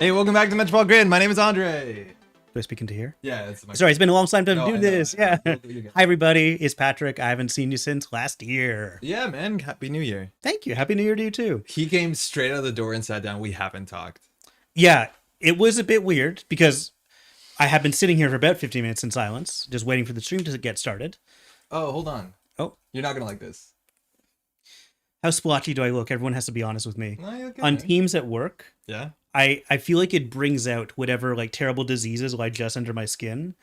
Hey, welcome back to Métropole Grid. My name is Andre. Do I speak into here? Yeah, that's my. Sorry, it's been a long time to No, do I know. this. Yeah. You're good. Hi, everybody. It's Patrick. I haven't seen you since last year. Yeah, man. Happy New Year. Thank you. Happy New Year to you, too. He came straight out of the door and sat down. We haven't talked. Yeah, it was a bit weird because I have been sitting here for about 15 minutes in silence, just waiting for the stream to get started. Oh, hold on. Oh. You're not going to like this. How splotchy do I look? Everyone has to be honest with me. No, you're okay, On man. Teams at work, Yeah. I feel like it brings out whatever like terrible diseases lie just under my skin.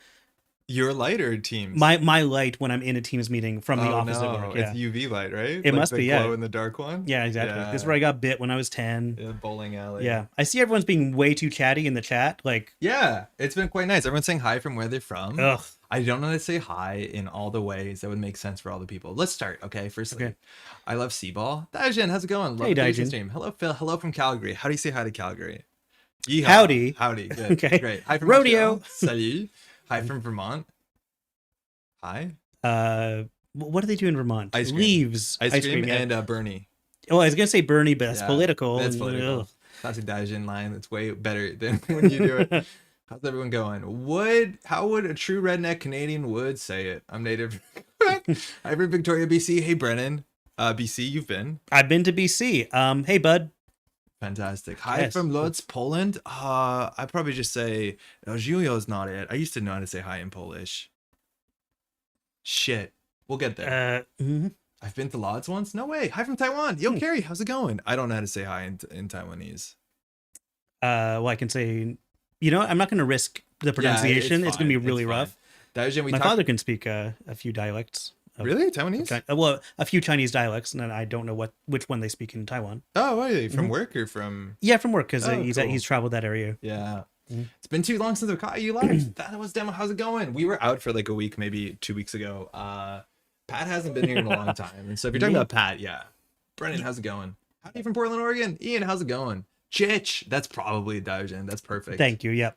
You're lighter teams. My light when I'm in a Teams meeting from the office at work. Yeah. It's UV light, right? It must the be, yeah. glow in the dark one. Yeah, exactly. Yeah. This is where I got bit when I was 10. Yeah, bowling alley. Yeah. I see everyone's being way too chatty in the chat. Like, Yeah, it's been quite nice. Everyone's saying hi from where they're from. ugh. I don't know how to say hi in all the ways that would make sense for all the people. Let's start, okay? Firstly, Okay. I love Seaball. Daijin, how's it going? Love Hey, the Daijin Daijin. stream. Hello, Phil. Hello from Calgary. How do you say hi to Calgary? Yeehaw. Howdy. Howdy. Good. Okay. Great. Hi from Rodeo. Montreal. Salut. Hi from Vermont. Hi. What do they do in Vermont? Ice cream. Leaves. Ice cream yeah. and Bernie. Oh, I was gonna say Bernie, but that's Yeah, political. That's and, political. ugh. Classic Daijin line. That's way better than when you do it. How's everyone going? How would a true redneck Canadian would say it? I'm native. I'm in Victoria, BC. Hey, Brennan. BC, you've been. I've been to BC. Hey, bud. Fantastic. Hi Yes. from Lodz, Poland. I'd probably just say, Julio's not it. I used to know how to say hi in Polish. Shit. We'll get there. I've been to Lodz once. No way. Hi from Taiwan. Yo, Carrie, how's it going? I don't know how to say hi in Taiwanese. Well, I can say, you know, I'm not gonna risk the pronunciation. It's gonna be fine. really It's rough. fine. Daijin, we My talked. father can speak a few dialects. Really? Taiwanese? Well, a few Chinese dialects, and then I don't know which one they speak in Taiwan. Oh, are they from work or from? Yeah, from work because Oh, cool. he's traveled that area. Yeah. Mhm. It's been too long since I've caught you live. That was demo. How's it going? We were out for like a week, maybe 2 weeks ago. Pat hasn't been here in a long time. And so if you're talking about Pat, yeah. Brennan, how's it going? Howdy from Portland, Oregon. Ian, how's it going? Chich. That's probably Daijin. That's perfect. Thank you. Yep.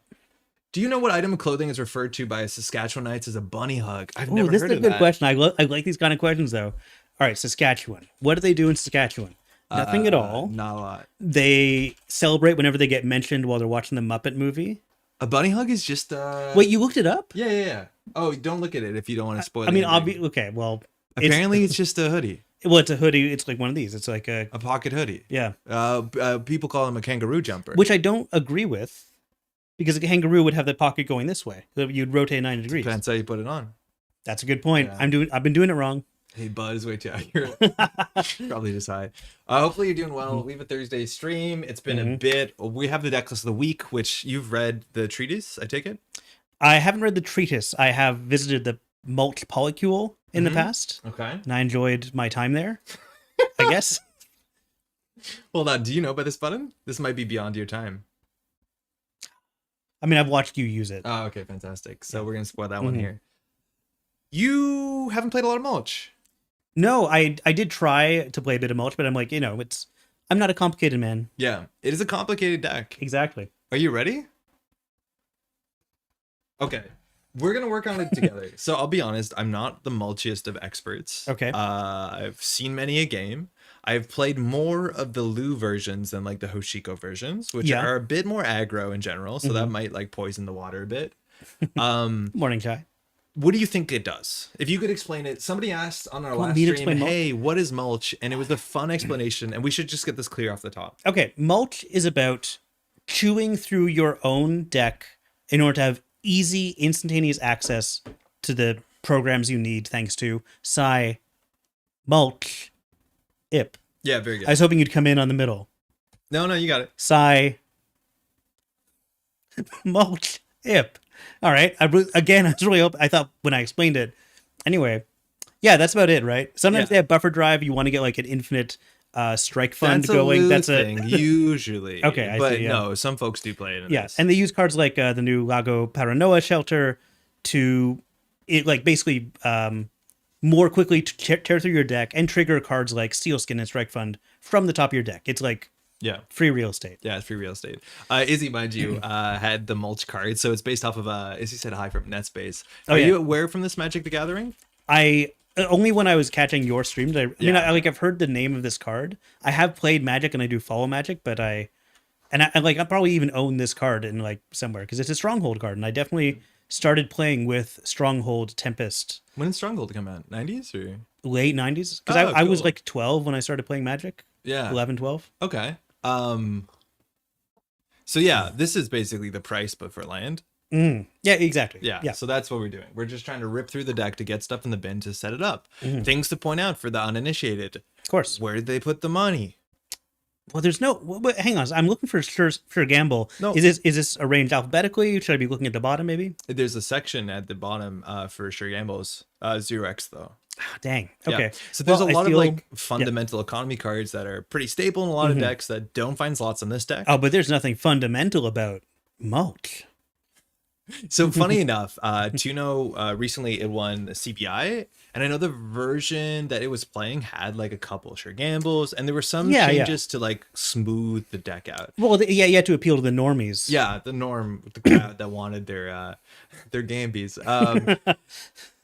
Do you know what item of clothing is referred to by Saskatchewanites as a bunny hug? I've Ooh, never this heard is a of good that. question. I like these kind of questions though. All right, Saskatchewan. What do they do in Saskatchewan? Nothing at all. Not a lot. They celebrate whenever they get mentioned while they're watching the Muppet movie. A bunny hug is just Wait, you looked it up? Yeah. Oh, don't look at it if you don't want to spoil I mean, the ending. obviously, okay. Well, Apparently, it's just a hoodie, it's a hoodie. It's like one of these. It's like a pocket hoodie. yeah, People call them a kangaroo jumper. which I don't agree with, because a kangaroo would have the pocket going this way. So you'd rotate 90 degrees. Depends how you put it on. That's a good point. Yeah. I've been doing it wrong. Hey, bud, is way too accurate. Probably just high. Hopefully you're doing well. We have a Thursday stream. It's been a bit. We have the Decklist of the week, which you've read the treatise, I take it? I haven't read the treatise. I have visited the Mulch polycule in the past, Okay. and I enjoyed my time there. I guess. Hold on. Do you know about this button? This might be beyond your time. I mean, I've watched you use it. Oh, okay. Fantastic. So we're going to spoil that one here. You haven't played a lot of Mulch. No, I did try to play a bit of Mulch, but I'm like, I'm not a complicated man. Yeah. It is a complicated deck. Exactly. Are you ready? Okay. We're going to work on it together. So I'll be honest, I'm not the mulchiest of experts. Okay. I've seen many a game. I've played more of the Lu versions than like the Hoshiko versions, which Yeah. are a bit more aggro in general. So that might like poison the water a bit. Morning chai. What do you think it does? If you could explain it. Somebody asked on our Want last me to stream, explain Mulch? hey, what is Mulch? And it was a fun explanation. And we should just get this clear off the top. Okay, Mulch is about chewing through your own deck in order to have easy, instantaneous access to the programs you need, thanks to Mulch, IP. Yeah, very good. I was hoping you'd come in on the middle. No, you got it. Mulch, IP. All right. I was really I thought when I explained it. Anyway, yeah, that's about it, right? Sometimes they have buffer drive. You want to get like an infinite strike fund That's going. That's a thing, usually. Okay, I but see, yeah. no, some folks do play it. Yeah, and they use cards like the new Lago Paranoia shelter to basically more quickly tear through your deck and trigger cards like Sealskin and Strike Fund from the top of your deck. It's like free real estate. Yeah, it's free real estate. Izzy, mind you, had the Mulch card, so it's based off of Izzy said hi from Netspace. Are you aware from this Magic the Gathering? I only when I was catching your streams. I've heard the name of this card. I have played Magic and I do follow Magic, but And I probably even own this card in like somewhere because it's a Stronghold card, and I definitely started playing with Stronghold Tempest. When did Stronghold come out? 90s or Late 90s? Because Oh, I was cool. like 12 when I started playing Magic. yeah? 11, 12. Okay. So yeah, this is basically the price, but for land. Yeah, exactly. Yeah. So that's what we're doing. We're just trying to rip through the deck to get stuff in the bin to set it up. Mm-hmm. Things to point out for the uninitiated. Of course. Where did they put the money? Well, there's no. Hang on. I'm looking for sure gamble. No. Is this arranged alphabetically? Should I be looking at the bottom maybe? There's a section at the bottom for sure gambles. 0x though. Dang. Yeah. Okay. So there's Well, a lot I of feel- like fundamental economy cards that are pretty stable in a lot of decks that don't find slots in this deck. Oh, but there's nothing fundamental about Mulch. So funny enough, Tuno recently it won CBI, and I know the version that it was playing had like a couple sure gambles, and there were some changes to like smooth the deck out. Well, you had to appeal to the normies. Yeah, the norm, the crowd that wanted their gambies.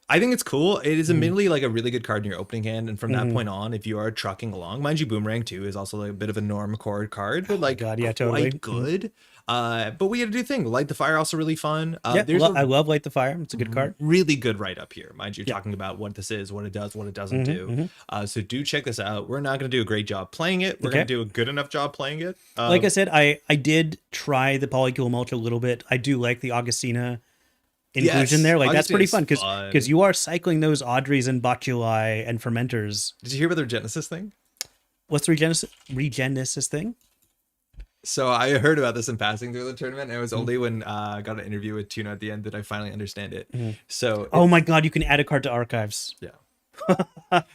I think it's cool. It is admittedly like a really good card in your opening hand, and from that point on, if you are trucking along, mind you, Boomerang too is also like a bit of a norm core card, but like God, yeah, quite totally. good. But we had to do thing. Light the Fire also really fun. Yeah, There's I love Light the Fire. It's a good card. really good write up here, mind you, talking about what this is, what it does, what it doesn't do. So do check this out. We're not going to do a great job playing it. We're going to do a good enough job playing it. Like I said, I did try the Polycule Mulch a little bit. I do like the Augustina inclusion there. Like that's pretty fun because you are cycling those Audreys and Botuli and Fermenters. Did you hear about the Genesis thing? What's the Regenesis thing? So I heard about this in passing through the tournament, and it was only when I got an interview with Tuna at the end that I finally understand it. So oh my God, you can add a card to archives. yeah.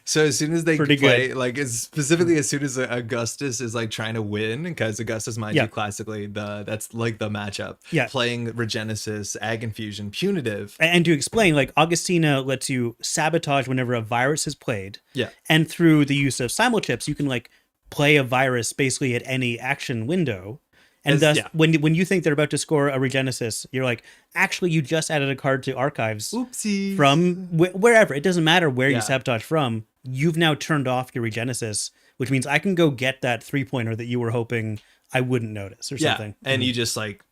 So as soon as they Pretty play, good. like specifically as soon as Augustus is like trying to win, because Augustus, mind you, classically that's like the matchup. Yeah. Playing Regenesis, Ag Infusion, Punitive. And to explain, like Augustina lets you sabotage whenever a virus is played. Yeah. And through the use of simulchips, you can like play a virus basically at any action window. And thus, when you think they're about to score a Regenesis, you're like, actually, you just added a card to archives. Oopsie. From wherever. It doesn't matter where you sabotage from. You've now turned off your Regenesis, which means I can go get that 3-pointer that you were hoping I wouldn't notice or something. And you just like,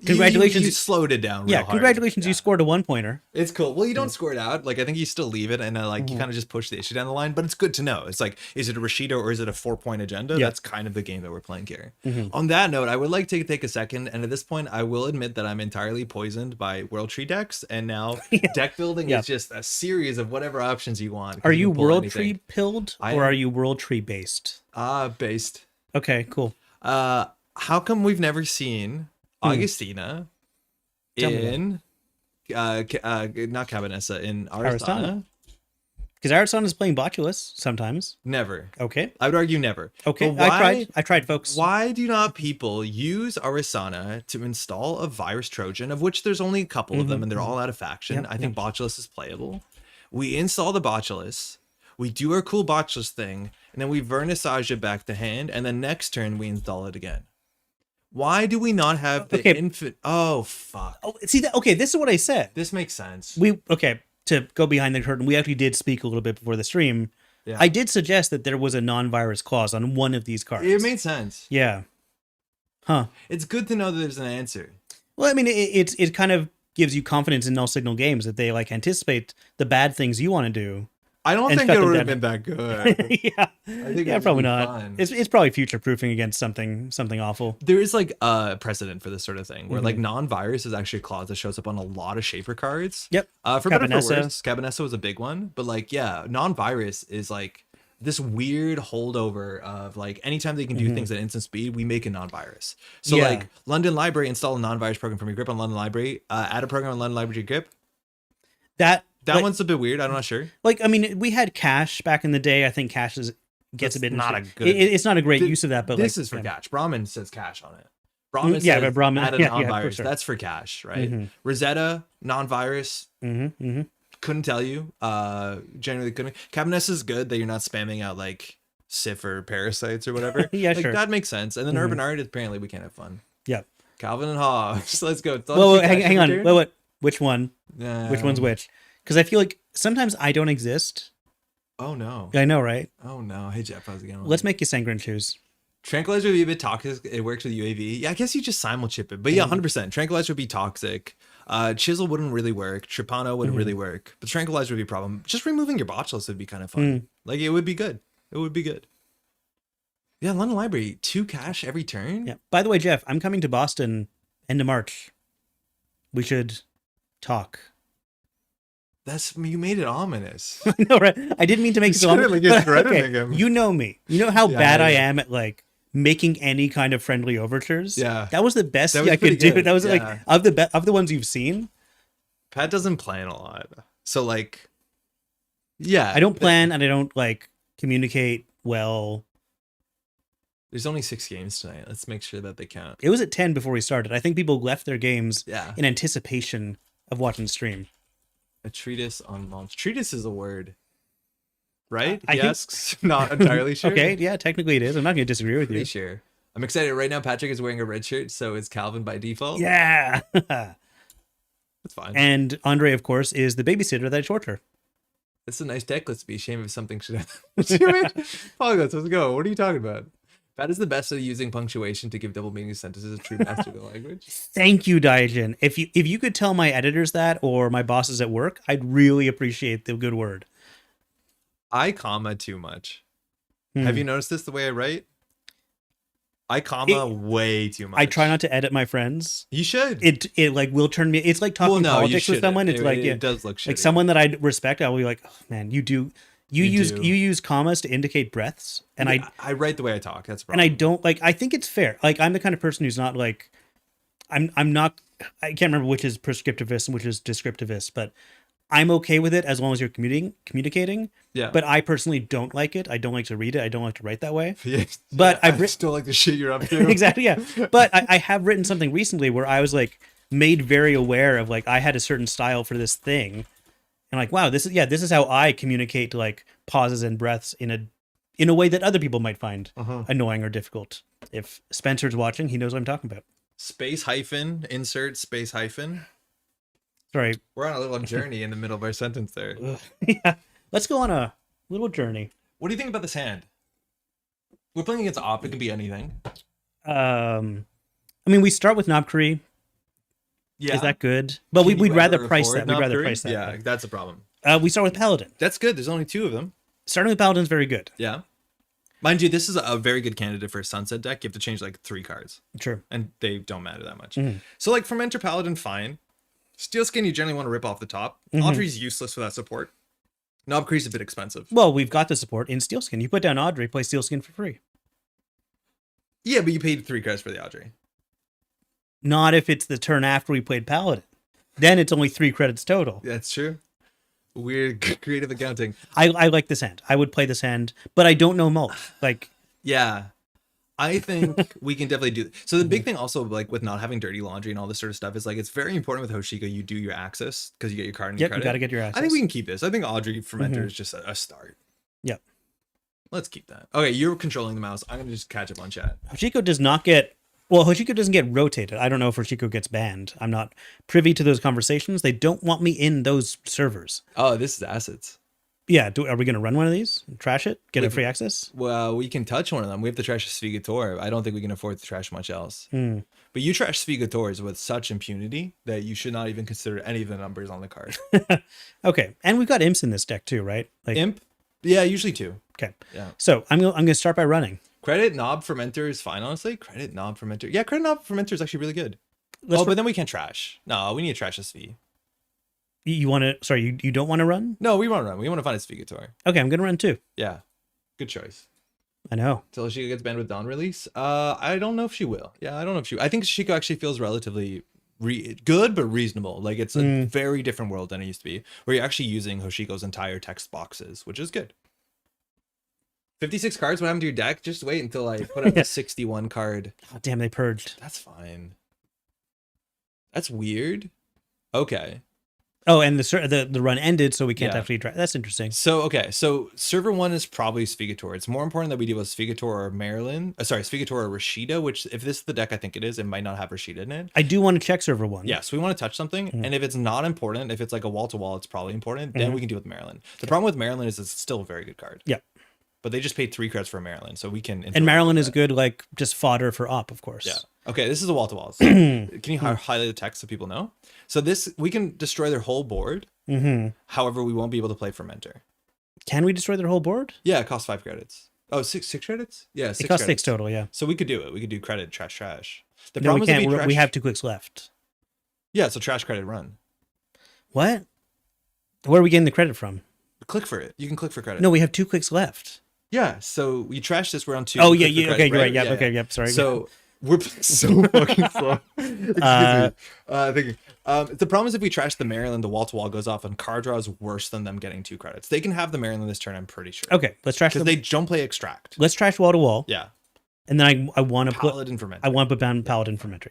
congratulations. You slowed it down real hard. Congratulations, you scored a 1-pointer. It's cool. Well, you don't score it out. Like, I think you still leave it, and like you kind of just push the issue down the line. But it's good to know. It's like, is it a Rashida or is it a 4-point agenda? That's kind of the game that we're playing here. On that note, I would like to take a second, and at this point, I will admit that I'm entirely poisoned by World Tree decks, and now deck building is just a series of whatever options you want. Are you World Tree pilled, or are you World Tree based? Based. Okay, cool. How come we've never seen Augustina in not Cabinessa, in Arissana? Because Arissana is playing Botulus sometimes. Never. Okay. I would argue never. Okay, But why, I tried, folks. Why do not people use Arissana to install a virus Trojan, of which there's only a couple of them, and they're all out of faction? I think Botulus is playable. We install the Botulus, we do our cool Botulus thing, and then we vernissage it back to hand, and then next turn we install it again. Why do we not have the infant? Oh, fuck. Oh, see that? Okay, this is what I said. This makes sense. To go behind the curtain, we actually did speak a little bit before the stream. Yeah. I did suggest that there was a non-virus clause on one of these cards. It made sense. Yeah. Huh. It's good to know that there's an answer. Well, I mean, it kind of gives you confidence in null signal games that they like anticipate the bad things you want to do. I don't think it would have been that good. Yeah, I think probably not. It's probably future proofing against something awful. There is like a precedent for this sort of thing where like non-virus is actually a clause that shows up on a lot of Shaper cards. Yep. For better or for worse, Cabinessa was a big one, but like non-virus is like this weird holdover of like anytime they can do things at instant speed, we make a non-virus. So like London Library, install a non-virus program from your grip on London Library, add a program on London Library to your grip. That one's a bit weird. I'm not sure. Like, I mean, we had Cash back in the day. I think Cash gets a bit not a good. It's not a great use of that, but this is for Cash. Brahmin says Cash on it. Brahmin says but Brahmin add a non-virus. Sure. That's for Cash, right? Rosetta non-virus. Couldn't tell you. Generally couldn't. Cabiness is good that you're not spamming out like Sif or Parasites or whatever. Sure. That makes sense. And then Urban Art, apparently we can't have fun. Yep. Calvin and Hobbes. Let's go. Well, hang on. Wait. Which one? Which one's which? Because I feel like sometimes I don't exist. Oh no. I know, right? Oh no. Hey Jeff, how's it going? Let's make you Sangren choose. Tranquilizer would be a bit toxic. It works with UAV. Yeah, I guess you just simul chip it. But yeah, 100%. Tranquilizer would be toxic. Chisel wouldn't really work. Tripano wouldn't really work. But Tranquilizer would be a problem. Just removing your botchless would be kind of fun. Like, it would be good. It would be good. Yeah, London Library, 2 cash every turn? Yeah. By the way, Jeff, I'm coming to Boston end of March. We should talk. You made it ominous. I know, right? I didn't mean to make it so Like you're threatening him. You know me. You know how bad I am at like making any kind of friendly overtures. Yeah. That was the best That was I could do. pretty good. That was like Yeah. of the ones you've seen. Pat doesn't plan a lot. So like, yeah. I don't plan and I don't like communicate well. There's only 6 games tonight. Let's make sure that they count. It was at 10 before we started. I think people left their games Yeah. in anticipation of watching the stream. A treatise on Mulch. Treatise is a word, right? I He think- asks. Not entirely sure. Okay, yeah, technically it is. I'm not going to disagree with Pretty you. sure. I'm excited right now. Patrick is wearing a red shirt, so it's Calvin by default. Yeah. That's fine. And Andre, of course, is the babysitter that I torture. It's a nice deck. Let's be ashamed if something should happen. Polygons, let's go. What are you talking about? Pat is the best at using punctuation to give double meaning sentences. A true master of the language. Thank you, Diogen. If you could tell my editors that or my bosses at work, I'd really appreciate the good word. I comma too much. Have you noticed this the way I write? I comma way too much. I try not to edit my friends. You should. It like will turn me. It's like talking politics with someone. It's like it does look shitty. like someone that I respect. I'll be like, oh, man, you do. use commas to indicate breaths, and I write the way I talk. That's a and problem. I don't like. I think it's fair. Like I'm the kind of person who's not like, I'm not. I can't remember which is prescriptivist and which is descriptivist, but I'm okay with it as long as you're communicating. Yeah. But I personally don't like it. I don't like to read it. I don't like to write that way. Yeah. But I I've just don't like the shit you're up to. Exactly, yeah. But I have written something recently where I was like made very aware of like I had a certain style for this thing, and like wow, this is how I communicate to like pauses and breaths in a way that other people might find annoying or difficult. If Spencer's watching, he knows what I'm talking about. Space hyphen insert space hyphen. Sorry. We're on a little journey in the middle of our sentence there. Yeah. Let's go on a little journey. What do you think about this hand? We're playing against op. It can be anything. I mean, we start with Knobkery. Yeah. Is that good? But Can we'd you rather ever price afford that. We'd rather Knobkery? price that. Yeah, that's a problem. We start with Paladin. That's good. There's only 2 of them. Starting with Paladin's very good. Yeah. Mind you, this is a very good candidate for a Sunset deck. You have to change like 3 cards. Sure. And they don't matter that much. So like from Enter Paladin, fine. Steelskin, you generally want to rip off the top. Audrey's useless for that support. Knobkery's a bit expensive. Well, we've got the support in Steelskin. You put down Audrey, play Steelskin for free. Yeah, but you paid 3 cards for the Audrey. Not if it's the turn after we played Paladin. Then it's only 3 credits total. That's true. Weird creative accounting. I like this hand. I would play this hand, but I don't know Mulch. Like, Yeah. I think we can definitely do. So the big thing also, like with not having dirty laundry and all this sort of stuff, is like it's very important with Hoshiko you do your access because you get your card and your yep, you credit. got to get your access. I think we can keep this. I think Audrey Fermenter is just a start. Yep. Let's keep that. Okay, you're controlling the mouse. I'm gonna just catch up on chat. Hoshiko does not get. Well, Hoshiko doesn't get rotated. I don't know if Hoshiko gets banned. I'm not privy to those conversations. They don't want me in those servers. Oh, this is assets. Yeah, are we going to run one of these? Trash it? Get a free access? Well, we can touch one of them. We have to trash Svigator. I don't think we can afford to trash much else. But you trash Svigators with such impunity that you should not even consider any of the numbers on the card. Okay, and we've got imps in this deck too, right? Like Imp? Yeah, usually 2. Okay. Yeah. So I'm gonna start by running. Credit Knob Fermenter is fine, honestly. Credit Knob Fermenter. Yeah, Credit Knob Fermenter is actually really good. Let's but then we can't trash. No, we need to trash SV. You want to? Sorry, you don't want to run? No, we want to run. We want to find a Svigator. Okay, I'm gonna run too. Yeah. Good choice. I know. Till she gets banned with Dawn release. I don't know if she will. Yeah, I don't know if she. I think Shiko actually feels relatively good but reasonable. Like it's a very different world than it used to be, where you're actually using Hoshiko's entire text boxes, which is good. 56 cards. What happened to your deck? Just wait until I put up a 61 card. Oh, damn, they purged. That's fine. That's weird. Okay. Oh, and the run ended, so we can't Yeah. actually try. That's interesting. So, okay. So, server 1 is probably Svigator. It's more important that we deal with Svigator or Marilyn. Svigator or Rashida, which, if this is the deck I think it is, it might not have Rashida in it. I do want to check server 1. Yes, we want to touch something. And if it's not important, if it's like a wall-to-wall, it's probably important, then we can deal with Marilyn. The problem with Marilyn is it's still a very good card. Yeah. but they just paid 3 credits for Maryland, so we can. And Maryland is good, like just fodder for op, of course. Yeah. Okay, this is a wall to wall. Can you highlight the text so people know? So this we can destroy their whole board. However, we won't be able to play Fermenter. Can we destroy their whole board? Yeah, it costs 5 credits. Oh, six credits? Yeah, 6 It costs credits. 6 total, yeah. So we could do it. We could do credit, trash. The No, problem we is if can't. we We have 2 clicks left. Yeah, so trash credit run. What? Where are we getting the credit from? Click for it. You can click for credit. No, we have 2 clicks left. Yeah, so we trash this. We're on 2. Oh, we yeah, click for yeah. credit, Okay, you're right. Yeah, Yep, okay, yep. Sorry. So we're so fucking slow. Excuse me. The problem is if we trash the Maryland, the wall to wall goes off, and card draw is worse than them getting 2 credits. They can have the Maryland this turn. I'm pretty sure. Okay, let's trash Because they don't play extract. Let's trash wall to wall. Yeah. And then I want to put Paladin Fermenter. I want to put down Paladin Fermenter.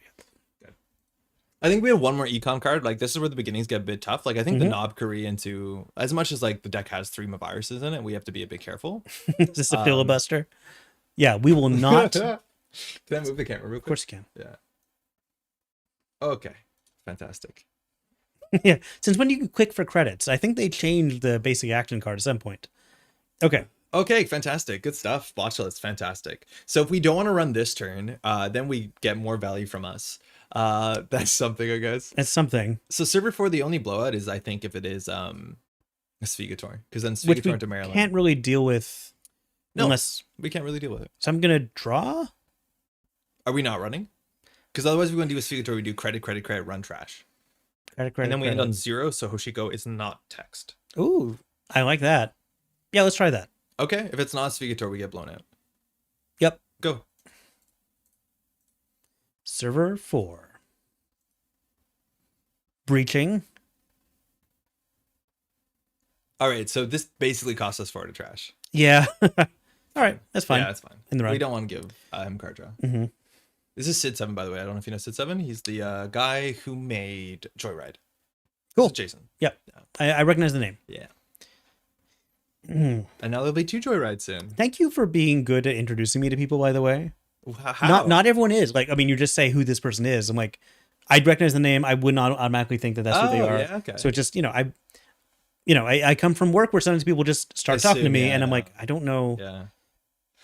I think we have one more econ card. Like, this is where the beginnings get a bit tough. Like, I think the Knob Curry into, as much as like the deck has 3 viruses in it, we have to be a bit careful. Is this a filibuster? Yeah, we will not. Can I move the camera real quick? Of course you can. Yeah. Okay. Fantastic. Yeah. Since when you can click for credits? I think they changed the basic action card at some point. Okay. Okay, fantastic. Good stuff. Watch list, fantastic. So if we don't want to run this turn, then we get more value from us. That's something, I guess. That's something. So server 4, the only blowout is, I think, if it is a Svigator, because then Which Svigator we to Maryland. can't really deal with unless... we can't really deal with it. So I'm going to draw? Are we not running? Because otherwise we want to do a Svigator, we do credit, run trash. Credit, and then we credit. end on 0, so Hoshiko is not text. Ooh, I like that. Yeah, let's try that. Okay, if it's not Svigator, we get blown out. Yep. Go. Server 4. Breaching. All right, so this basically costs us 4 to trash. Yeah. All right, that's fine. Yeah, that's fine. In the run. We don't want to give him card draw. This is Sid 7, by the way. I don't know if you know Sid 7. He's the guy who made Joyride. Cool. This is Jason. Yep. Yeah. I recognize the name. Yeah. And now there'll be 2 Joyrides soon. Thank you for being good at introducing me to people, by the way. How? Not everyone is. Like, I mean, you just say who this person is. I'm like, I'd recognize the name. I would not automatically think that that's who they are. Yeah, okay. So it just, I come from work where sometimes people just start talking to me, and I'm like, I don't know. Yeah.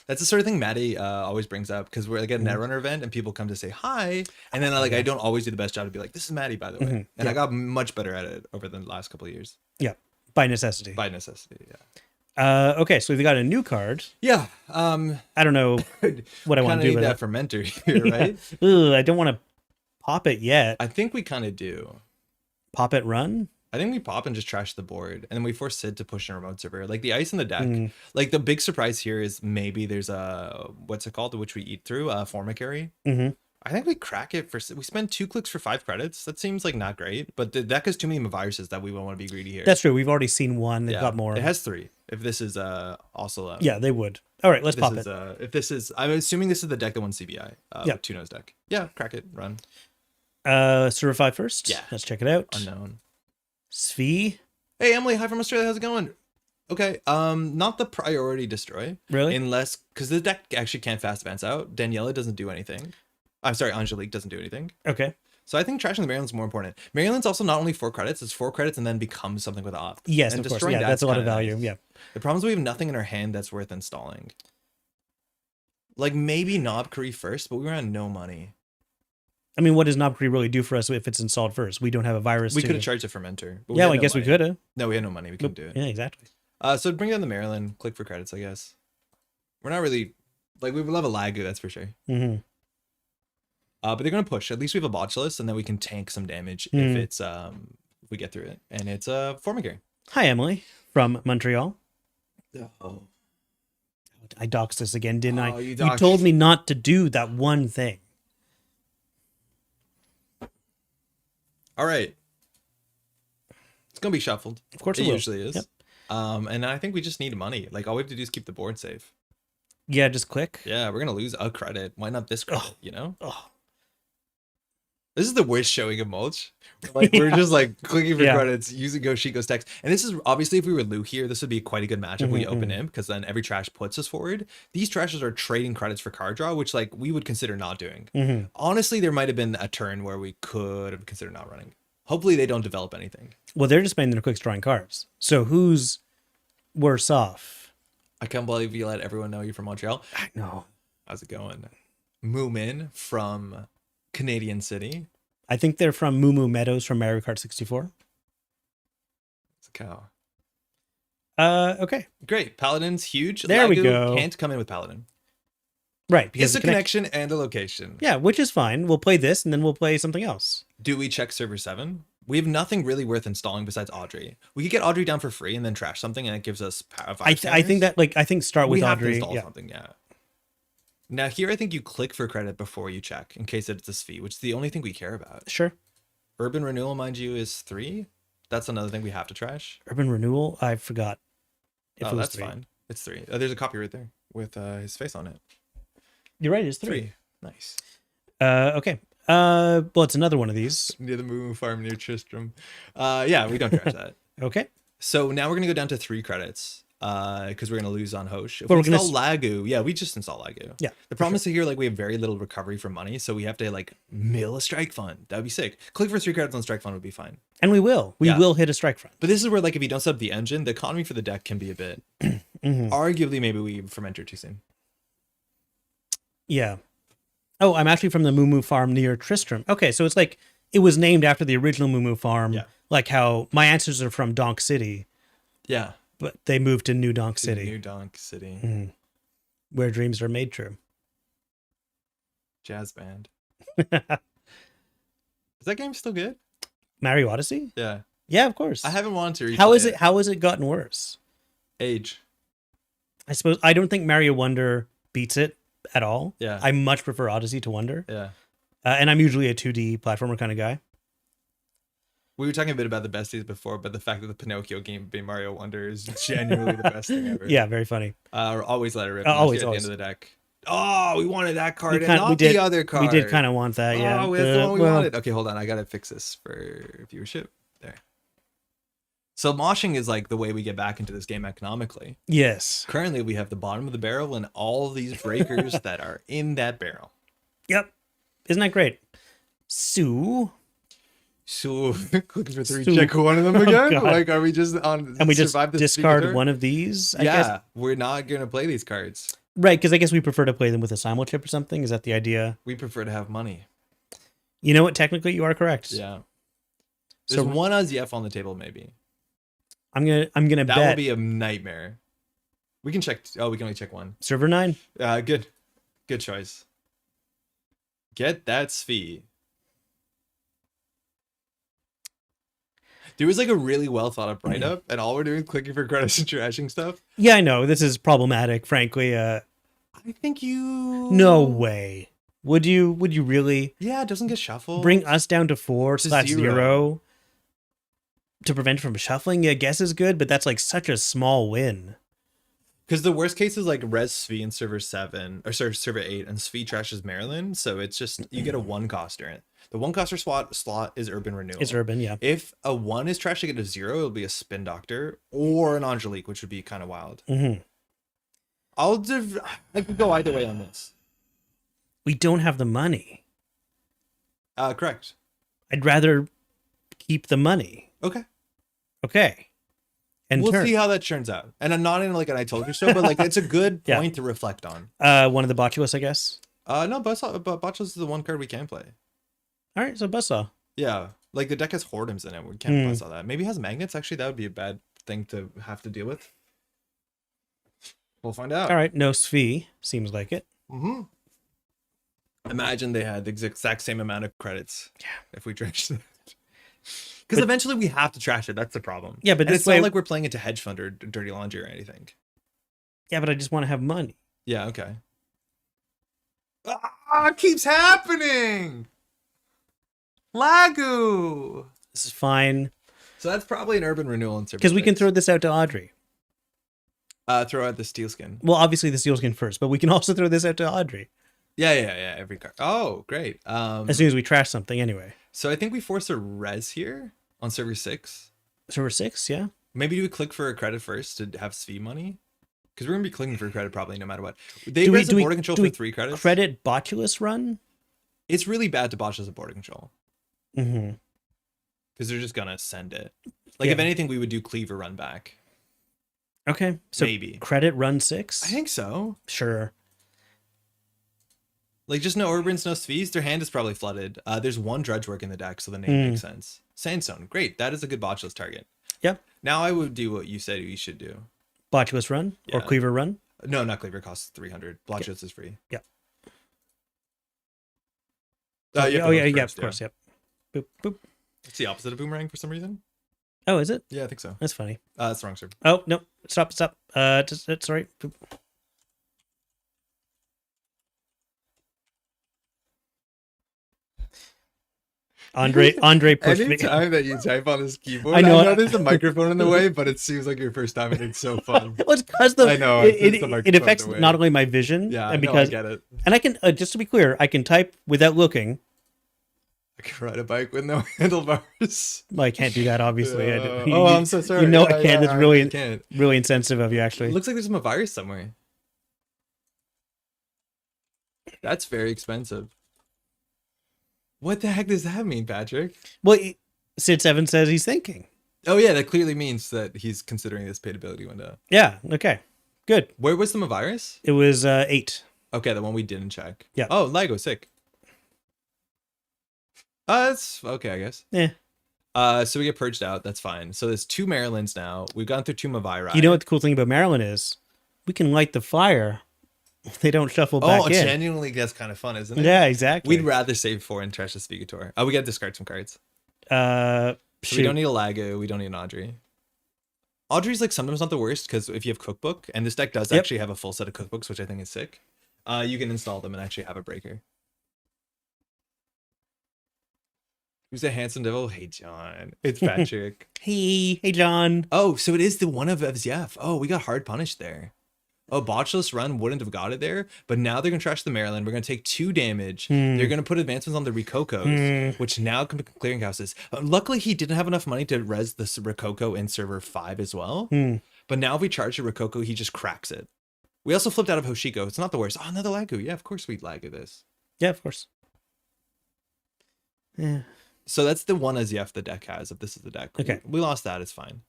That's the sort of thing Maddie always brings up, because we're like at a Netrunner event and people come to say hi, and then I don't always do the best job to be like, this is Maddie, by the way. And I got much better at it over the last couple of years. Yeah, by necessity. By necessity, yeah. Okay, so we've got a new card. Yeah. I don't know what I want to do with that it. Fermenter here, right? Ugh, I don't want to pop it yet. I think we kind of do. Pop it, run. I think we pop and just trash the board, and then we force Sid to push in a remote server. Like the ice in the deck. Like the big surprise here is maybe there's a what's it called, which we eat through, Formicary. I think we crack it for. We spend 2 clicks for 5 credits. That seems like not great, but the deck has too many viruses that we won't want to be greedy here. That's true. We've already seen one. They've got more. It has 3. If this is also yeah, they would. All right, let's pop it. If this is, I'm assuming this is the deck that won CBI. Yeah, 2 nose deck. Yeah, crack it, run. Server 5 first. Yeah, let's check it out. Unknown. Svi. Hey Emily, hi from Australia. How's it going? Okay, not the priority destroy. Really? Unless, because the deck actually can't fast advance out. Daniela doesn't do anything. I'm sorry, Angelique doesn't do anything. Okay. So I think trashing the Maryland's more important. Maryland's also not only 4 credits, it's 4 credits and then becomes something with op. Yes, and of course. Yeah, that's a lot of value. Nice. Yeah. The problem is we have nothing in our hand that's worth installing. Like maybe Knob Curry first, but we ran no money. I mean, what does Knob Curry really do for us if it's installed first? We don't have a virus. We could have charged a fermenter. But yeah, well, I guess we could have. No, we had no money. We couldn't do it. Yeah, exactly. So bring down the Maryland. Click for credits, I guess. We're not really like we would love a Lagu, that's for sure. But they're gonna push. At least we have a botchless, and then we can tank some damage if it's if we get through it. And it's Formicary. Hi, Emily from Montreal. Oh. I doxed this again, didn't I? You You told me not to do that one thing. All right. It's gonna be shuffled. Of course it will. usually is. Yep. And I think we just need money. Like all we have to do is keep the board safe. Yeah, just click. Yeah, we're gonna lose a credit. Why not this credit? You know? Oh. This is the worst showing of Mulch. Like we're just like clicking for Yeah. credits, using Goshiko's text. And this is obviously if we were Lou here, this would be quite a good matchup. We open him because then every trash puts us forward. These trashes are trading credits for card draw, which like we would consider not doing. Honestly, there might have been a turn where we could have considered not running. Hopefully they don't develop anything. Well, they're just spending their clicks drawing cards. So who's worse off? I can't believe you let everyone know you're from Montreal. I know. How's it going? Moomin from Canadian City. I think they're from Moo Moo Meadows from Mario Kart 64. It's a cow. Okay. Great. Paladin's huge. There we Lagu go. Can't come in with Paladin. Right. It's a the connection and a location. Yeah, which is fine. We'll play this and then we'll play something else. Do we check server 7? We have nothing really worth installing besides Audrey. We could get Audrey down for free and then trash something, and it gives us power. I think that I think start with we have Audrey. to install Yeah. something. Yeah. Now here, I think you click for credit before you check in case it's this fee, which is the only thing we care about. Sure. Urban renewal, mind you, is 3. That's another thing we have to trash. Urban renewal. I forgot. If Oh, it was that's 3. fine. It's 3. There's a copy right there with his face on it. You're right. It's 3. 3. Nice. Okay. Well, it's another one of these. Near the Moo Farm near Tristram. Yeah, we don't trash that. Okay. So now we're gonna go down to 3 credits. Because we're gonna lose on Hosh. If But we we're gonna install Lagu, yeah, we just install Lagu. Yeah, The problem is here, like we have very little recovery from money, so we have to like mill a strike fund. That'd be sick. Click for 3 credits on strike fund would be fine. And we will. We Yeah. will hit a strike front. But this is where like if you don't set up the engine, the economy for the deck can be a bit. Arguably, maybe we fermented too soon. Yeah. Oh, I'm actually from the Moo Moo Farm near Tristram. Okay, so it's like it was named after the original Moo Moo Farm. Yeah. Like how my ancestors are from Donk City, Yeah. but they moved to New Donk To City, New Donk City. where dreams are made true. Jazz band. Is that game still good? Mario Odyssey? Yeah. Yeah, of course. I haven't wanted to. How replay is it? How has it gotten worse? Age. I suppose I don't think Mario Wonder beats it at all. Yeah. I much prefer Odyssey to Wonder, Yeah. and I'm usually a 2D platformer kind of guy. We were talking a bit about the besties before, but the fact that the Pinocchio game being Mario Wonder is genuinely the best thing ever. Yeah, very funny. Always let it rip. Always, at always. the end of the deck. Oh, we wanted that card and We not did- the other card. We did kind of want that, yeah. Oh, that's the one we well, wanted. Okay, hold on. I gotta fix this for viewership. There. So moshing is like the way we get back into this game economically. Yes. Currently, we have the bottom of the barrel and all of these breakers that are in that barrel. Yep. Isn't that great? So, So clicking for 3, So- check one of them Oh, again. God. Like, are we just on? and we just survive this discard turn? one of these, I Yeah, guess. we're not gonna play these cards. Right, because I guess we prefer to play them with a simulchip or something. Is that the idea? We prefer to have money. You know what? Technically, you are correct. Yeah. There's So- one Azef on the table, maybe. I'm gonna That bet would be a nightmare. We can check. Oh, we can only check one. server 9. Good choice. Get that Sphy. There was like a really well thought up write up, and all we're doing is clicking for credits and trashing stuff. Yeah, I know this is problematic. Frankly, I think you. no way. Would you really Yeah, it doesn't get shuffled. bring us down to 4 To / 0 0. to prevent from shuffling? I guess is good, but that's like such a small win. Because the worst case is like res Sphy in server 7 or server 8, and Sphy trashes Maryland, so it's just you get a 1 coster. The 1 coster slot is urban renewal. It's urban, yeah. If a 1 is trash to get a 0, it'll be a spin doctor or an Angelique, which would be kind of wild. Mm-hmm. I could go either way on this. We don't have the money. Correct. I'd rather keep the money. Okay. Okay. And We'll turn. see how that turns out. And I'm not in like an I told you so, but like it's a good Yeah. point to reflect on. One of the Botulus, I guess. No, Botchels is the one card we can play. All right, so Buzzsaw. Yeah. Like the deck has Whoredoms in it. We can't buzzsaw that. Maybe it has magnets. Actually, that would be a bad thing to have to deal with. We'll find out. All right, no Sphy. Seems like it. Mm-hmm. Imagine they had the exact same amount of credits. Yeah. If we trashed it. Because eventually we have to trash it. That's the problem. Yeah, but and this it's way- not like we're playing it to hedge fund or dirty laundry or anything. Yeah, but I just want to have money. Yeah, okay. It keeps happening. Lagu. This is fine. So that's probably an urban renewal in Because we can throw this out to Audrey. throw out the steel skin. Well, obviously the sealskin first, but we can also throw this out to Audrey. Yeah. Every card. Oh, great. As soon as we trash something anyway. So I think we force a res here on server 6. Server 6, yeah. Maybe do we click for a credit first to have Sphy money? Because we're gonna be clicking for a credit probably no matter what. They Do we- res do the we- border control do we for 3 credits. Credit Botulus run? It's really bad to botch as a border control Mm-hmm. because they're just gonna send it. Like Yeah. if anything, we would do cleaver run back. Okay, so Maybe. credit run 6. I think so. Sure. Like, just no Urbans, no Sphees. Their hand is probably flooded. There's one Dredge Work in the deck, so the name makes sense. Sandstone, great. That is a good botchless target. Yep. Now I would do what you said you should do. Botchless run or Yeah. Cleaver run. No, not Cleaver. Costs 300. Botchless is free. Yep. Yeah, Of course. Yep. Boop boop. It's the opposite of Boomerang for some reason. Oh, is it? Yeah, I think so. That's funny. That's the wrong, sir. Oh no! Stop! Sorry. Boop. Andre pushed me. Anytime that you type on this keyboard, I know there's a microphone in the way, but it seems like your first time and it's so fun. Well, it's because I know, it's the it microphone affects in the way. not only my vision, Yeah, and no, I because get it. and I can just to be clear, I can type without looking. I can ride a bike with no handlebars. Well, I can't do that, obviously. I'm so sorry. You know Yeah, I can't. It's I really can't. really insensitive of you, actually. It looks like there's a virus somewhere. That's very expensive. What the heck does that mean, Patrick? Well, Sid Seven says he's thinking. Oh yeah, that clearly means that he's considering this paidability window. Yeah. Okay. Good. Where was the virus? It was 8. Okay, the one we didn't check. Yeah. Oh, Lego, sick. That's okay, I guess. Yeah. So we get purged out. That's fine. So there's 2 Marylands now. We've gone through 2 Maviri. You know what the cool thing about Maryland is? We can light the fire. They don't shuffle back in. Genuinely, that's kind of fun, isn't it? Yeah, exactly. We'd rather save 4 and trash this Vigator. Oh, we got to discard some cards. So We don't need a Lago. We don't need an Audrey. Audrey's like sometimes not the worst because if you have Cookbook, and this deck does actually have a full set of cookbooks, which I think is sick, you can install them and actually have a breaker. Who's a handsome devil? Hey, John. It's Patrick. Hey, John. Oh, so it is the one of Evziev. Oh, we got hard punished there. Oh, Botchless Run wouldn't have got it there, but now they're going to trash the Maryland. We're going to take 2 damage. They're going to put advancements on the Ricocos, which now can be clearinghouses. Luckily, he didn't have enough money to res this Ricoco in server 5 as well. But now if we charge a Ricoco, he just cracks it. We also flipped out of Hoshiko. It's not the worst. Oh, another Lagu. Yeah, of course we'd Lagu this. Yeah, of course. Yeah. So that's the one as the deck has, if this is the deck. Okay. We lost that. It's fine.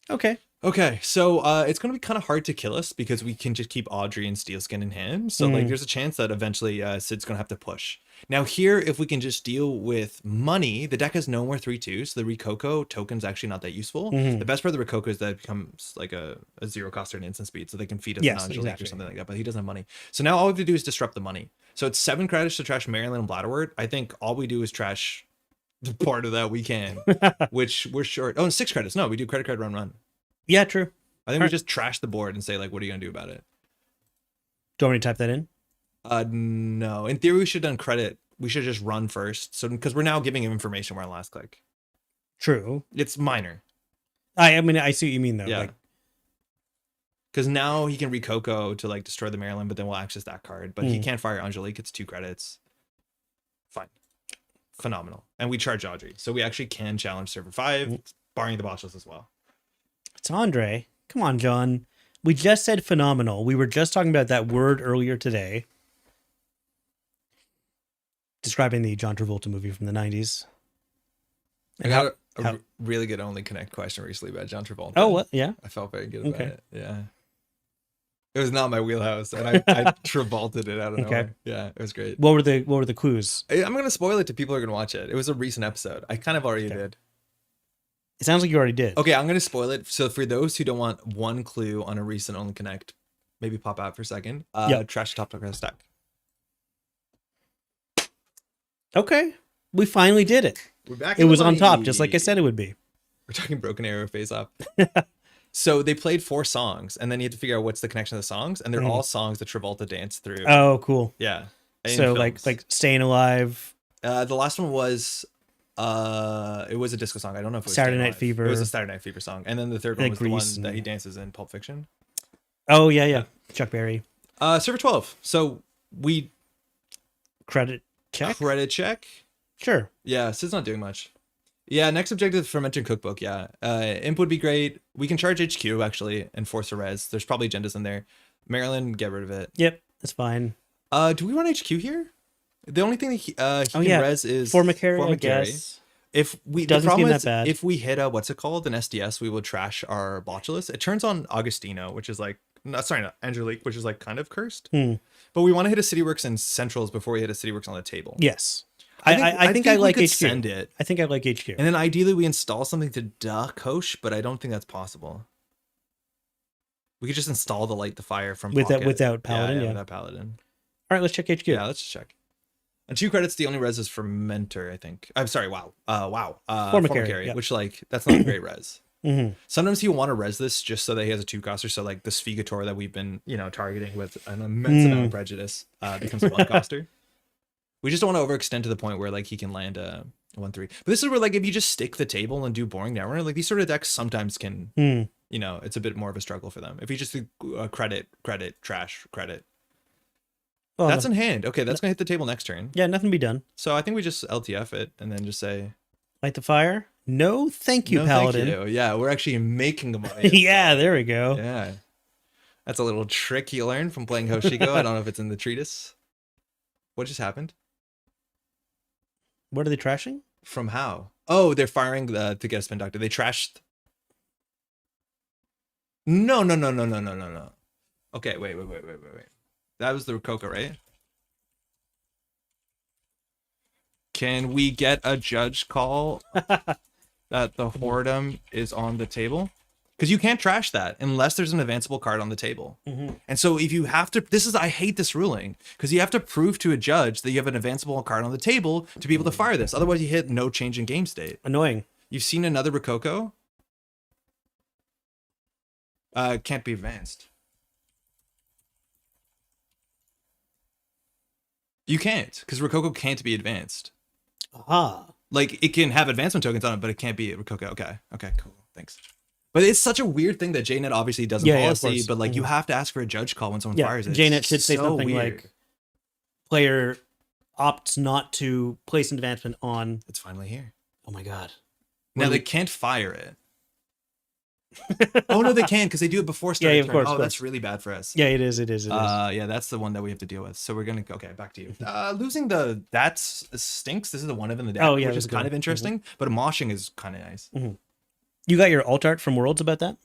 Okay. Okay, so it's going to be kind of hard to kill us because we can just keep Audrey and Steelskin in hand. So like, there's a chance that eventually Sid's going to have to push. Now here, if we can just deal with money, the deck has no more 3/2, so the Ricoco token's actually not that useful. The best part of the Ricoco is that it becomes like a 0 cost or an instant speed, so they can feed us an Angelique or something like that, but he doesn't have money. So now all we have to do is disrupt the money. So it's 7 credits to trash Maryland and Bladderwort. I think all we do is trash the part of that we can, which we're short. Oh, and 6 credits. No, we do credit card run. Yeah, true. I think we just trash the board and say, like, what are you going to do about it? Do you want me to type that in? No. In theory, we should have done credit. We should just run first. So, because we're now giving him information where on last click. True. It's minor. I mean, I see what you mean, though. Yeah. Because now he can Ricoco to, like, destroy the Maryland, but then we'll access that card. But he can't fire Angelique. It's 2 credits. Fine. Phenomenal. And we charge Audrey. So we actually can challenge server 5, barring the botchless as well. It's Andre. Come on, John. We just said phenomenal. We were just talking about that word earlier today. Describing the John Travolta movie from the 90s. I got a really good Only Connect question recently about John Travolta. Oh, what? Yeah. I felt very good about it. Yeah. It was not my wheelhouse, and I Travolted it out of nowhere. Yeah, it was great. What were the clues? I'm going to spoil it to people who are going to watch it. It was a recent episode. I kind of already did. It sounds like you already did. Okay, I'm going to spoil it. So for those who don't want one clue on a recent Only Connect, maybe pop out for a second. Trash top stack. Okay. We finally did it. We're back. It was on top, just like I said it would be. We're talking Broken Arrow face up. So they played 4 songs, and then you have to figure out what's the connection of the songs, and they're all songs that Travolta danced through. Oh, cool. Yeah. So like Staying Alive. The last one was it was a disco song. I don't know if it was Saturday Night Fever. It was a Saturday Night Fever song. And then the third one was the one that he dances in Pulp Fiction. Oh, yeah. Chuck Berry. Server 12. So we credit check. Sure. Yeah, Sid's not doing much. Yeah, next objective, Fermented Cookbook. Yeah. Imp would be great. We can charge HQ, actually, and force a res. There's probably agendas in there. Maryland, get rid of it. Yep, that's fine. Do we run HQ here? The only thing that he can res is Formicary, I guess. If we Doesn't the problem seem is, that bad. if we hit a what's it called, an SDS, we will trash our botulus. It turns on Augustino, which is like not Angelique, which is like kind of cursed. But we want to hit a Cityworks and Centrals before we hit a Cityworks on the table. Yes. I think I we like could HQ. send it. I think I like HQ. And then ideally we install something to Kosh, but I don't think that's possible. We could just install the Light the Fire from Pocket. Without Paladin, yeah. Without Paladin. All right, let's check HQ. Yeah, let's just check. And 2 credits, the only res is for Mentor, I think. I'm sorry, wow. Formicary, yeah. which, like, that's not a great res. Mm-hmm. Sometimes he'll want to res this just so that he has a 2-coster, so, like, the Sphegator that we've been, targeting with an immense amount of prejudice becomes a 1-coster. We just don't want to overextend to the point where, like, he can land a 1-3. But this is where, like, if you just stick the table and do boring downrunner, like, these sort of decks sometimes can, it's a bit more of a struggle for them. If you just do credit, trash, credit. Well, that's in hand. Okay, that's going to hit the table next turn. Yeah, nothing to be done. So I think we just LTF it and then just say... Light the fire? No, thank you, Paladin. Thank you. Yeah, we're actually making money. Yeah, there we go. Yeah. That's a little trick you learned from playing Hoshiko. I don't know if it's in the treatise. What just happened? What are they trashing? From how? Oh, they're firing to get a spin doctor. They trashed... No. Okay, wait. That was the Rococo, right? Can we get a judge call that the Whoredom is on the table? Because you can't trash that unless there's an advanceable card on the table. And so if you have to, I hate this ruling, because you have to prove to a judge that you have an advanceable card on the table to be able to fire this. Otherwise you hit no change in game state. Annoying. You've seen another Rococo? Can't be advanced. You can't, because Rococo can't be advanced. Aha. Like, it can have advancement tokens on it, but it can't be Rococo. Okay, cool, thanks. But it's such a weird thing that JNet obviously does in policy, but like you have to ask for a judge call when someone fires it. JNet should say something like, player opts not to place an advancement on... It's finally here. Oh my god. Now they can't fire it. Oh no, they can, because they do it before starting. Yeah, of course. That's really bad for us. Yeah, it is. Yeah, that's the one that we have to deal with. So we're gonna back to you. Losing that's stinks. This is the one of in the deck, which is kind of interesting. But moshing is kind of nice. You got your alt art from Worlds about that?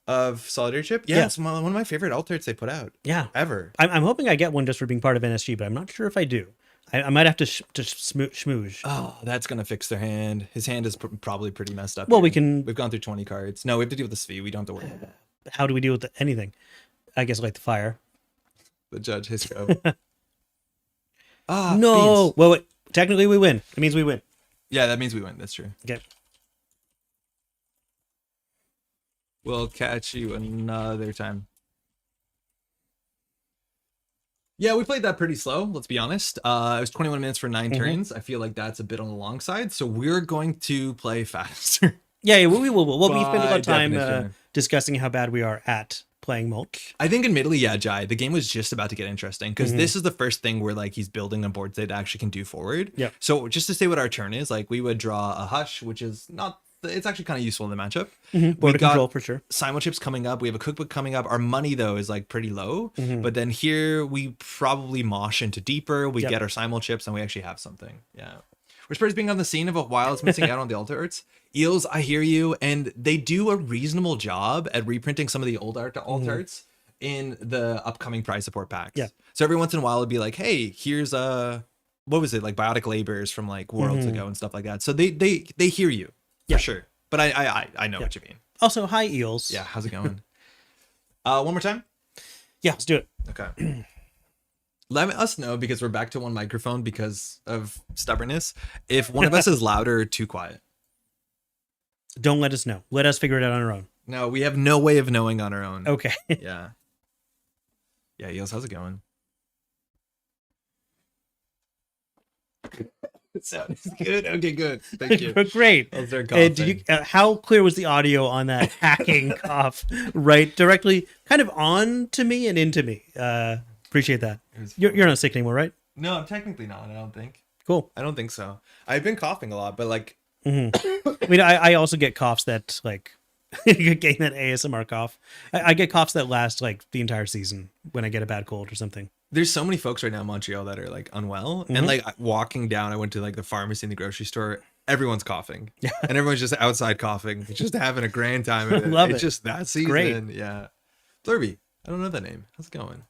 Of Solidarity Ship? Yeah, it's one of my favorite alt arts they put out. Yeah, ever. I'm hoping I get one just for being part of NSG, but I'm not sure if I do. I might have to schmooze. Oh, that's gonna fix their hand. His hand is probably pretty messed up. Well, we've gone through 20 cards. No, we have to deal with the Sphere. We don't have to worry about that. How do we deal with anything? I guess like the fire. The judge, his go. No. Beans. Well, wait. Technically we win. It means we win. Yeah, that means we win. That's true. Okay. We'll catch you another time. Yeah, we played that pretty slow, let's be honest. It was 21 minutes for 9 turns. I feel like that's a bit on the long side, so we're going to play faster. Yeah, we will. Well, we spent a lot of time discussing how bad we are at playing Mulch. I think admittedly, yeah, Jai, the game was just about to get interesting, because this is the first thing where like he's building a board that actually can do forward. Yeah. So just to say what our turn is, like we would draw a Hush, which is not... It's actually kind of useful in the matchup. Board control for sure. Simul-chips coming up. We have a cookbook coming up. Our money though is like pretty low. But then here we probably mosh into deeper. We get our Simul-chips and we actually have something. Yeah. Whispers being on the scene of a while is missing out on the alt arts. Eels, I hear you, and they do a reasonable job at reprinting some of the old alt arts in the upcoming prize support packs. Yeah. So every once in a while it'd be like, hey, here's what was it, like Biotic Labors from like Worlds ago and stuff like that. So they hear you. For sure. But I know what you mean. Also, hi, Eels. Yeah, how's it going? One more time? Yeah, let's do it. Okay. Let us know, because we're back to one microphone because of stubbornness, if one of us is louder or too quiet. Don't let us know. Let us figure it out on our own. No, we have no way of knowing on our own. Okay. Yeah. Yeah, Eels, how's it going? It sounds good. Okay, good. Thank you. Great. How clear was the audio on that hacking cough? Right, directly, kind of on to me and into me. Appreciate that. You're not sick anymore, right? No, I'm technically not. I don't think. Cool. I don't think so. I've been coughing a lot, but like. I mean, I also get coughs that like you're getting that ASMR cough. I get coughs that last like the entire season when I get a bad cold or something. There's so many folks right now in Montreal that are like unwell, and like walking down, I went to like the pharmacy and the grocery store. everyone's coughing. And everyone's just outside coughing, just having a grand time of it. Love It's it. just that season. great. Yeah. Flurby. I don't know that name. How's it going?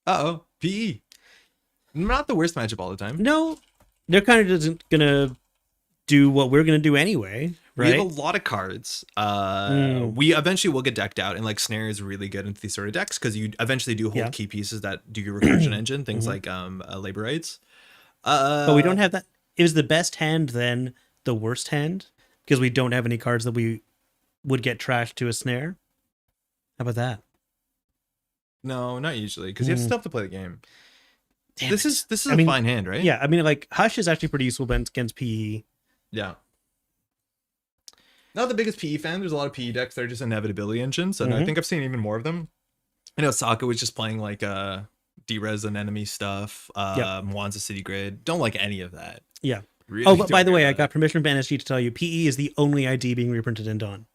Uh-oh. PE. Not the worst matchup all the time. No, they're kind of just gonna do what we're gonna do anyway, right? We have a lot of cards. We eventually will get decked out, and like Snare is really good into these sort of decks because you eventually do hold key pieces that do your recursion engine, things like labor rights. But we don't have that. Is the best hand then the worst hand because we don't have any cards that we would get trashed to a Snare? How about that? No, not usually, because you have stuff to play the game. Damn this it. is I a mean, fine hand, right? Yeah, I mean, like Hush is actually pretty useful against PE. Yeah. Not the biggest PE fan. There's a lot of PE decks that are just inevitability engines, and I think I've seen even more of them. I know Saka was just playing like D-Res and enemy stuff. Mwanza City Grid. Don't like any of that. Yeah. Really Oh, but by the don't way, care I about got permission from NSG to tell you PE is the only ID being reprinted in Dawn.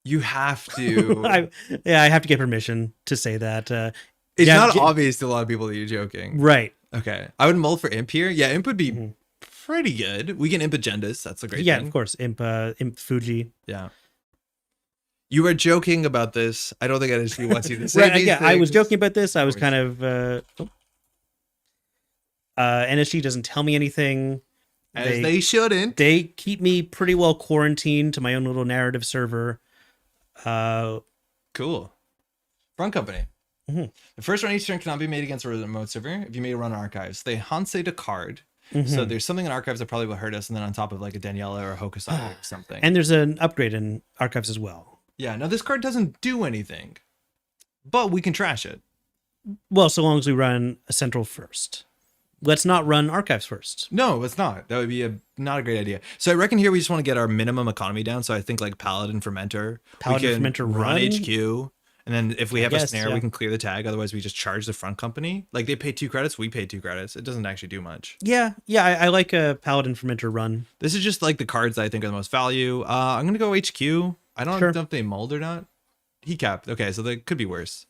You have to. I have to get permission to say that. It's not obvious to a lot of people that you're joking. Right. Okay. I would mull for Imp here. Yeah, Imp would be pretty good. We can Imp Agendas. That's a great thing. Yeah, of course. Imp Fuji. Yeah. You were joking about this. I don't think NSG wants you to say Right, these yeah, I was things. joking about this. I was kind of... NSG doesn't tell me anything. As they shouldn't. They keep me pretty well quarantined to my own little narrative server. Cool. Front company. The first run each turn cannot be made against a remote server if you made a run on archives. They Hansei to card. So there's something in archives that probably will hurt us, and then on top of like a Daniela or a Hokusai or something. And there's an upgrade in archives as well. Yeah, now this card doesn't do anything, but we can trash it. Well, so long as we run a central first. Let's not run archives first. No, it's not. That would be not a great idea. So I reckon here we just want to get our minimum economy down. So I think like Paladin Fermenter. Paladin we can Fermenter run run? HQ. And then if we have a snare, yeah. we can clear the tag. Otherwise, we just charge the front company. Like they pay 2 credits, we pay 2 credits. It doesn't actually do much. Yeah, I like a Paladin Fermenter run. This is just like the cards that I think are the most value. I'm going to go HQ. I don't know if they mulled or not. He capped. Okay, so that could be worse.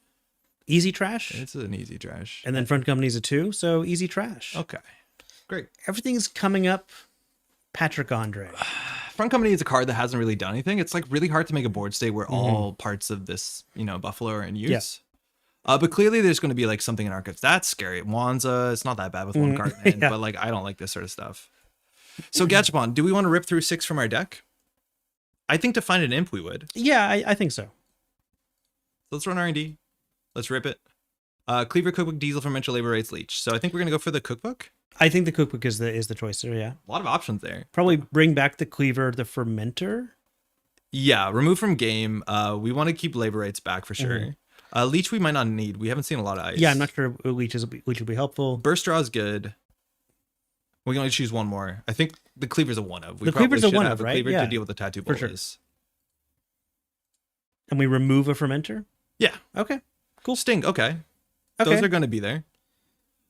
Easy trash. It's an easy trash. And then front company's a 2, so easy trash. Okay, great. Everything's coming up Patrick Andre. Front company is a card that hasn't really done anything. It's like really hard to make a board state where all parts of this, Buffalo are in use. Yeah. But clearly there's going to be like something in archives. That's scary. Wanza, it's not that bad with one card in, but like I don't like this sort of stuff. So Gachapon, do we want to rip through 6 from our deck? I think to find an imp we would. Yeah, I think so. Let's run R&D. Let's rip it. Cleaver, Cookbook, Diesel, Fermental, Labor Rates, Leech. So I think we're going to go for the Cookbook. I think the Cookbook is the choice there, yeah. A lot of options there. Probably bring back the Cleaver, the Fermenter. Yeah, remove from game. We want to keep labor rates back for sure. Leech we might not need. We haven't seen a lot of ice. Yeah, I'm not sure Leech would be helpful. Burst Draw is good. We can only choose one more. I think the Cleaver's a one of. The Cleaver's a one of, right? Cleaver Yeah. to deal with the Tattoo Bolas. Sure. And we remove a Fermenter? Yeah. Okay. Cool. Sting. Okay. Okay. Those are going to be there.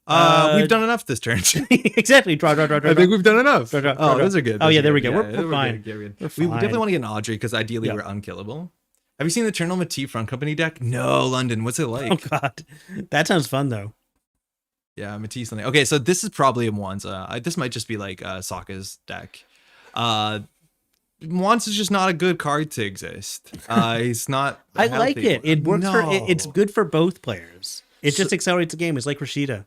We've done enough this turn. Exactly. Draw. I think we've done enough. Draw. Those are good. Oh, Those yeah, are there we good. go. We're fine. Good. We're We fine. definitely want to get an Audrey because ideally we're unkillable. Have you seen the Eternal Mati front company deck? No, London. What's it like? Oh, God. That sounds fun, though. Yeah, Matisse something. Okay, so this is probably a Mwanza. This might just be like Sokka's deck. Mwanza's just not a good card to exist. He's not. I like healthy. it. It works No. it's good for both players. It just accelerates the game. It's like Rashida.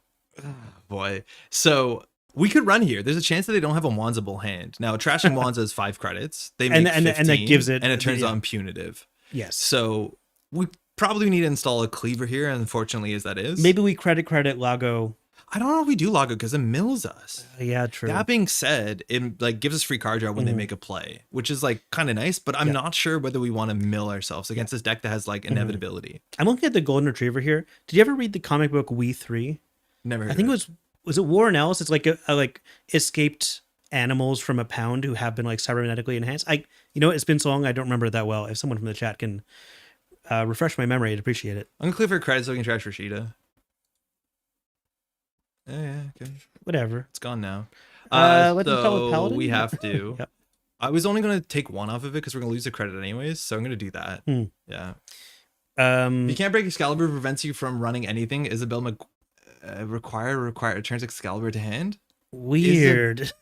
Boy. So we could run here. There's a chance that they don't have a Mwanza-able hand. Now, trashing Mwanza is 5 credits. They make And 15, that gives it- and it turns yeah. on punitive. Yes. So we probably need to install a cleaver here, unfortunately, as that is. Maybe we credit Lago. I don't know if we do Lago because it mills us. Yeah, true. That being said, it like gives us free card draw when they make a play, which is like kind of nice, but I'm not sure whether we want to mill ourselves against this deck that has like inevitability. I'm looking at the Golden Retriever here. Did you ever read the comic book We 3? Never heard I think of it was it Warren Ellis? It's like a like escaped animals from a pound who have been like cybernetically enhanced. It's been so long I don't remember it that well. If someone from the chat can refresh my memory, I'd appreciate it. I'm gonna clear for credits so we can trash Rashida. Yeah, okay. Whatever. It's gone now. Let's install with So Paladin? we have to. Yep. I was only gonna take one off of it because we're gonna lose the credit anyways, so I'm gonna do that. Yeah. You can't break Excalibur prevents you from running anything. Isabel returns Excalibur to hand. Weird.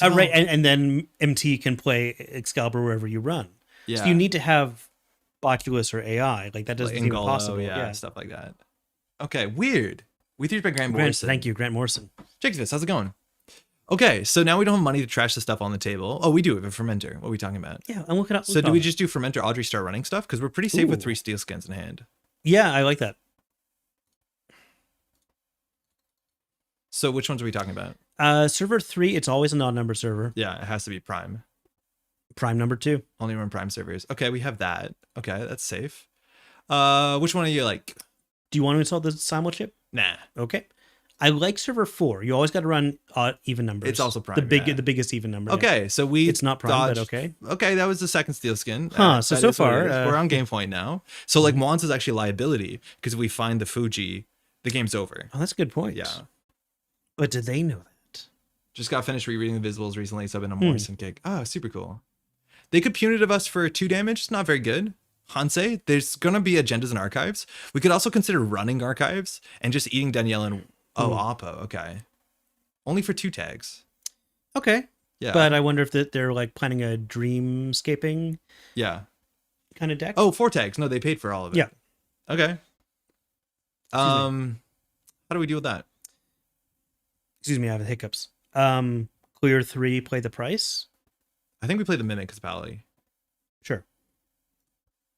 Right, and then MT can play Excalibur wherever you run. Yeah. So you need to have Botulus or AI. Like that doesn't like seem Ngolo, possible. yeah, stuff like that. Okay, weird. We threw by Grant Morrison. Thank you, Grant Morrison. Jacobus, how's it going? Okay, so now we don't have money to trash the stuff on the table. Oh, we do have a fermenter. What are we talking about? Yeah, I'm looking up. So do we just do fermenter Audrey start running stuff? Because we're pretty safe with 3 steel skins in hand. Yeah, I like that. So which ones are we talking about? Server 3, it's always a non-number server. Yeah, it has to be Prime. Prime number 2. Only run Prime servers. Okay, we have that. Okay, that's safe. Which one are you like? Do you want to install the simul chip? Nah. Okay. I like server 4. You always got to run even numbers. It's also Prime. The biggest even number. Okay, so it's not Prime, but okay. Okay, that was the second steel skin. So far we're on game point now. So like Mons is actually a liability because if we find the Fuji, the game's over. Oh, that's a good point. Yeah. But do they know that? Just got finished rereading the Visibles recently, so I've been a Morrison kick. Oh, super cool. They could punitive us for 2 damage. It's not very good. Hansei, there's gonna be agendas and archives. We could also consider running archives and just eating Danielle and Oppo. Okay, only for 2 tags. Okay, yeah. But I wonder if they're like planning a dreamscaping. Yeah. Kind of deck. Oh, 4 tags. No, they paid for all of it. Yeah. Okay. How do we deal with that? Excuse me, I have hiccups. Clear 3, play the price. I think we play the Mimic Pally. Sure.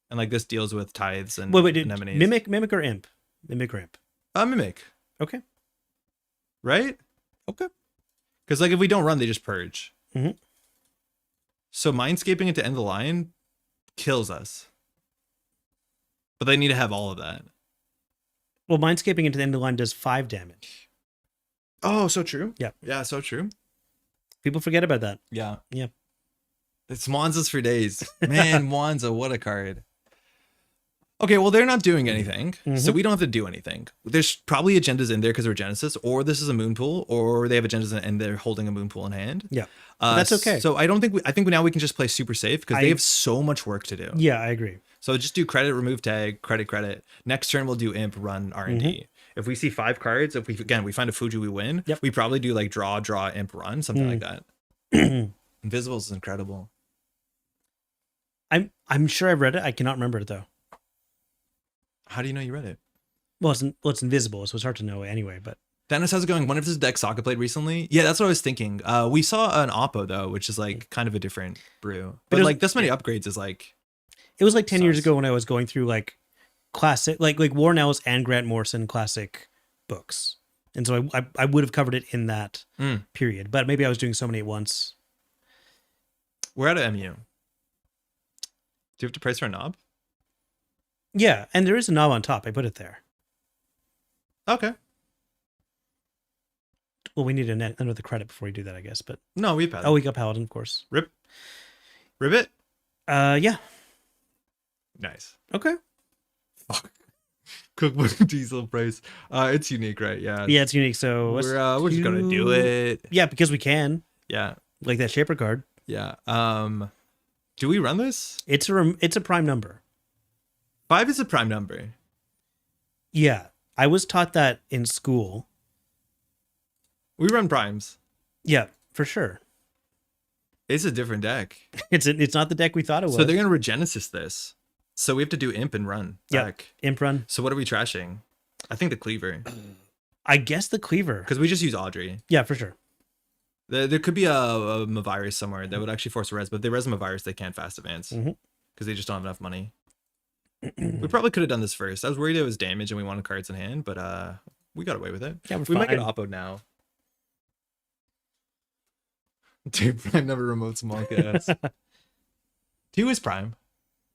And like this deals with tithes and anemones. Mimic or Imp? Mimic or Imp? Mimic. Okay. Right? Okay. Because like if we don't run, they just purge. Mm-hmm. So Mindscaping at the end of the line kills us. But they need to have all of that. Well, Mindscaping into the end of the line does 5 damage. Oh, so true. Yeah. Yeah, so true. People forget about that. Yeah. Yeah. It's Mwanza's for days. Man, Mwanza, what a card. Okay, well, they're not doing anything, so we don't have to do anything. There's probably agendas in there because we're Genesis, or this is a moon pool, or they have agendas and they're holding a moon pool in hand. Yeah, that's okay. So I think now we can just play super safe because they have so much work to do. Yeah, I agree. So just do credit, remove tag, credit. Next turn we'll do imp, run R&D. If we see 5 cards, if we find a Fuji, we win. Yep. We probably do like draw, imp, run, something like that. Invisibles is incredible. I'm sure I've read it. I cannot remember it though. How do you know you read it? Well, it's invisible, so it's hard to know anyway. But Dennis, how's it going? One of his decks Sokka played recently. Yeah, that's what I was thinking. We saw an Oppo though, which is like kind of a different brew. But like this many upgrades is like. It was like 10 years ago when I was going through like classic, like Warren Ellis and Grant Morrison classic books, and so I would have covered it in that period. But maybe I was doing so many at once. We're at a MU. Do you have to price for a knob? Yeah, and there is a knob on top. I put it there. Okay. Well, we need another credit before we do that, I guess. But no, we got. Oh, we got Paladin, of course. Ribbit. Yeah. Nice. Okay. Fuck. Cookbook diesel price. It's unique, right? Yeah. Yeah, it's unique. So we're just gonna do it. Yeah, because we can. Yeah. Like that Shaper card. Yeah. Do we run this? It's a prime number. 5 is a prime number. Yeah, I was taught that in school. We run primes. Yeah, for sure. It's a different deck. It's not the deck we thought it was. So they're gonna Regenesis this. So we have to do imp and run. Yeah, imp run. So what are we trashing? I think the cleaver. I guess the cleaver. Because we just use Audrey. Yeah, for sure. There could be a Mavirus somewhere that would actually force a res, but if they res Mavirus, they can't fast advance because they just don't have enough money. We probably could have done this first. I was worried it was damage and we wanted cards in hand, but we got away with it. Yeah, we might get Oppo now. Dude, prime never remotes Monka. 2 is prime.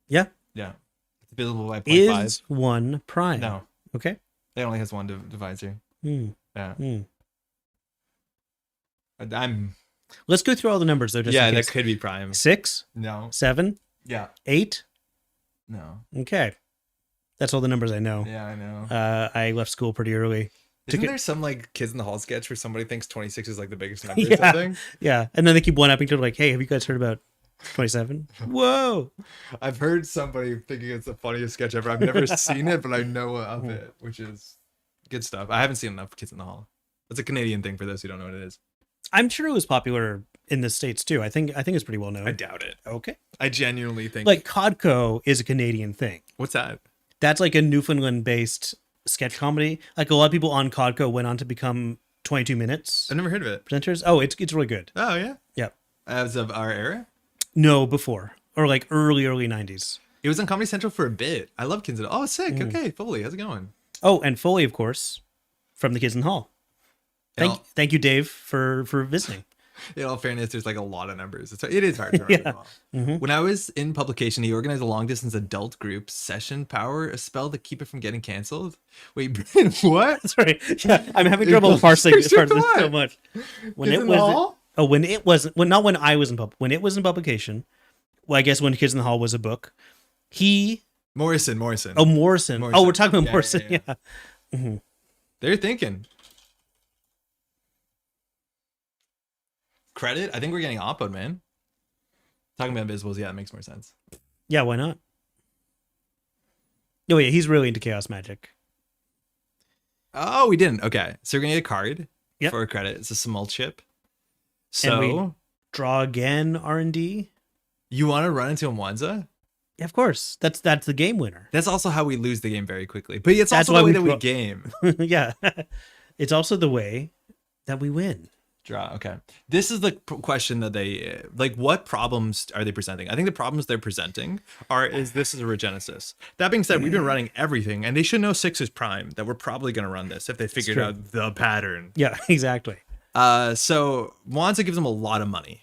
Yeah. Yeah. It's available by 0.5. Is 1 prime? No. Okay. It only has 1 divisor. Yeah. Let's go through all the numbers though. Just yeah, that could be prime. 6? No. 7? Yeah. 8? No. Okay. That's all the numbers I know. Yeah, I know. I left school pretty early. Isn't there some like Kids in the Hall sketch where somebody thinks 26 is like the biggest number or something? Yeah. And then they keep one-upping to like, hey, have you guys heard about 27? Whoa. I've heard somebody thinking it's the funniest sketch ever. I've never seen it, but I know of it, which is good stuff. I haven't seen enough Kids in the Hall. It's a Canadian thing for those who don't know what it is. I'm sure it was popular in the States too. I think it's pretty well known. I doubt it. Okay. I genuinely think. Like Codco is a Canadian thing. What's that? That's like a Newfoundland-based sketch comedy. Like a lot of people on Codco went on to become 22 Minutes I've never heard of it. presenters. Oh, it's really good. Oh yeah. Yep. As of our era. No, before or like early 90s. It was on Comedy Central for a bit. I love Kids in the Hall. Oh, sick. Okay, Foley, how's it going? Oh, and Foley, of course, from the Kids in the Hall. Thank you, Dave, for visiting. In all fairness, there's like a lot of numbers. It is hard to remember them all. When I was in publication, he organized a long distance adult group session power, a spell to keep it from getting canceled. Wait, Brian, what? Sorry, yeah, I'm having trouble parsing this part of this so much. When Kids in the Hall? When it wasn't, not when I was when it was in publication. Well, I guess when Kids in the Hall was a book. Morrison. Oh, Morrison. Oh, we're talking about Morrison. Yeah. They're thinking. Credit? I think we're getting oppoed, man. Talking about Invisibles, yeah, it makes more sense. Yeah, why not? Oh, yeah, he's really into chaos magic. Oh, we didn't. Okay, so we're gonna get a card for a credit. It's a small chip. So and we draw again R&D. You want to run into a Mwanza? Yeah, of course. That's the game winner. That's also how we lose the game very quickly. But it's also the way that we game. Yeah. It's also the way that we win. Draw. Okay. This is the question that they like. What problems are they presenting? I think the problems they're presenting is this is a Regenesis. That being said, we've been running everything, and they should know 6 is prime. That we're probably going to run this if they figured out the pattern. Yeah, exactly. So Mwanza gives them a lot of money.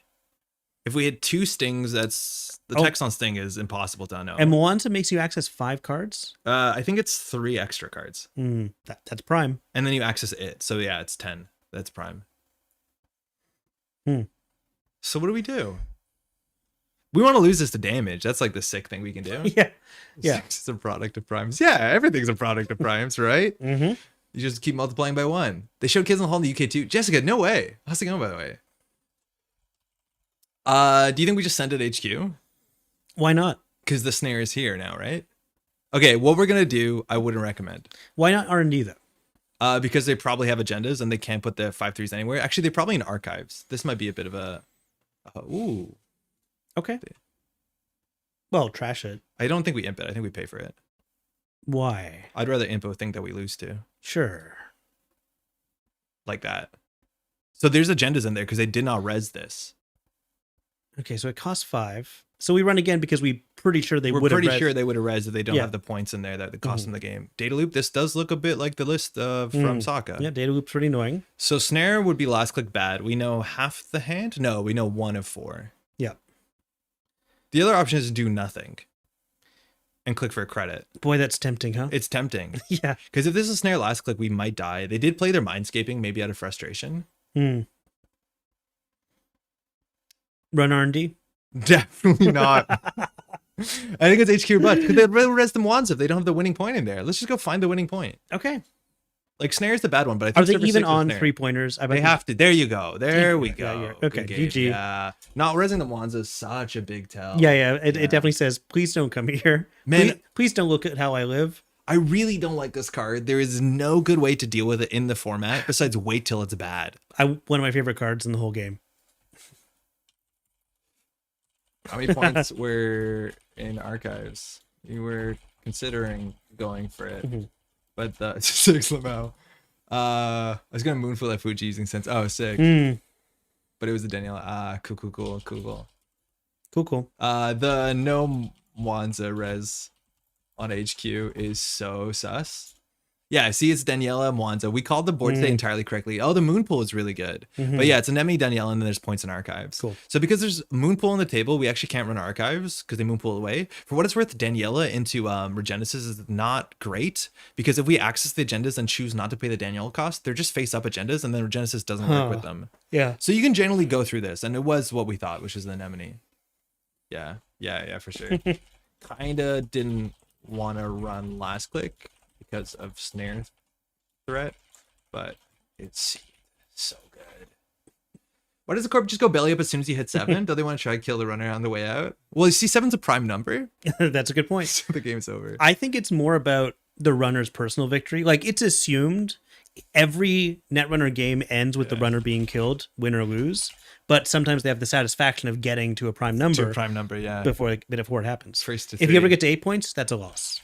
If we had 2 stings, that's the text on sting is impossible to unknow. And Mwanza makes you access 5 cards. I think it's 3 extra cards. That's prime. And then you access it. So yeah, it's 10. That's prime. So what do we do? We want to lose this to damage. That's like the sick thing we can do. Yeah. 6 is a product of primes. Yeah, everything's a product of primes, right? Mm-hmm. You just keep multiplying by 1. They showed Kids in the Hall in the UK too. Jessica, no way. How's it going, by the way? Do you think we just send it HQ? Why not? Because the snare is here now, right? Okay, what we're gonna do, I wouldn't recommend. Why not R&D though? Because they probably have agendas and they can't put the 5/3s anywhere. Actually, they're probably in archives. This might be a bit of a. Ooh. Okay. Well, trash it. I don't think we imp it. I think we pay for it. Why? I'd rather imp a thing that we lose to. Sure. Like that. So there's agendas in there because they did not res this. Okay, so it costs 5. So we run again because we're pretty sure they would have. We're pretty sure they would have res if they don't have the points in there that cost them the game. Data loop. This does look a bit like the list from Sokka. Yeah, data loop's pretty annoying. So snare would be last click bad. We know half the hand. No, we know 1 of 4. Yeah. The other option is to do nothing and click for a credit. Boy, that's tempting, huh? It's tempting. Yeah. Because if this is snare last click, we might die. They did play their mindscaping, maybe out of frustration. Run R&D? Definitely not. I think it's HQ but because they'd rather res the Mwanza if they don't have the winning point in there. Let's just go find the winning point. Okay. Like snare is the bad one, but I think are they even on 3-pointers? They have to. There you go. There we go. Yeah. Okay. GG. Yeah. Not resing the Mwanza is such a big tell. Yeah. It definitely says, please don't come here. Man, please don't look at how I live. I really don't like this card. There is no good way to deal with it in the format besides wait till it's bad. One of my favorite cards in the whole game. How many points were in archives? You were considering going for it, but the 6 Lamau. I was gonna moonful that Fuji using sense. Oh, sick. But it was the Daniela. Cool. The no Mwanza res on HQ is so sus. Yeah, I see it's Daniela Mwanza. We called the board today entirely correctly. Oh, the moon pool is really good. But yeah, it's an Nemi Daniela, and then there's points in archives. Cool. So because there's moon pool on the table, we actually can't run archives because they moon pool away. For what it's worth, Daniela into Regenesis is not great because if we access the agendas and choose not to pay the Daniela cost, they're just face up agendas, and then Regenesis doesn't work with them. Yeah. So you can generally go through this, and it was what we thought, which is the anemone. Yeah, for sure. Kinda didn't want to run last click because of snare threat, but it's so good. Why does the corp just go belly up as soon as you hit 7? Do they want to try to kill the runner on the way out? Well, you see 7's a prime number. That's a good point. So the game's over. I think it's more about the runner's personal victory. Like, it's assumed every Netrunner game ends with the runner being killed, win or lose. But sometimes they have the satisfaction of getting to a prime number. To a prime number, yeah. Before it happens. First to if you three. ever get to 8 points, that's a loss.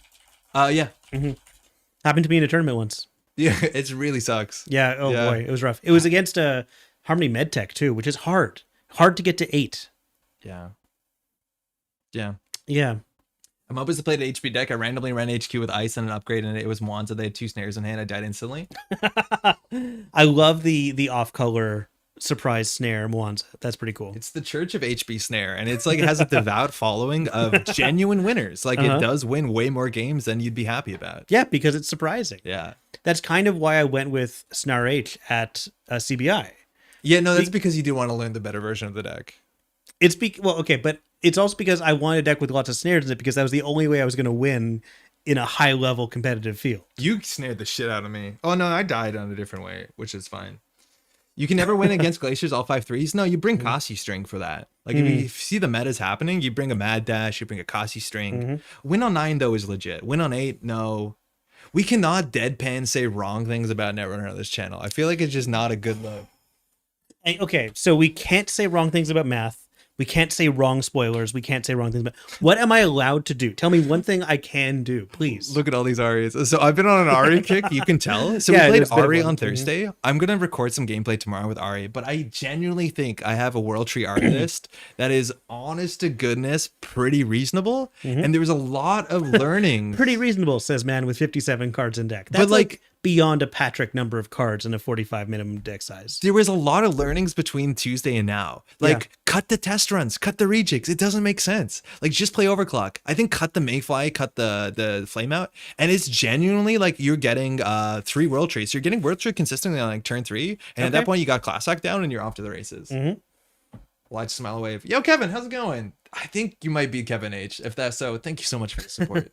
Yeah. Happened to me in a tournament once. Yeah, it really sucks. Yeah. Oh boy, it was rough. It was against Harmony MedTech too, which is hard. Hard to get to 8. Yeah. Yeah. Yeah. I'm up as to play the HP deck. I randomly ran HQ with Ice and an upgrade, and it was Mwanza. They had 2 snares in hand. I died instantly. I love the off-color surprise snare Mwanza. That's pretty cool. It's the Church of HP Snare, and it's like it has a devout following of genuine winners. Like it does win way more games than you'd be happy about. Yeah, because it's surprising. Yeah. That's kind of why I went with Snar H at CBI. Yeah, no, that's because you do want to learn the better version of the deck. But it's also because I wanted a deck with lots of snares in it because that was the only way I was going to win in a high-level competitive field. You snared the shit out of me. Oh, no, I died on a different way, which is fine. You can never win against Glaciers all 5 threes. No, you bring Kasi String for that. Like, if you see the metas happening, you bring a Mad Dash, you bring a Kasi String. Win on 9, though, is legit. Win on 8, no. We cannot deadpan say wrong things about Netrunner on this channel. I feel like it's just not a good look. Okay, so we can't say wrong things about math. We can't say wrong spoilers. We can't say wrong things about... What am I allowed to do? Tell me one thing I can do, please. Look at all these Arias. So I've been on an Ari kick, you can tell. So Yeah, we there's played been Ari one. on Thursday. I'm going to record some gameplay tomorrow with Ari, but I genuinely think I have a World Tree Ari list that is, honest to goodness, pretty reasonable. And there was a lot of learning. Pretty reasonable, says man with 57 cards in deck. That's But, like, beyond a Patrick number of cards and a 45 minimum deck size. There was a lot of learnings between Tuesday and now. Like, cut the test runs, cut the rejigs. It doesn't make sense. Like, just play Overclock. I think cut the Mayfly, cut the Flame Out. And it's genuinely like you're getting 3 World Trees. So you're getting World Tree consistently on like turn 3. And at that point, you got Class Act down and you're off to the races. Watch Smile Wave. Yo, Kevin, how's it going? I think you might be Kevin H. If that's so, thank you so much for the support.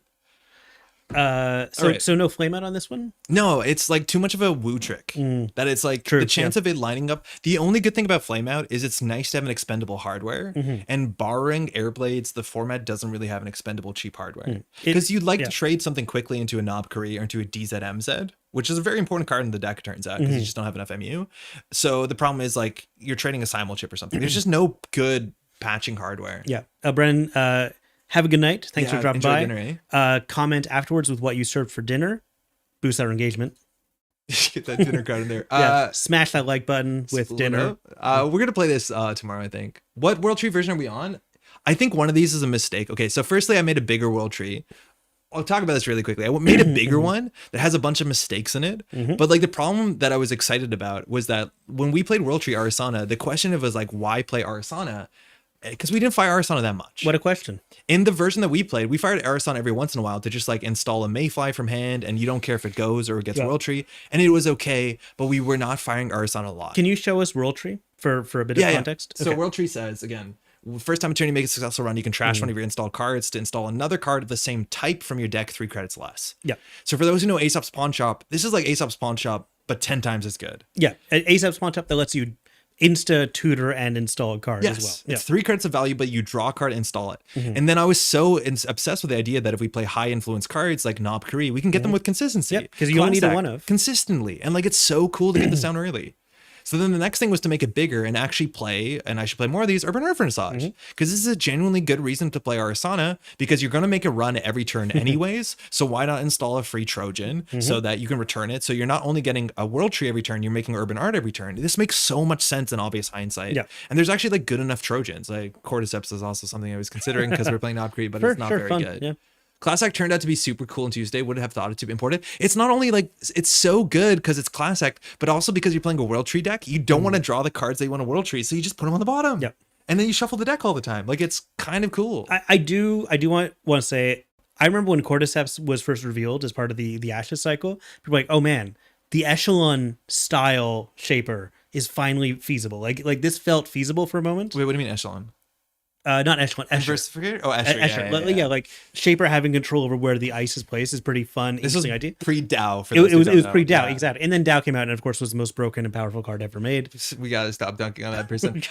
So no flame out on this one? No, it's like too much of a woo trick. That it's like the chance of it lining up. The only good thing about Flame Out is it's nice to have an expendable hardware. And barring Airblades, the format doesn't really have an expendable cheap hardware. Because you'd like to trade something quickly into a Knob Curry or into a DZMZ, which is a very important card in the deck, it turns out, because you just don't have enough MU. So the problem is like you're trading a Simul chip or something. There's just no good patching hardware. Yeah. Brennan, have a good night. Thanks for dropping by. Dinner, comment afterwards with what you served for dinner. Boost our engagement. Get that dinner card in there. Smash that like button with dinner. We're going to play this tomorrow, I think. What World Tree version are we on? I think one of these is a mistake. Okay, so firstly, I made a bigger World Tree. I'll talk about this really quickly. I made a bigger one that has a bunch of mistakes in it. But like the problem that I was excited about was that when we played World Tree Arissana, the question of was like, why play Arissana? Because we didn't fire Arissana that much. What a question. In the version that we played, we fired Arissana every once in a while to just like install a Mayfly from hand, and you don't care if it goes or it gets World Tree, and it was okay, but we were not firing Arissana a lot. Can you show us World Tree for a bit of context? So World Tree says, again, first time a turn you make a successful run, you can trash one of your installed cards to install another card of the same type from your deck 3 credits less. Yeah. So for those who know Aesop's Pawn Shop, this is like Aesop's Pawn Shop, but 10 times as good. Yeah. Aesop's Pawn Shop that lets you insta tutor and install a card as well. It's 3 credits of value, but you draw a card, install it. And then I was so obsessed with the idea that if we play high influence cards like Knob Curry, we can get them with consistency. Because you only need a one of. Consistently. And like it's so cool to get this down early. So then the next thing was to make it bigger and actually play, and I should play more of these, Urban Renaissance. Because this is a genuinely good reason to play Arissana, because you're going to make a run every turn anyways. So why not install a free Trojan so that you can return it? So you're not only getting a World Tree every turn, you're making Urban Art every turn. This makes so much sense in obvious hindsight. Yeah. And there's actually like good enough Trojans. Like Cordyceps is also something I was considering because we're playing Knob Curry, but it's not very good. Yeah. Class Act turned out to be super cool on Tuesday. Would have thought it to be imported. It's not only like it's so good because it's Class Act, but also because you're playing a World Tree deck. You don't want to draw the cards that you want a World Tree, so you just put them on the bottom. Yeah. And then you shuffle the deck all the time. Like it's kind of cool. I do want to say, I remember when Cordyceps was first revealed as part of the Ashes cycle. People were like, oh man, the Echelon style shaper is finally feasible. Like this felt feasible for a moment. Wait, what do you mean Echelon? Not echelon, Escher. Versificator? Oh, Escher. Yeah, like Shaper having control over where the ice is placed is pretty fun. This was interesting idea. pre-Dow. For It was pre-Dow, exactly. And then Dow came out and, of course, was the most broken and powerful card ever made. We got to stop dunking on that person.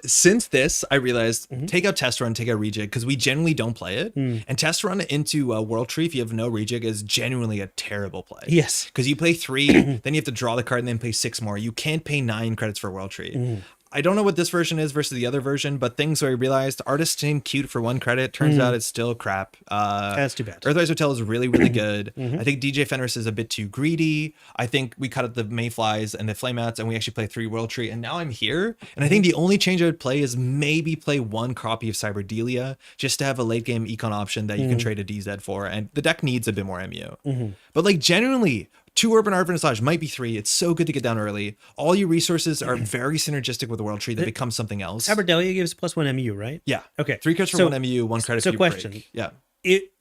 Since this, I realized, take out Test Run, take out Rejig, because we generally don't play it. And Test Run into World Tree, if you have no Rejig, is genuinely a terrible play. Yes. Because you play 3, then you have to draw the card and then play 6 more. You can't pay 9 credits for World Tree. I don't know what this version is versus the other version, but things where I realized artist seem cute for 1 credit. Turns out it's still crap. That's too bad. Earthrise Hotel is really, really good. I think DJ Fenris is a bit too greedy. I think we cut out the Mayflies and the Flameouts and we actually play 3 World Tree. And now I'm here. And I think the only change I would play is maybe play 1 copy of Cyberdelia just to have a late game econ option that you can trade a DZ for. And the deck needs a bit more MU. But like genuinely, 2 Urban Art Vernissage, might be 3. It's so good to get down early. All your resources are very synergistic with the World Tree. They become something else. Cyberdelia gives +1 MU, right? Yeah. Okay. 3 credits for 1 MU, 1 credit for you question. break. Yeah.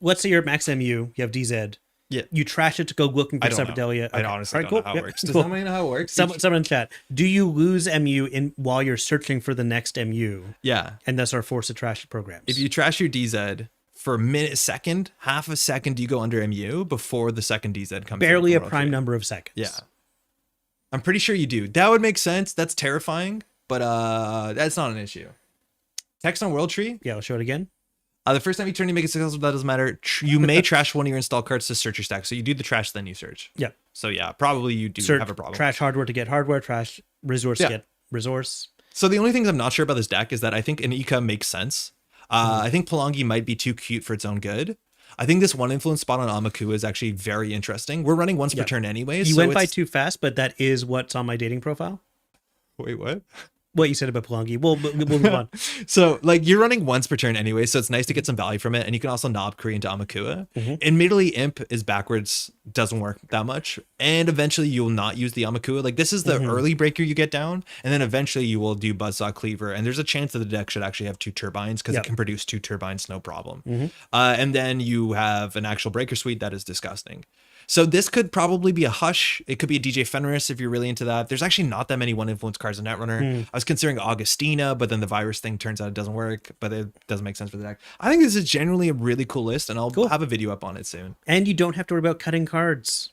Let's say you're at max MU, you have DZ. Yeah. You trash it to go looking for I don't know. Cyberdelia. I honestly don't know how it works. Does somebody know how it works? Someone in chat. Do you lose MU while you're searching for the next MU? Yeah. And thus are forced to trash the programs? If you trash your DZ for half a second, you go under MU before the second DZ comes. Barely a prime number of seconds. Yeah. I'm pretty sure you do. That would make sense. That's terrifying, but that's not an issue. Text on World Tree. Yeah, I'll show it again. The first time you turn, you make it successful. That doesn't matter. You may trash one of your install cards to search your stack. So you do the trash, then you search. Yeah. So yeah, probably you do have a problem. Trash hardware to get hardware. Trash resource to get resource. So the only things I'm not sure about this deck is that I think an Ika makes sense. I think Palangi might be too cute for its own good. I think this 1 influence spot on Amaku is actually very interesting. We're running once per turn anyways. You went by too fast, but that is what's on my dating profile. Wait, what? What you said about Palangi. We'll move on. So like you're running once per turn anyway, so it's nice to get some value from it. And you can also knob Kree into Amakua. Admittedly, Imp is backwards, doesn't work that much. And eventually you'll not use the Amakua. Like this is the early breaker you get down. And then eventually you will do Buzzsaw Cleaver. And there's a chance that the deck should actually have 2 turbines because it can produce 2 turbines, no problem. And then you have an actual breaker suite that is disgusting. So this could probably be a Hush. It could be a DJ Fenris if you're really into that. There's actually not that many 1 influence cards in Netrunner. I was considering Augustina, but then the virus thing turns out it doesn't work, but it doesn't make sense for the deck. I think this is generally a really cool list, and I'll have a video up on it soon. And you don't have to worry about cutting cards.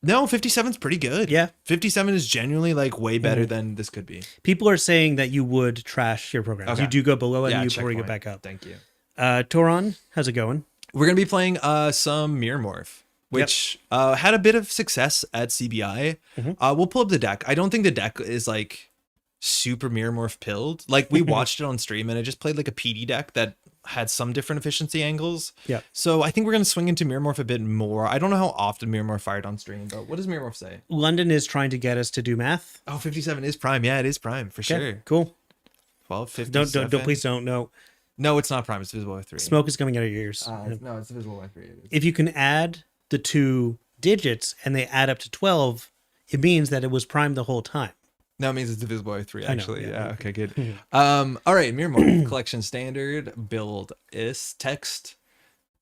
No, 57's pretty good. Yeah. 57 is genuinely like way better than this could be. People are saying that you would trash your programs. Okay. You do go below MU before you go back up. Thank you. Toron, how's it going? We're going to be playing some MirrorMorph, which had a bit of success at CBI. We'll pull up the deck. I don't think the deck is like super MirrorMorph pilled. Like we watched it on stream and it just played like a PD deck that had some different efficiency angles. Yeah. So I think we're going to swing into MirrorMorph a bit more. I don't know how often MirrorMorph fired on stream, but what does MirrorMorph say? London is trying to get us to do math. Oh, 57 is prime. Yeah, it is prime for sure. Cool. 12, 57. Don't, please don't. No. No, it's not prime. It's divisible by 3. Smoke is coming out of your ears. No, it's divisible by 3. If you can add the 2 digits and they add up to 12, it means that it was prime the whole time. No, it means it's divisible by 3, actually. Yeah, okay, good. All right, MirrorMorph collection standard build is text.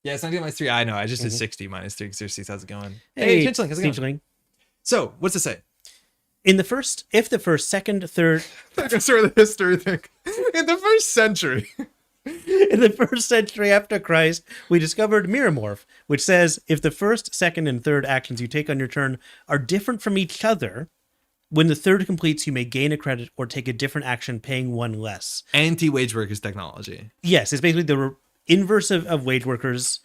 Yeah, it's 90 minus 3. I know. I just did 60 minus 3 because how's it going? Hey, Tinchling, how's it going? So, what's it say? If the first, second, third. I can start the history thing. In the first century. In the first century after Christ, we discovered MirrorMorph, which says if the first, second, and third actions you take on your turn are different from each other, when the third completes, you may gain a credit or take a different action, paying 1 less. Anti-wage workers technology. Yes, it's basically the inverse of wage workers.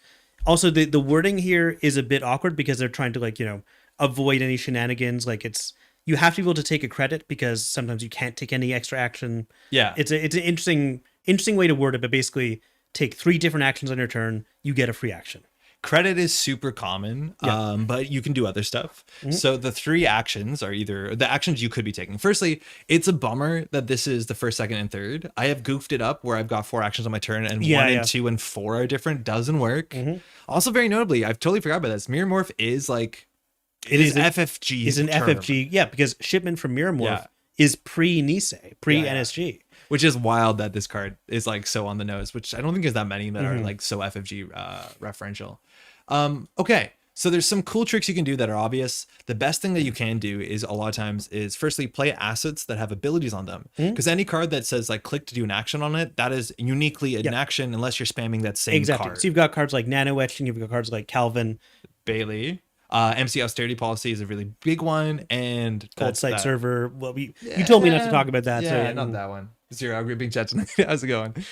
Also, the wording here is a bit awkward because they're trying to avoid any shenanigans. Like you have to be able to take a credit because sometimes you can't take any extra action. Yeah, it's an interesting way to word it, but basically take 3 different actions on your turn, you get a free action. Credit is super common, but you can do other stuff. So the 3 actions are either the actions you could be taking. Firstly, it's a bummer that this is the first, second, and third. I have goofed it up where I've got 4 actions on my turn and 1 and 2 and 4 are different. Doesn't work. Also, very notably, I've totally forgot about this. MirrorMorph is like it is FFG. It's an term. FFG, yeah, because shipment from MirrorMorph is pre-Nisei, pre-NSG. Which is wild that this card is like so on the nose, which I don't think there's that many that are like so FFG referential. Okay, So there's some cool tricks you can do that are obvious. The best thing that you can do is a lot of times is firstly play assets that have abilities on them. Because any card that says like click to do an action on it, that is uniquely an action unless you're spamming that same card. So you've got cards like Nano Etching, you've got cards like Calvin. Bailey. MC austerity policy is a really big one, and Cold Site Server. Well, you told me not to talk about that. Yeah, so yeah. not that one. Zero grouping chat tonight. How's it going?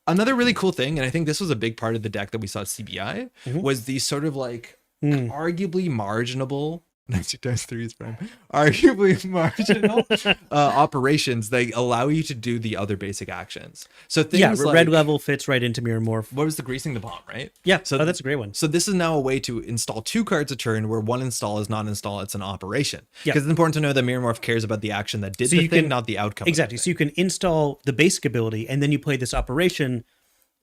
Another really cool thing, and I think this was a big part of the deck that we saw at CBI, was these sort of like arguably marginable. 90 times 3 is prime. Arguably marginal operations they allow you to do the other basic actions. So things like red level fits right into MirrorMorph. What was the greasing the bomb, right? Yeah, so that's a great one. So this is now a way to install 2 cards a turn where one install is not install, it's an operation. Because it's important to know that MirrorMorph cares about the action that did the thing, not the outcome. Exactly. So you can install the basic ability and then you play this operation.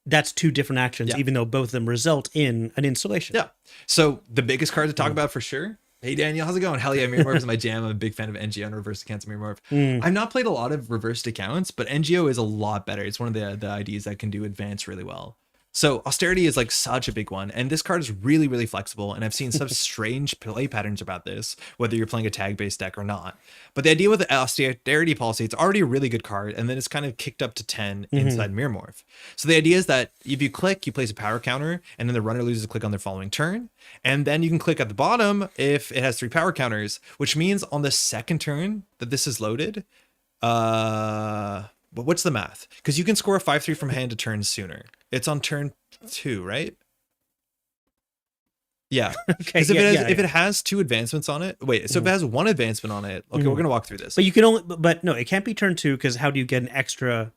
That's 2 different actions, even though both of them result in an installation. Yeah. So the biggest card to talk about for sure. Hey Daniel, how's it going? Hell yeah, MirrorMorph is my jam. I'm a big fan of NGO and reverse accounts of MirrorMorph. I've not played a lot of reversed accounts, but NGO is a lot better. It's one of the IDs that can do advance really well. So austerity is like such a big one, and this card is really, really flexible, and I've seen some strange play patterns about this, whether you're playing a tag-based deck or not. But the idea with the austerity policy, it's already a really good card, and then it's kind of kicked up to 10 inside MirrorMorph. So the idea is that if you click, you place a power counter, and then the runner loses a click on their following turn, and then you can click at the bottom if it has 3 power counters, which means on the second turn that this is loaded, but what's the math? Because you can score a 5-3 from hand to turn sooner. It's on turn 2, right? Yeah. Okay. If it has 2 advancements on it, wait. So if it has 1 advancement on it, okay, we're gonna walk through this. But you can only, but no, it can't be turn 2 because how do you get an extra?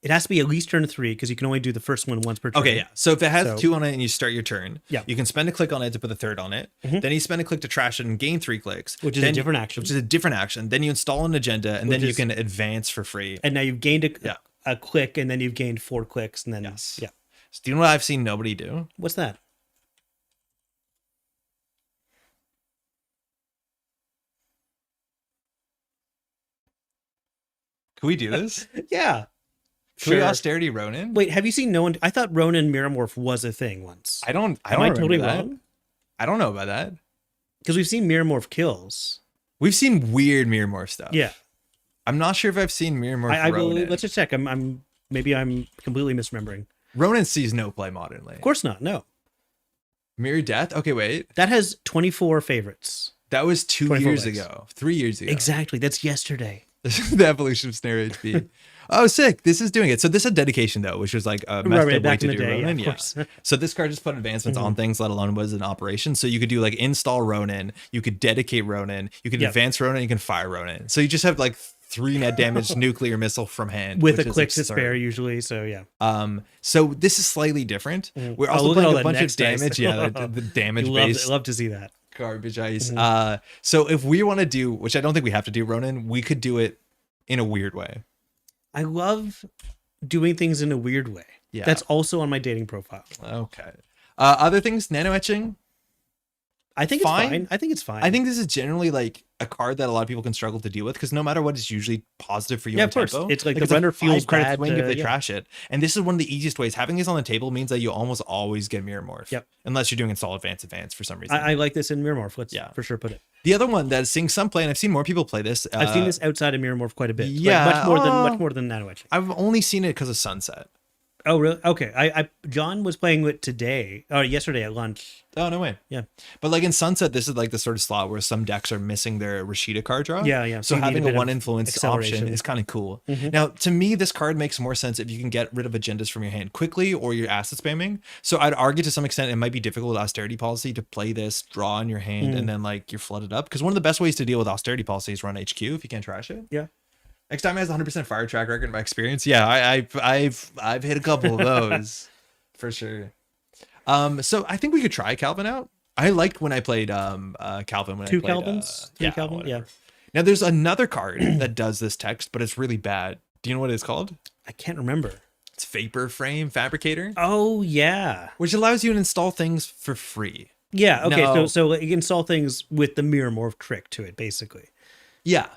It has to be at least turn 3 because you can only do the first one once per turn. Okay, yeah. So if it has 2 on it and you start your turn, you can spend a click on it to put the 3rd on it. Then you spend a click to trash it and gain 3 clicks, which is a different action. Then you install an agenda, and then you can advance for free. And now you've gained a click, and then you've gained 4 clicks, and then yeah. So do you know what I've seen nobody do? What's that? Can we do this? Yeah. Can we austerity Ronin? Wait, have you seen no one? I thought Ronin MirrorMorph was a thing once. Am I totally wrong? I don't know about that. Because we've seen MirrorMorph kills. We've seen weird MirrorMorph stuff. Yeah. I'm not sure if I've seen MirrorMorph Ronin. Let's just check. Maybe I'm completely misremembering. Ronin sees no play modernly. Of course not. No. Mirror Death? Okay, wait. That has 24 favorites. That was 2 years ago. 3 years ago. Exactly. That's yesterday. This is the evolution of Snare HP. Oh, sick. This is doing it. So this had dedication, though, which was like a messed up way to do Ronin. Yeah. So this card just put advancements on things, let alone was an operation. So you could do like install Ronin, you could dedicate Ronin, you could advance Ronin, you can fire Ronin. So you just have like 3 net damage nuclear missile from hand. With a click to spare usually, so yeah. So this is slightly different. We're also playing a bunch of damage. Yeah, the damage base. I love to see that. Garbage ice. So if we want to do, which I don't think we have to do Ronin, we could do it in a weird way. I love doing things in a weird way. Yeah. That's also on my dating profile. Okay. Other things, nano etching. I think it's fine. I think it's fine. I think this is generally like a card that a lot of people can struggle to deal with because no matter what, it's usually positive for you. Yeah, of course. It's like the runner feels bad swing if they trash it. And this is one of the easiest ways. Having these on the table means that you almost always get MirrorMorph. Yep. Unless you're doing install advance for some reason. I like this in MirrorMorph. Let's for sure put it. The other one that's seeing some play, and I've seen more people play this. I've seen this outside of MirrorMorph quite a bit. Yeah, like much more than Nano Etching. I've only seen it because of Sunset. Oh really? Okay. John was playing it today or yesterday at lunch. Oh no way. Yeah. But like in Sunset, this is like the sort of slot where some decks are missing their Rashida card draw. Yeah. So having a one influence option is kind of cool. Now, to me, this card makes more sense if you can get rid of agendas from your hand quickly or you're asset spamming. So I'd argue to some extent it might be difficult with austerity policy to play this, draw on your hand, and then like you're flooded up. Because one of the best ways to deal with austerity policy is run HQ if you can't trash it. Yeah. Next time has 100% fire track record in my experience. Yeah, I've hit a couple of those for sure. So I think we could try Calvin out. I liked when I played Calvin when I played Calvins. Calvin. Whatever. Yeah. Now there's another card that does this text, but it's really bad. Do you know what it's called? I can't remember. It's Vapor Frame Fabricator. Oh yeah. Which allows you to install things for free. Yeah. Okay. So you can install things with the MirrorMorph trick to it, basically. Yeah.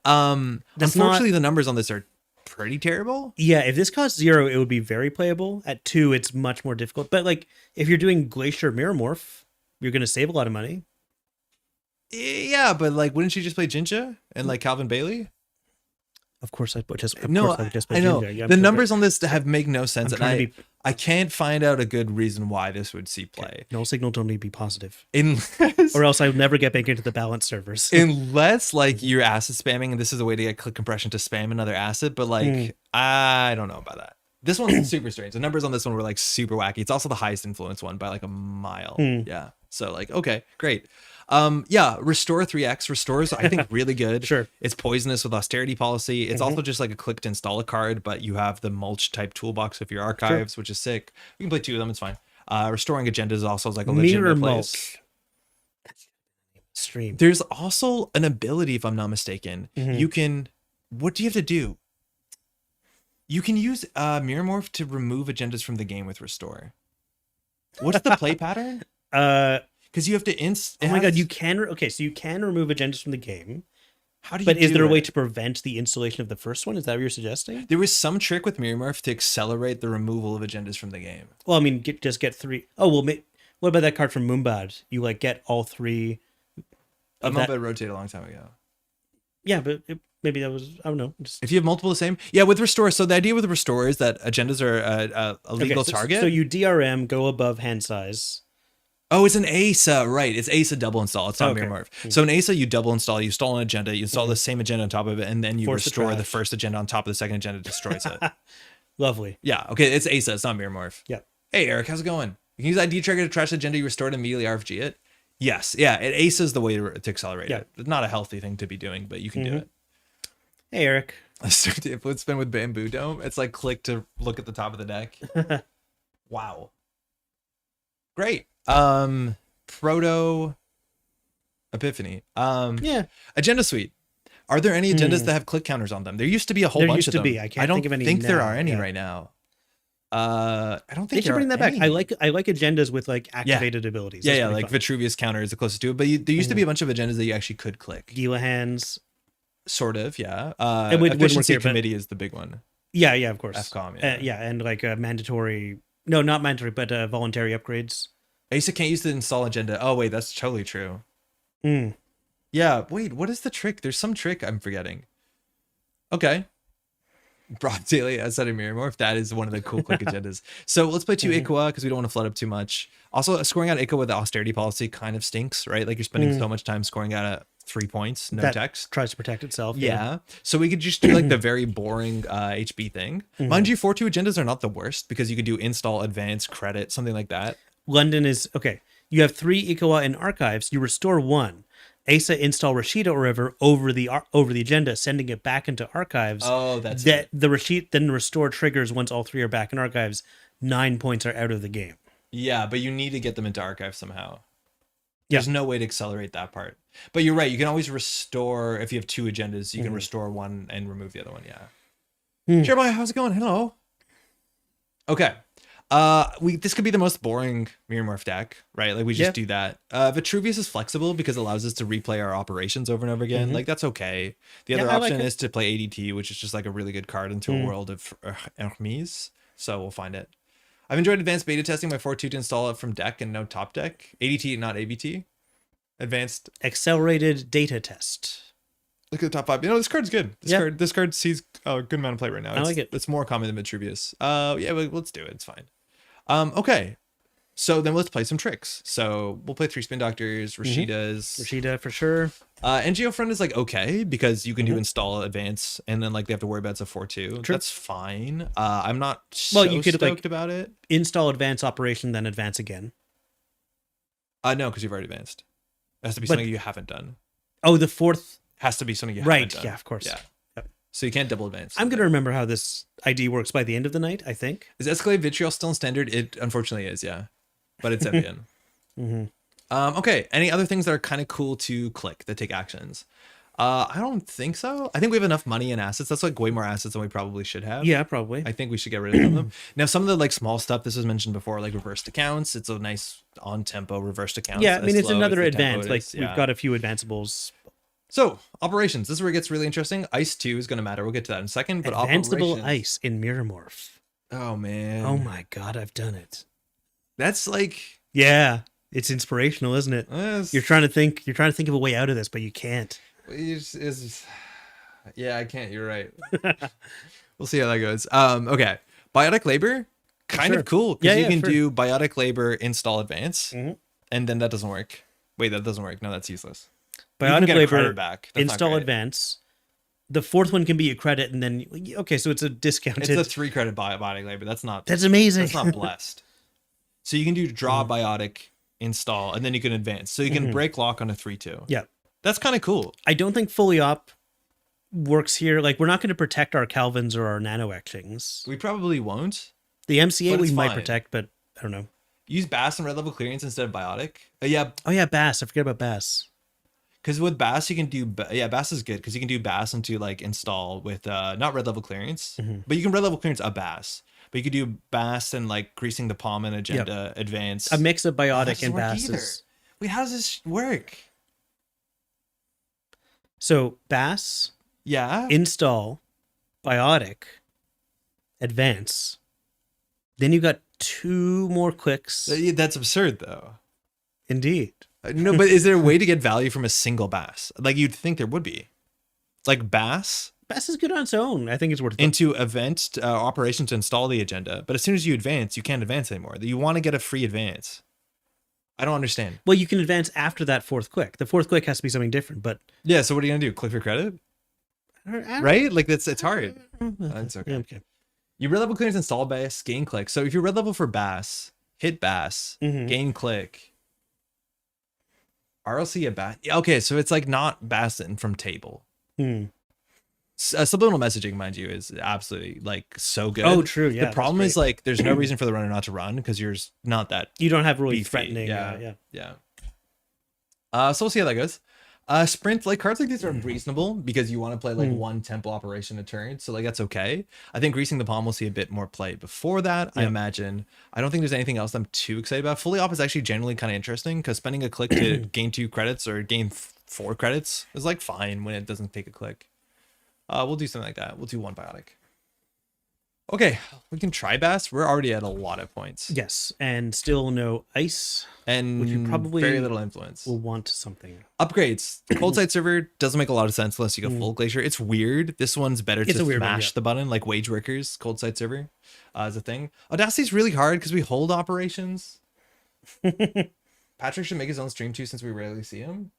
Unfortunately, the numbers on this are pretty terrible. Yeah, if this costs 0, it would be very playable. At 2, it's much more difficult. But like, if you're doing Glacier MirrorMorph, You're going to save a lot of money. Yeah, but like, wouldn't you just play Jinja and like Calvin Bailey? Of course, I would just. Of No, course I would just play I know Ginger. Yeah, the numbers on this have make no sense, I'm and trying to I can't find out a good reason why this would see play. Null signal don't need to be positive, Unless, or else I would never get back into the balance servers. unless like you're asset spamming, and this is a way to get click compression to spam another asset. But like, I don't know about that. This one's super strange. The numbers on this one were like super wacky. It's also the highest influence one by like a mile. Yeah. So like, okay, great. Yeah, Restore 3x. Restores, I think, really good. Sure. It's poisonous with austerity policy. It's also just like a click to install a card, but you have the Mulch type toolbox with your archives, which is sick. We can play 2 of them, it's fine. Restoring agendas also is like a legitimate place. Mulch. Stream. There's also an ability, if I'm not mistaken. You can, what do you have to do? You can use MirrorMorph to remove agendas from the game with Restore. What's the play pattern? Because you have to Oh my god, you can. Okay, so you can remove agendas from the game. How do you? But is do there a way it? to prevent the installation of the first one? Is that what you're suggesting? There was some trick with MirrorMorph to accelerate the removal of agendas from the game. Well, I mean, just get 3. Oh well, what about that card from Moombad? You like get all 3. Moombad rotated a long time ago. Yeah, but maybe that was, I don't know. If you have multiple the same, yeah. With Restore, so the idea with Restore is that agendas are a legal target. So you DRM go above hand size. Oh, it's an ASA, right? It's ASA double install. It's not Okay. MirrorMorph. So an ASA, you double install. You install an agenda. You install the same agenda on top of it, and then you Force the restore the trash. first agenda on top of the second agenda. Destroys it. Lovely. Yeah. Okay. It's ASA. It's not MirrorMorph. Yeah. Hey, Eric, how's it going? You can use ID trigger to trash the agenda you restored and immediately RFG it. Yes. Yeah. ASA is the way to accelerate it. It's not a healthy thing to be doing, but you can do it. Hey, Eric. Influence spin with Bamboo Dome. It's like click to look at the top of the deck. Wow. Great. Proto Epiphany. Yeah. Agenda Suite. Are there any agendas that have click counters on them? There used to be a whole There bunch used of to them. be. I can't don't think of any there now. are any Yeah. right now. I don't They think should there bring are that back. any. I like agendas with like activated abilities. Yeah, That's yeah, pretty like fun. Vitruvius counter is the closest to it, but there used to be a bunch of agendas that you actually could click. Gila hands. Sort of, yeah. It wouldn't work Efficiency here, but- committee is the big one. Yeah, of course. FCOM, yeah, and like mandatory. No, not mandatory, but voluntary upgrades. ASA can't use the install agenda. Oh wait, that's totally true. Mm. Yeah, wait, what is the trick? There's some trick I'm forgetting. Okay. Broad daily outside of MirrorMorph. That is one of the cool click agendas. So let's play 2 Ikawa because we don't want to flood up too much. Also, scoring out Ikawa with the austerity policy kind of stinks, right? Like you're spending so much time scoring out at 3 points, no That text. tries to protect itself. Yeah. So we could just do like the very boring HB thing. Mind you, 4-2 agendas are not the worst because you could do install, advance, credit, something like that. London is okay. You have 3 Ikawa in archives. You restore 1. ASA install Rashida or whatever over the agenda, sending it back into archives. Oh, that's that the Rashid then restore triggers once all 3 are back in archives. 9 points are out of the game. Yeah, but you need to get them into archive somehow. Yeah. There's no way to accelerate that part. But you're right. You can always restore if you have 2 agendas. You can restore one and remove the other one. Yeah. Jeremiah, how's it going? Hello. Okay. This could be the most boring MirrorMorph deck, right? Like we just do that. Vitruvius is flexible because it allows us to replay our operations over and over again. Like that's okay. The other option is to play ADT, which is just like a really good card into a world of Hermes. So we'll find it. I've enjoyed advanced beta testing my 4-2 to install it from deck and no top deck. ADT, not ABT. Advanced Accelerated data test. Look at the top 5. You know, this card's good. This card sees a good amount of play right now. I like it. It's more common than Vitruvius. Yeah, let's do it. It's fine. Okay. So then let's play some tricks. So we'll play 3 Spin Doctors, Rashidas. Rashida for sure. NGO Friend is like okay because you can do install, advance, and then like they have to worry about it's a 4-2. True. That's fine. I'm not so You could stoked about it. Install advance operation, then advance again. No, because you've already advanced. It has to be something you haven't done. Oh, the 4th. Has to be something you haven't done. Yeah, of course. Yeah. Yep. So you can't double advance. I'm going to remember how this ID works by the end of the night, I think. Is Escalade Vitriol still in standard? It unfortunately is, yeah. But it's Evian. Okay. Any other things that are kind of cool to click that take actions? I don't think so. I think we have enough money and assets. That's like way more assets than we probably should have. Yeah, probably. I think we should get rid of some of them. Now, some of the like small stuff, this was mentioned before, like reversed accounts. It's a nice on tempo reversed account. Yeah, I mean, it's another advance. Like we've got a few advanceables. So operations. This is where it gets really interesting. Ice 2 is going to matter. We'll get to that in a second. But Advanceable operations. ice in MirrorMorph. Oh man. Oh my god, I've done it. That's like. Yeah. It's inspirational, isn't it? Yes. You're trying to think of a way out of this, but you can't. Yeah, I can't. You're right. We'll see how that goes. Okay. Biotic labor, kind of cool because you can do biotic labor install advance, and then that doesn't work. Wait, that doesn't work. No, that's useless. Biotic labor back. install advance. The fourth one can be a credit, and then okay, so it's a discounted. It's a 3 credit biotic labor. That's amazing. That's not blessed. So you can do draw biotic install, and then you can advance. So you can break lock on a 3/2. Yeah, that's kind of cool. I don't think fully op works here. Like, we're not going to protect our Calvins or our nano etchings. We probably won't. The MCA we might protect, but I don't know. Use Bass and red level clearance instead of biotic. Yeah. Oh yeah, Bass. I forget about Bass. Because with Bass you can do Bass is good because you can do Bass into like install with not red level clearance, but you can red level clearance a Bass. But you could do Bass and like greasing the palm and agenda advance. A mix of biotic and Bass. Wait, how does this work? So Bass, install, biotic, advance. Then you got 2 more clicks. That's absurd though. Indeed. No, but is there a way to get value from a single Bass? Like you'd think there would be. Like Bass. Bass is good on its own. I think it's worth it. Into event operation to install the agenda. But as soon as you advance, you can't advance anymore. You want to get a free advance. I don't understand. Well, you can advance after that 4th click. The 4th click has to be something different, but... Yeah, so what are you going to do? Click for credit? Right? Like, it's hard. That's okay. Okay. You red level clearance install Bass, gain click. So if you're red level for Bass, hit Bass, gain click. RLC a Bass. Okay, so it's like not Bassin from table. Subliminal messaging, mind you, is absolutely like so good. Oh, true. Yeah. The problem is like there's no reason for the runner not to run because you're not that. You don't have really beefy. threatening. Yeah. So we'll see how that goes. Sprint, like cards like these are reasonable because you want to play like one temple operation a turn, so like that's okay. I think greasing the palm will see a bit more play before that. I imagine. I don't think there's anything else I'm too excited about. Fully op is actually generally kind of interesting because spending a click to gain 2 credits or gain 4 credits is like fine when it doesn't take a click. We'll do something like that. We'll do 1 biotic. Okay, we can try Bass. We're already at a lot of points. Yes, and still no ice. And which you probably very little influence. Will want something. Upgrades. Cold side server doesn't make a lot of sense unless you go full glacier. It's weird. This one's better to smash the button, like wage workers, cold side server is a thing. Audacity's really hard because we hold operations. Patrick should make his own stream too since we rarely see him.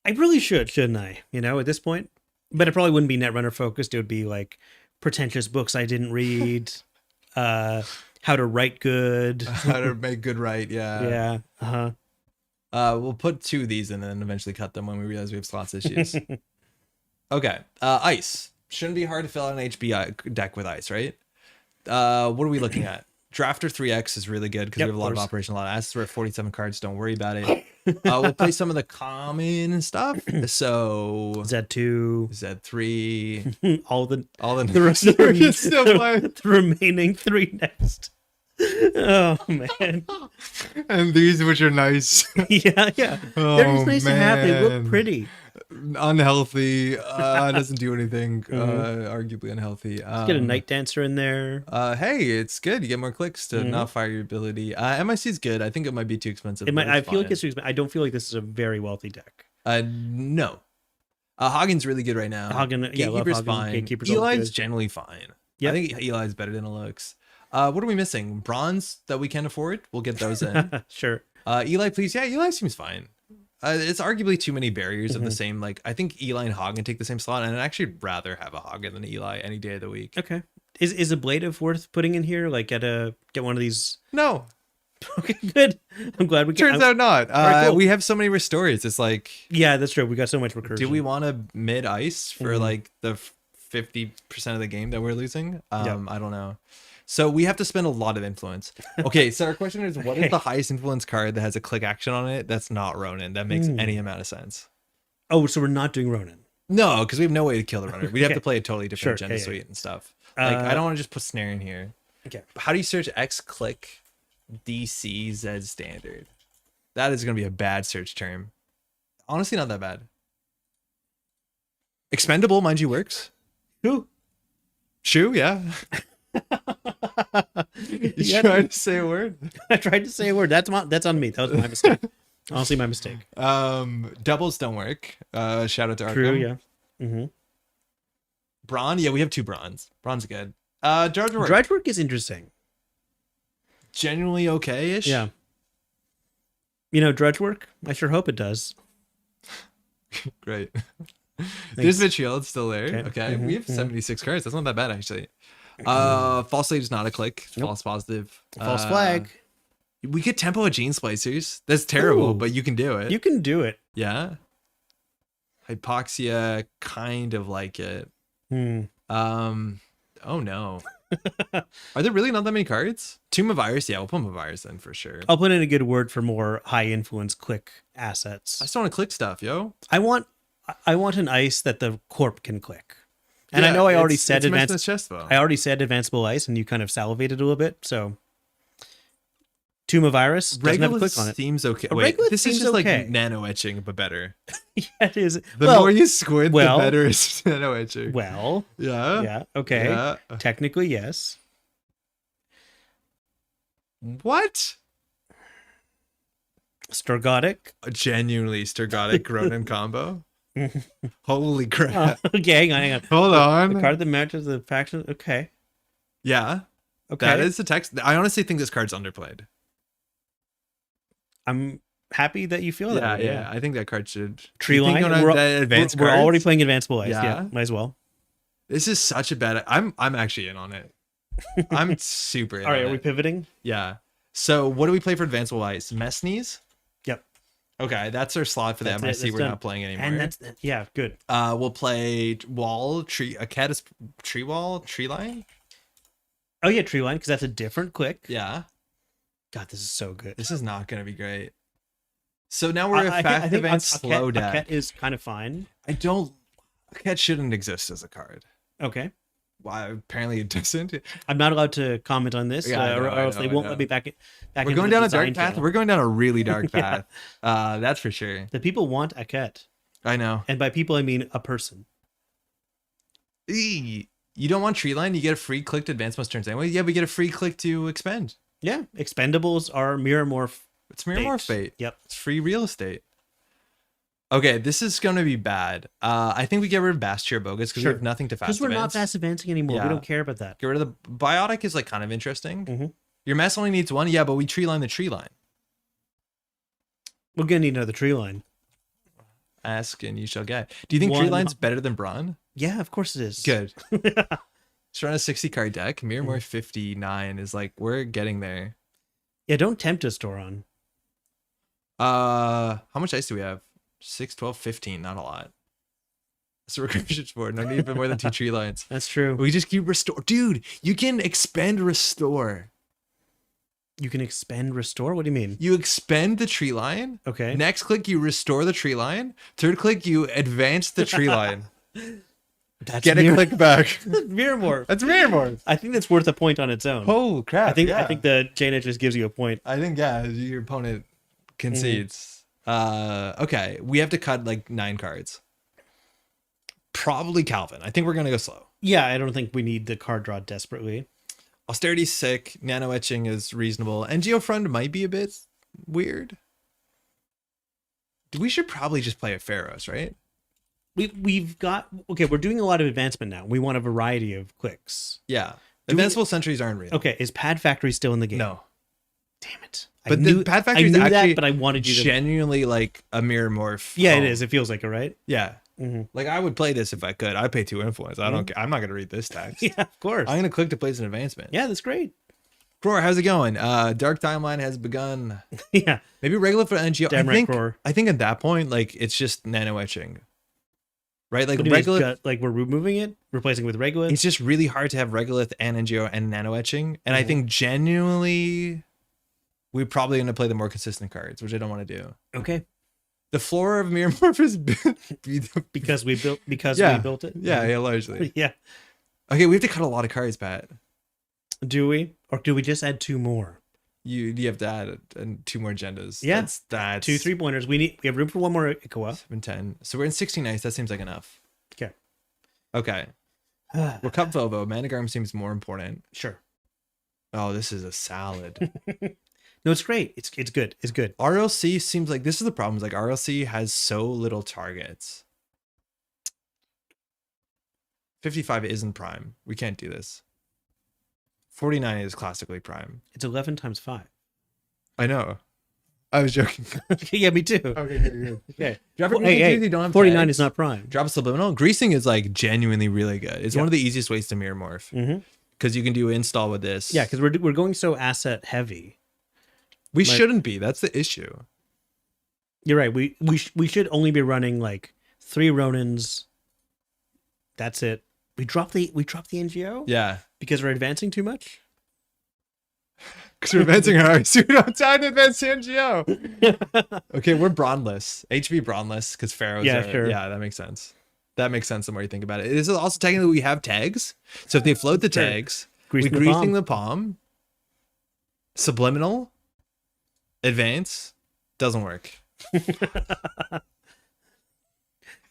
I really should, shouldn't I? You know, at this point. But it probably wouldn't be Netrunner focused. It would be like pretentious books I didn't read, how to write good, how to make good write. Yeah. We'll put 2 of these and then eventually cut them when we realize we have slots issues. Okay. Ice shouldn't be hard to fill out an HB deck with ice, right? What are we looking at? Drafter 3X is really good because we have a lot of operation, a lot of assets. We're at 47 cards. Don't worry about it. We'll play some of the common stuff. So Z2, Z3, all the rest of the remaining 3 next. Oh man. And these which are nice. Yeah. They're just nice to have. They look pretty. Unhealthy. Doesn't do anything. Arguably unhealthy. Let's get a Night Dancer in there. Hey, it's good. You get more clicks to not fire your ability. MIC is good. I think it might be too expensive. I feel like it's too expensive. I don't feel like this is a very wealthy deck. No. Hagen's really good right now. Gatekeeper's fine. Gatekeeper's Eli's generally fine. I think Eli's better than it looks. What are we missing? Bronze that we can afford? We'll get those in. Sure. Eli, please. Yeah, Eli seems fine. It's arguably too many barriers of the same. Like, I think Eli and Hagen take the same slot, and I'd actually rather have a Hagen than an Eli any day of the week. Okay. Is Ablative worth putting in here? Like, get one of these? No. Okay, good. I'm glad we Turns out not. Right, cool. We have so many restores. It's like, yeah, that's true. We got so much recursion. Do we want to mid ice for like the 50% of the game that we're losing? I don't know. So we have to spend a lot of influence. Okay, so our question is, what is the highest influence card that has a click action on it that's not Ronin? That makes any amount of sense. Oh, so we're not doing Ronin? No, because we have no way to kill the runner. We'd have to play a totally different agenda suite and stuff. Like, I don't want to just put snare in here. Okay. How do you search X click DC Z standard? That is going to be a bad search term. Honestly, not that bad. Expendable, mind you, works. Who? Shoe, yeah. You Yeah. trying to say a word? I tried to say a word. That's on me. That was my mistake. Honestly, my mistake. Doubles don't work. Shout out to Arkham. True, yeah. Mm-hmm. Brawn, yeah, we have 2 bronze. Bronze good. Drudge work, Drudge work is interesting. genuinely okay-ish. Yeah. Drudge work? I sure hope it does. Great. There's Vitriol, it's still there. Okay. Okay. We have 76 cards. That's not that bad actually. False Slave is not a click. Nope. False positive. False flag. We get tempo of Gene Splicers. That's terrible, Ooh. but you can do it. You can do it. Yeah. Hypoxia, kind of like it. Oh no. Are there really not that many cards? Tomb of Iris, yeah, we'll put Virus in for sure. I'll put in a good word for more high influence click assets. I still want to click stuff, yo. I want an ice that the corp can click. And Yeah, I know I already it's said mentioned in advanced. the chest, though. I already said advanceable ice, and you kind of salivated a little bit. So, Tomb of Iris doesn't have a click on it. Seems okay. A Wait, Regolith this is seems just okay. like nano etching, but better. Yeah, it is. The more you squint, the better it's nano etching. Well, Yeah. yeah, okay. Yeah. Technically, yes. What? Sturgotic. A genuinely Sturgotic Ronin combo? Holy crap. Okay, hang on. Hold The on. card that matches the faction. Okay. Yeah. Okay. That is the text. I honestly think this card's underplayed. I'm happy that you feel Yeah, that way. yeah. I think that card should. Tree You think line. on We're, the advanced we're already cards? playing advanceable ice. Yeah. Yeah, might as well. This is such a bad. I'm actually in on it. I'm super in All right, on are we it. pivoting? Yeah. So what do we play for advanceable ice? Messneys? Yep. Okay, that's our slot for the That's it, MIC. that's We're done. not playing anymore. And that's yeah, good. We'll play wall tree. A cat is tree wall tree line. Oh yeah, tree line because that's a different click. Yeah. God, this is so good. This is not gonna be great. So now we're I effective and slow a deck. cat is kind of fine. I don't. A cat shouldn't exist as a card. Okay. Why? Apparently it doesn't. I'm not allowed to comment on this, Yeah, I know, or else I they know, won't I let know. me back. Back We're into going the down a design dark path. channel. We're going down a really dark Yeah. path. That's for sure. The people want a cat, I know. and by people I mean a person. Eee. You don't want tree line. You get a free click to advance most turns anyway. Yeah, we get a free click to expend. Yeah, expendables are MirrorMorph. It's MirrorMorph bait. Yep. It's free real estate. Okay, this is going to be bad. I think we get rid of Bastia Bogus because Sure. we have nothing to fast Because we're not advance. fast advancing anymore. Yeah. We don't care about that. Get rid of the Biotic is like kind of interesting. Mhm. Your mess only needs 1. Yeah, but we tree line the tree line. We're gonna need another tree line. Ask and you shall get. Do you think tree One- line's better than Brawn? Yeah, of course it is. Good. Just run a 60 card deck. Mm-hmm. MirrorMorph 59 is like, we're getting there. Yeah, don't tempt us, Doron. How much ice do we have? 6, 12, 15. Not a lot. That's a recursion board. No need for more than 2 tree lines. That's true. We just keep restore. Dude, you can expend restore. You can expend restore. What do you mean? You expend the tree line. Okay. Next click, you restore the tree line. Third click, you advance the tree line. That's Get a click back. MirrorMorph. That's MirrorMorph. I think that's worth a point on its own. Oh crap! I think yeah. the Janet just gives you a point. I think yeah, your opponent concedes. Okay, we have to cut like 9 cards. Probably Calvin. I think we're gonna go slow. Yeah, I don't think we need the card draw desperately. Austerity's sick. Nano etching is reasonable. And Geofront might be a bit weird. We should probably just play a Pharaohs, right? We've got okay. We're doing a lot of advancement now. We want a variety of clicks. Yeah. Do we- Invincible Sentries aren't real. Okay, is Pad Factory still in the game? No. Damn it. But I the knew, Pad Factory is I knew actually that, but I wanted you to. genuinely like a MirrorMorph. Yeah, it home. is. It feels like it, right? Yeah. Mhm. Like I would play this if I could. I'd pay 2 influence. I don't care. I'm not gonna read this text. Yeah, of course. I'm gonna click to place an advancement. Yeah, that's great. Cror, how's it going? Dark Timeline has begun. Yeah, Maybe regular for NGO. damn right, Cror. I think at that point, like it's just nano etching. Right? Like What do you mean, regular like we're removing it, replacing it with Regolith. it's just really hard to have regolith and NGO and nano etching. And I think genuinely we're probably gonna play the more consistent cards, which I don't want to do. Okay, The floor of MirrorMorph is because we built we built it. Yeah, largely. Yeah. Okay, we have to cut a lot of cards, Pat. Do we, or do we just add 2 more? You have to add 2 more agendas. Yeah. That's 2 3-pointers. We have room for 1 more Ikoa. 7, 10. So we're in 16 ice. That seems like enough. Okay. Okay. We're Cup Vovo. Managarm seems more important. Sure. Oh, this is a salad. No, it's great. It's good. It's good. RLC seems like this is the problem. Is like RLC has so little targets. 55 isn't prime. We can't do this. 49 is classically prime. It's 11 times 5. I know. I was joking. Yeah, me too. Okay, good. Okay. Drop it. Hey, Don't have 49 tags. is not prime. Drop a subliminal. Greasing is like genuinely really good. It's one of the easiest ways to mirror morph because you can do install with this. Yeah, because we're going so asset heavy. We shouldn't be. That's the issue. You're right. We should only be running like 3 Ronins. That's it. We drop the NGO. Yeah. Because we're advancing too much. Because we're advancing our so we don't have time to advance the NGO. Okay, we're broneless. HB broneless because pharaohs are. Sure. Yeah, that makes sense. That makes sense the more you think about it. It is also technically we have tags. So if they float the tags, we're greasing the palm. Subliminal. Advance. Doesn't work.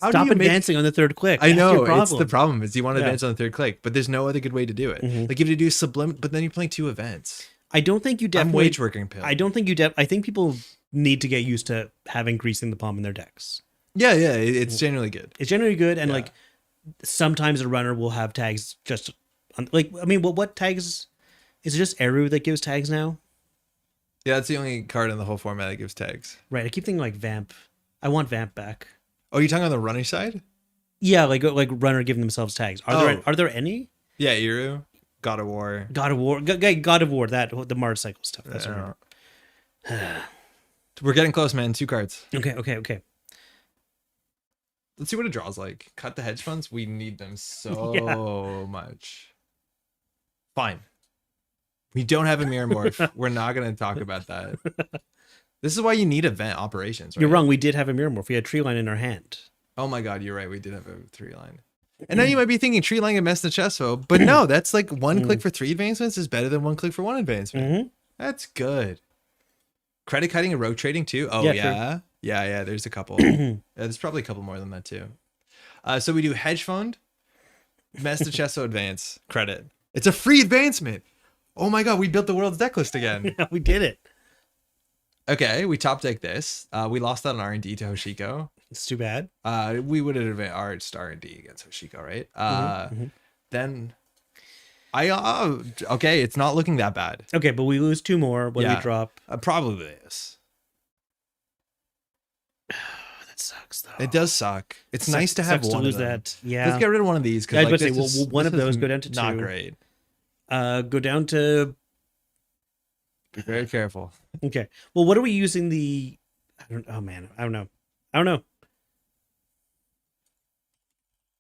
Stop advancing on the third click. I know it's the problem is you want to advance on the third click, but there's no other good way to do it. Like you have to do sublim, but then you're playing 2 events. I don't think you definitely. I'm wage working pill. I don't think you. I think people need to get used to having greasing the palm in their decks. Yeah, it's generally good. It's generally good, and like sometimes a runner will have tags just on, like I mean, what tags? Is it just Eru that gives tags now? Yeah, that's the only card in the whole format that gives tags. Right. I keep thinking like Vamp. I want Vamp back. Oh, you're talking on the runner side? Yeah, like runner giving themselves tags. Are there any? Yeah, Eru, God of War, God of War, that the Mars cycle stuff. That's right. We're getting close, man. 2 cards. Okay. Let's see what it draws like. Cut the hedge funds. We need them so much. Fine. We don't have a mirror morph. We're not going to talk about that. This is why you need event operations, right? You're wrong. We did have a mirror morph. We had tree line in our hand. Oh my god, you're right. We did have a 3 line. And now you might be thinking tree line against the Chesto, but no, that's like 1 click for 3 advancements is better than 1 click for 1 advancement. That's good. Credit kiting and rotating too. Oh yeah. Sure. Yeah. There's a couple. There's probably a couple more than that too. So we do hedge fund, Mess the Chesto advance, credit. It's a free advancement. Oh my god, we built the world's deck list again. We did it. Okay, we top deck this. We lost that on R&D to Hoshiko. It's too bad. We would have advanced R&D against Hoshiko, right? Then okay, it's not looking that bad. Okay, but we lose 2 more. What do we drop? Probably this. That sucks though. It does suck. It's nice to have one to lose of them. that. Yeah. Let's get rid of one of these. I was about to say, one of those go down to 2. Not great. Go down to. Be very careful. Okay. Well, what are we using the? I don't know.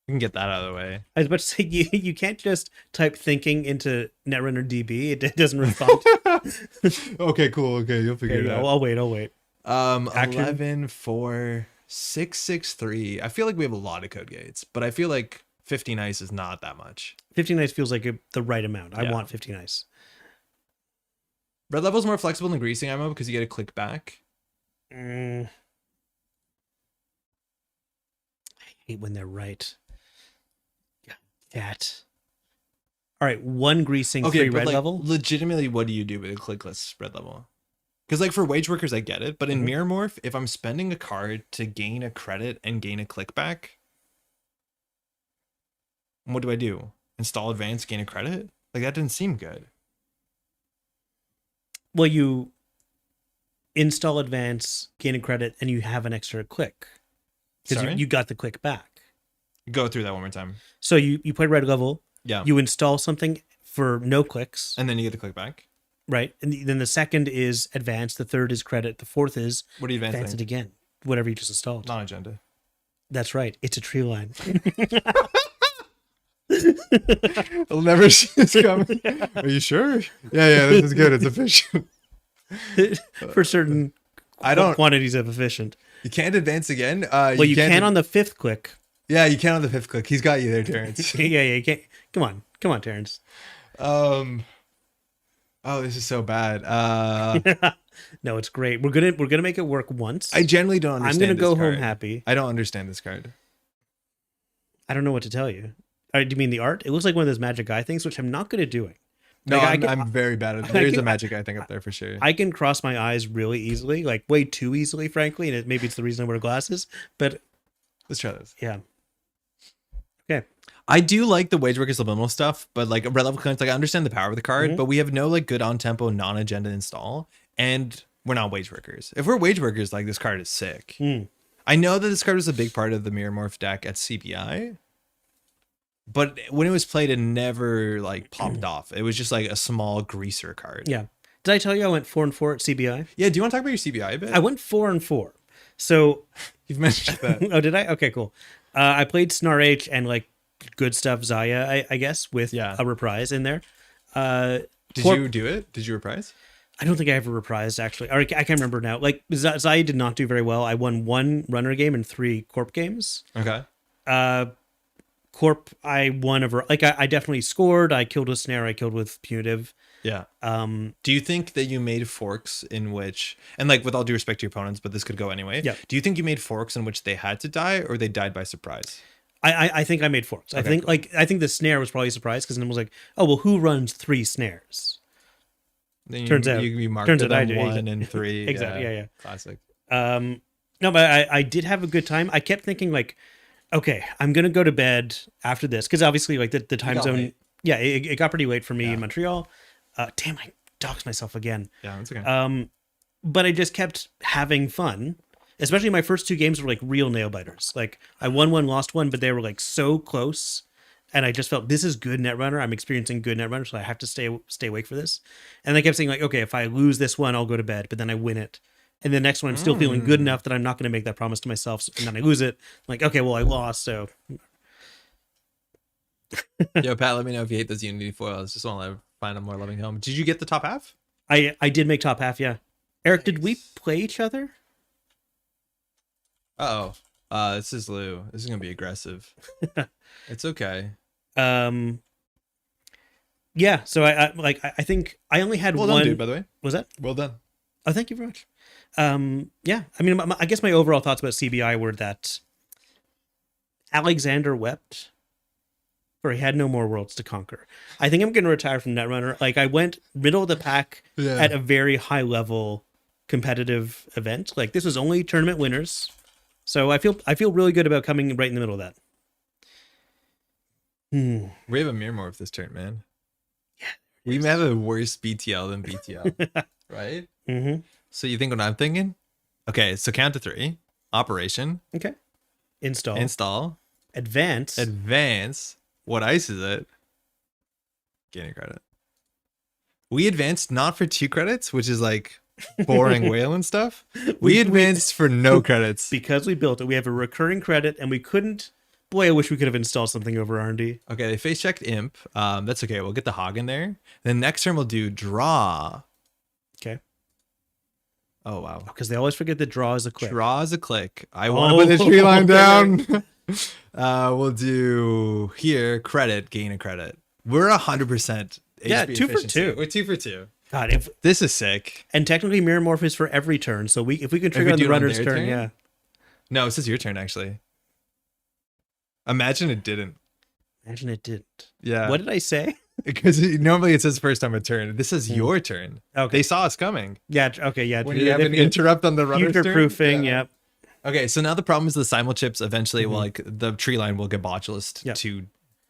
We can get that out of the way. I was about to say you can't just type thinking into Netrunner DB. It doesn't respond. Okay, cool. Okay, you'll figure it out. I'll wait. 11, 4, 6, 6, 3. I feel like we have a lot of code gates, but I feel like 15 ice is not that much. 15 ice feels like the right amount. I want 15 ice. Red level is more flexible than greasing ammo because you get a click back. I hate when they're right. Cat. All right, 1 greasing, 3 red level. Legitimately, what do you do with a clickless red level? Because like for wage workers, I get it, but in Mirror Morph, if I'm spending a card to gain a credit and gain a click back, what do I do? Install advance, gain a credit? Like that didn't seem good. Well, you install advance, gain a credit, and you have an extra click because you got the click back. Go through that one more time. So you play red level. Yeah. You install something for no clicks. And then you get the click back. Right. And then the second is advance. The third is credit. The fourth is what do you advance it again. Whatever you just installed. Non-agenda. That's right. It's a tree line. I'll never see this coming. Are you sure? Yeah, this is good. It's efficient. For certain quantities of efficient. You can't advance again. You can on the 5th click. Yeah, you can on the 5th click. He's got you there, Terrence. yeah, you can't. Come on, Terrence. Oh, this is so bad. No, it's great. We're gonna make it work once. I generally don't understand. I'm gonna go card. home happy. I don't understand this card. I don't know what to tell you. Do you mean the art? It looks like one of those magic eye things, which I'm not good at doing. No, Like, I'm very bad at it. I There's a can- magic I think up there for sure. I can cross my eyes really easily, like way too easily, frankly, and maybe it's the reason I wear glasses. But Let's try this. yeah, okay. I do like the Wage Worker Subliminal stuff, but like Red Level Clients, like I understand the power of the card, but we have no like good on tempo, non-agenda install, and we're not Wage Workers. If we're Wage Workers, like this card is sick. I know that this card was a big part of the MirrorMorph deck at CBI, but when it was played, it never like popped off. It was just like a small greaser card. Yeah. Did I tell you I went 4-4 at CBI? Yeah. Do you want to talk about your CBI a bit? I went 4-4. So You've mentioned that. oh, did I? Okay, cool. I played Snar H and like good stuff Zaya, I guess, with a reprise in there. Did you do it? Did you reprise? I don't think I ever reprised actually. Or I can't remember now. Like Zaya did not do very well. I won 1 runner game and 3 corp games. Okay. Corp, I won over. Like I definitely scored. I killed with snare. I killed with punitive. Yeah. Do you think that you made forks in which, and like with all due respect to your opponents, but this could go anyway. Yeah. Do you think you made forks in which they had to die or they died by surprise? I think I made forks. I think I think the snare was probably a surprise because then it was like, oh well, who runs 3 snares? Then turns out you marked turns it out I on do. 1 and 3. Exactly. Yeah. Classic. No, but I did have a good time. I kept thinking like, okay, I'm gonna go to bed after this because obviously like the time zone. late. Yeah, it got pretty late for me in Montreal. Damn, I doxed myself again. Yeah, that's okay. But I just kept having fun. Especially my first 2 games were like real nail biters. Like I won 1, lost 1, but they were like so close. And I just felt this is good Netrunner. I'm experiencing good Netrunner, so I have to stay awake for this. And I kept saying like, okay, if I lose this one, I'll go to bed. But then I win it. And the next one, I'm still feeling good enough that I'm not going to make that promise to myself. And then I lose it. I'm like, okay, well, I lost. So Yo, Pat, let me know if you hate those Unity foils. Just want to find a more loving home. Did you get the top half? I did make top half. Yeah. Eric, did we play each other? Uh-oh. This is Lou. This is going to be aggressive. It's okay. Yeah, so I think I only had Well one. done, dude, by the way. Was that? Well done. Oh, thank you very much. Yeah, I mean, I guess my overall thoughts about CBI were that Alexander wept, for he had no more worlds to conquer. I think I'm going to retire from Netrunner. Like I went middle of the pack at a very high level competitive event. Like this was only tournament winners, so I feel really good about coming right in the middle of that. We have a MirrorMorph this turn, man. Yeah. We may have a worse BTL than BTL, right? Mm-hmm. So you think what I'm thinking? Okay, so count to 3. Operation. Okay. Install. Advance. What ice is it? Gaining credit. We advanced not for 2 credits, which is like boring whale and stuff. We advanced for no credits. Because we built it. We have a recurring credit and we couldn't. Boy, I wish we could have installed something over R&D. Okay, they face checked imp. That's okay. We'll get the hog in there. Then next turn we'll do draw. Okay. Oh wow. Because they always forget that draw is a click. Draw is a click. I want to put the tree line down. We'll do here credit, gain a credit. We're 100% HP Yeah, 2 for efficiency. 2. We're 2 for 2. God, if This is sick. and technically MirrorMorph is for every turn. So if we can trigger we on do the it on runner's their turn, turn? yeah. No, it says your turn actually. Imagine it didn't. Imagine it didn't. Yeah. What did I say? Because normally it says first time a turn. This is your turn. Okay. They saw us coming. Yeah. Okay. Yeah. When you have an interrupt on the runner's turn. Future proofing. Yeah. Yep. Okay, so now the problem is the simul chips eventually will like the tree line will get botulist to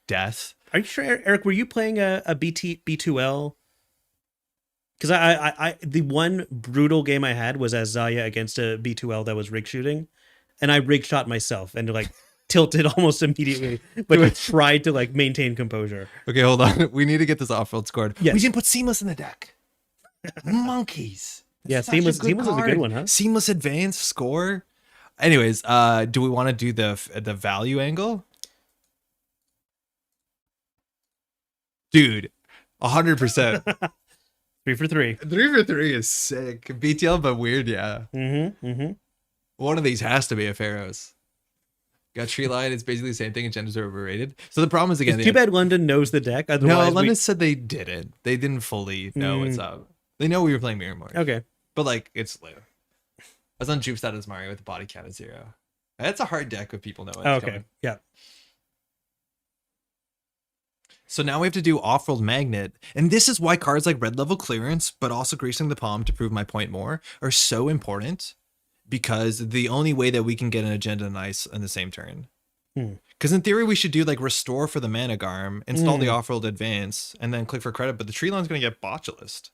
death. Are you sure, Eric? Were you playing a B2L? Because I the one brutal game I had was as Zaya against a B2L that was rig shooting, and I rig shot myself and like tilted almost immediately, but I tried to like maintain composure. Okay, hold on. We need to get this off-road scored. Yes. We didn't put Seamless in the deck. Monkeys. Yeah, Such a Seamless is a good card. one, huh? Seamless advance score. Anyways, do we want to do the value angle? Dude, 100%. 3 for 3. 3 for 3 is sick. BTL, but weird, yeah. Mm-hmm. One of these has to be a Pharaoh's. Got tree line. It's basically the same thing, and genders are overrated. So the problem is again. It's too bad London knows the deck. No, Otherwise, London said they did it. They didn't fully know what's up. They know we were playing MirrorMorph. Okay. But like, it's Lou. I was on Jupe Status Mario with the body count of 0. That's a hard deck if people know it. Okay. Yeah. So now we have to do off-world magnet. And this is why cards like red level clearance, but also greasing the palm to prove my point more, are so important. Because the only way that we can get an agenda nice in the same turn. Because in theory, we should do like restore for the mana garm, install the off-world advance, and then click for credit. But the tree line's going to get botulist.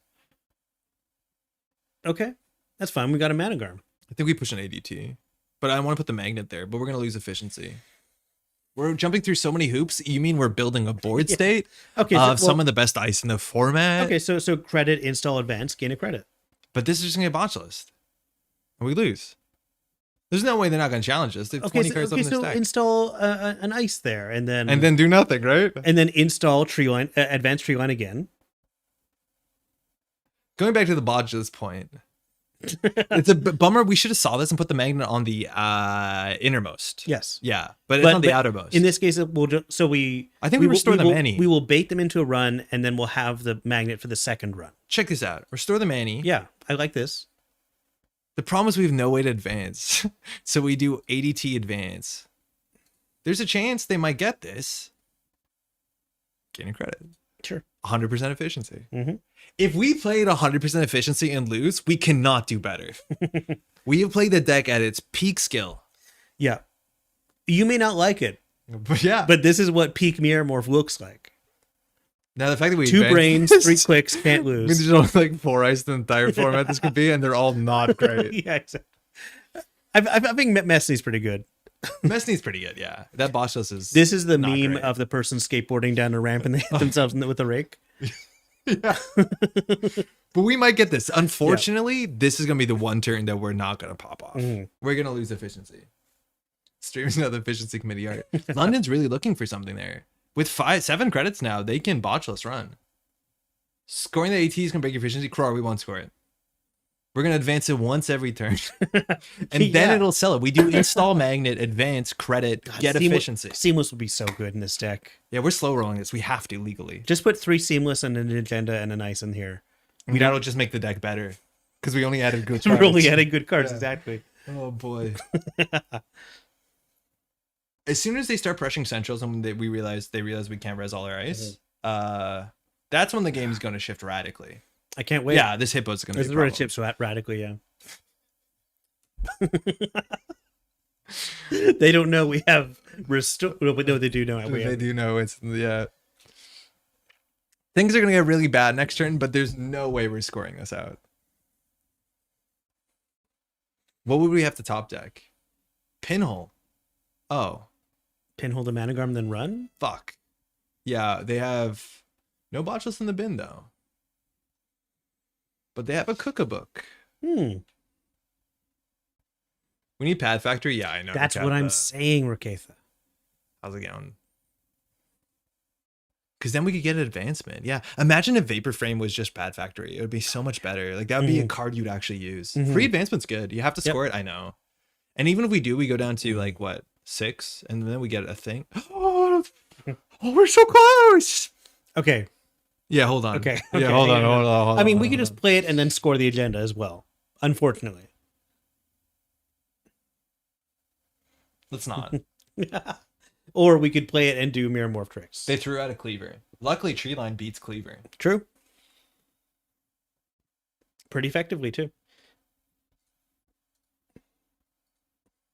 Okay. That's fine. We got a mana garm. I think we push an ADT. But I want to put the magnet there, but we're going to lose efficiency. We're jumping through so many hoops. You mean we're building a board state of some of the best ice in the format? Okay, so credit, install, advance, gain a credit. But this is just going to get botulist. And we lose. There's no way they're not going to challenge us. They have 20 cards up in their stack. Install an ice there, and then do nothing, right? And then install tree line, advance tree line again. Going back to the botulist point, it's a bummer. We should have saw this and put the magnet on the innermost. Yes. Yeah, but it's on the outermost. In this case, I think we restore the many. We will bait them into a run, and then we'll have the magnet for the second run. Check this out. Restore the many. Yeah, I like this. The problem is we have no way to advance. So we do ADT advance. There's a chance they might get this. Gaining credit. Sure. 100% efficiency. If we played 100% efficiency and lose, we cannot do better. We have played the deck at its peak skill. Yeah. You may not like it. But yeah. But this is what peak MirrorMorph looks like. Now the fact that we 2 brains, 3 clicks, can't lose. We just like 4 ice the entire format this could be, and they're all not great. Yeah, exactly. I think Messny's pretty good. Messny's pretty good, yeah. That boss is. This is the meme great. Of the person skateboarding down a ramp and they hit themselves with a rake. Yeah. But we might get this. Unfortunately, this is gonna be the one turn that we're not gonna pop off. We're gonna lose efficiency. Streaming another efficiency committee art. London's really looking for something there. With 7 credits now, they can botchless run. Scoring the AT is going to break your efficiency. Crowar, we won't score it. We're going to advance it once every turn. And then it'll sell it. We do install magnet, advance, credit, get efficiency. Seamless would be so good in this deck. Yeah, we're slow rolling this. We have to legally. Just put 3 seamless and an agenda and an ice in here. That'll just make the deck better. Because we only added good cards. We're only adding good cards, exactly. Oh, boy. As soon as they start pressuring centrals and they realize we can't res all our ice, that's when the game is going to shift radically. I can't wait. Yeah, this hitbo's going to be a problem. This is where it shifts radically, yeah. They don't know we have restore. No, they do know. They do know it's, yeah. Things are going to get really bad next turn, but there's no way we're scoring this out. What would we have to top deck? Pinhole. Oh. Pinhole the mana garm, then run? Fuck. Yeah, they have no botchless in the bin, though. But they have a cook-a-book. We need Pad Factory? Yeah, I know. That's what I'm saying, Rakatha. How's it going? Because then we could get an advancement. Yeah. Imagine if Vapor Frame was just Pad Factory. It would be so much better. Like, that would be a card you'd actually use. Free advancement's good. You have to score it, I know. And even if we do, we go down to, like, what? 6, and then we get a thing. Oh, we're so close. Okay. Yeah, hold on. Okay. Yeah, hold on. I mean, we could just play it and then score the agenda as well. Unfortunately. Let's not. Or we could play it and do MirrorMorph tricks. They threw out a Cleaver. Luckily, Treeline beats Cleaver. True. Pretty effectively, too.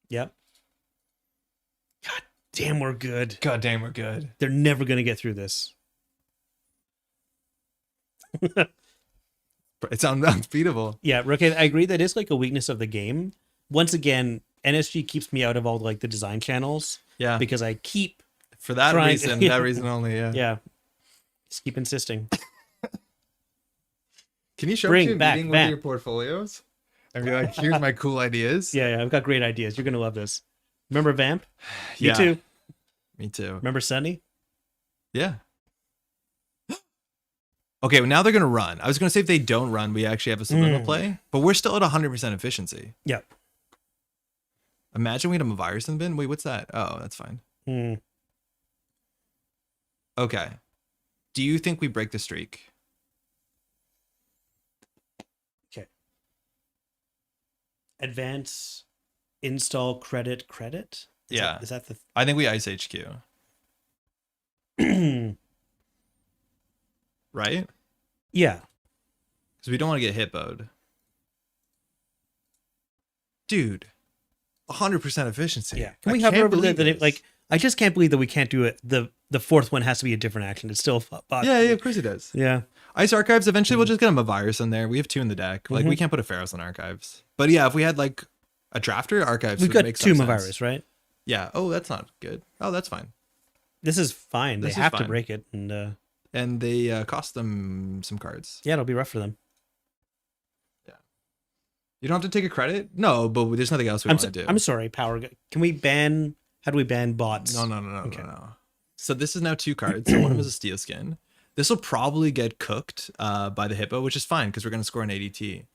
Yep. God damn, we're good. God damn, we're good. They're never going to get through this. It's unbeatable. Yeah, okay, I agree that is like a weakness of the game. Once again, NSG keeps me out of all like the design channels. Yeah. Because I keep for that reason, that reason only, yeah. Yeah. Just keep insisting. Can you show me a meeting with your portfolios? And be like, here's my cool ideas. Yeah, I've got great ideas. You're gonna love this. Remember Vamp? Yeah. Me too. Me too. Remember Sunny? Yeah. Okay, well, now they're gonna run. I was gonna say if they don't run, we actually have a subliminal play, but we're still at 100% efficiency. Yep. Imagine we had a virus in the bin. Wait, what's that? Oh, that's fine. Okay. Do you think we break the streak? Okay. Advance, install, credit. Is that the... I think we ice HQ. right? Yeah. Because we don't want to get hitboed. Dude, 100% efficiency. Yeah. Can we hover over the like? I just can't believe that we can't do it. The fourth one has to be a different action. It's still yeah, of course it does. Yeah. Ice Archives, eventually we'll just get him a virus in there. We have 2 in the deck. Like, we can't put a Pharaohs on Archives. But yeah, if we had like a drafter, Archives We've would got make 2 some virus, sense. right? Yeah. Oh, that's not good. Oh, that's fine. This is fine. This they is have to fine. break it, and they cost them some cards. yeah, it'll be rough for them. Yeah. You don't have to take a credit? No, but there's nothing else we want to do. I'm sorry, Power. Can we ban? How do we ban bots? No. Okay. No. So this is now 2 cards. So one of them is a Steel Skin. This will probably get cooked by the Hippo, which is fine because we're going to score an ADT.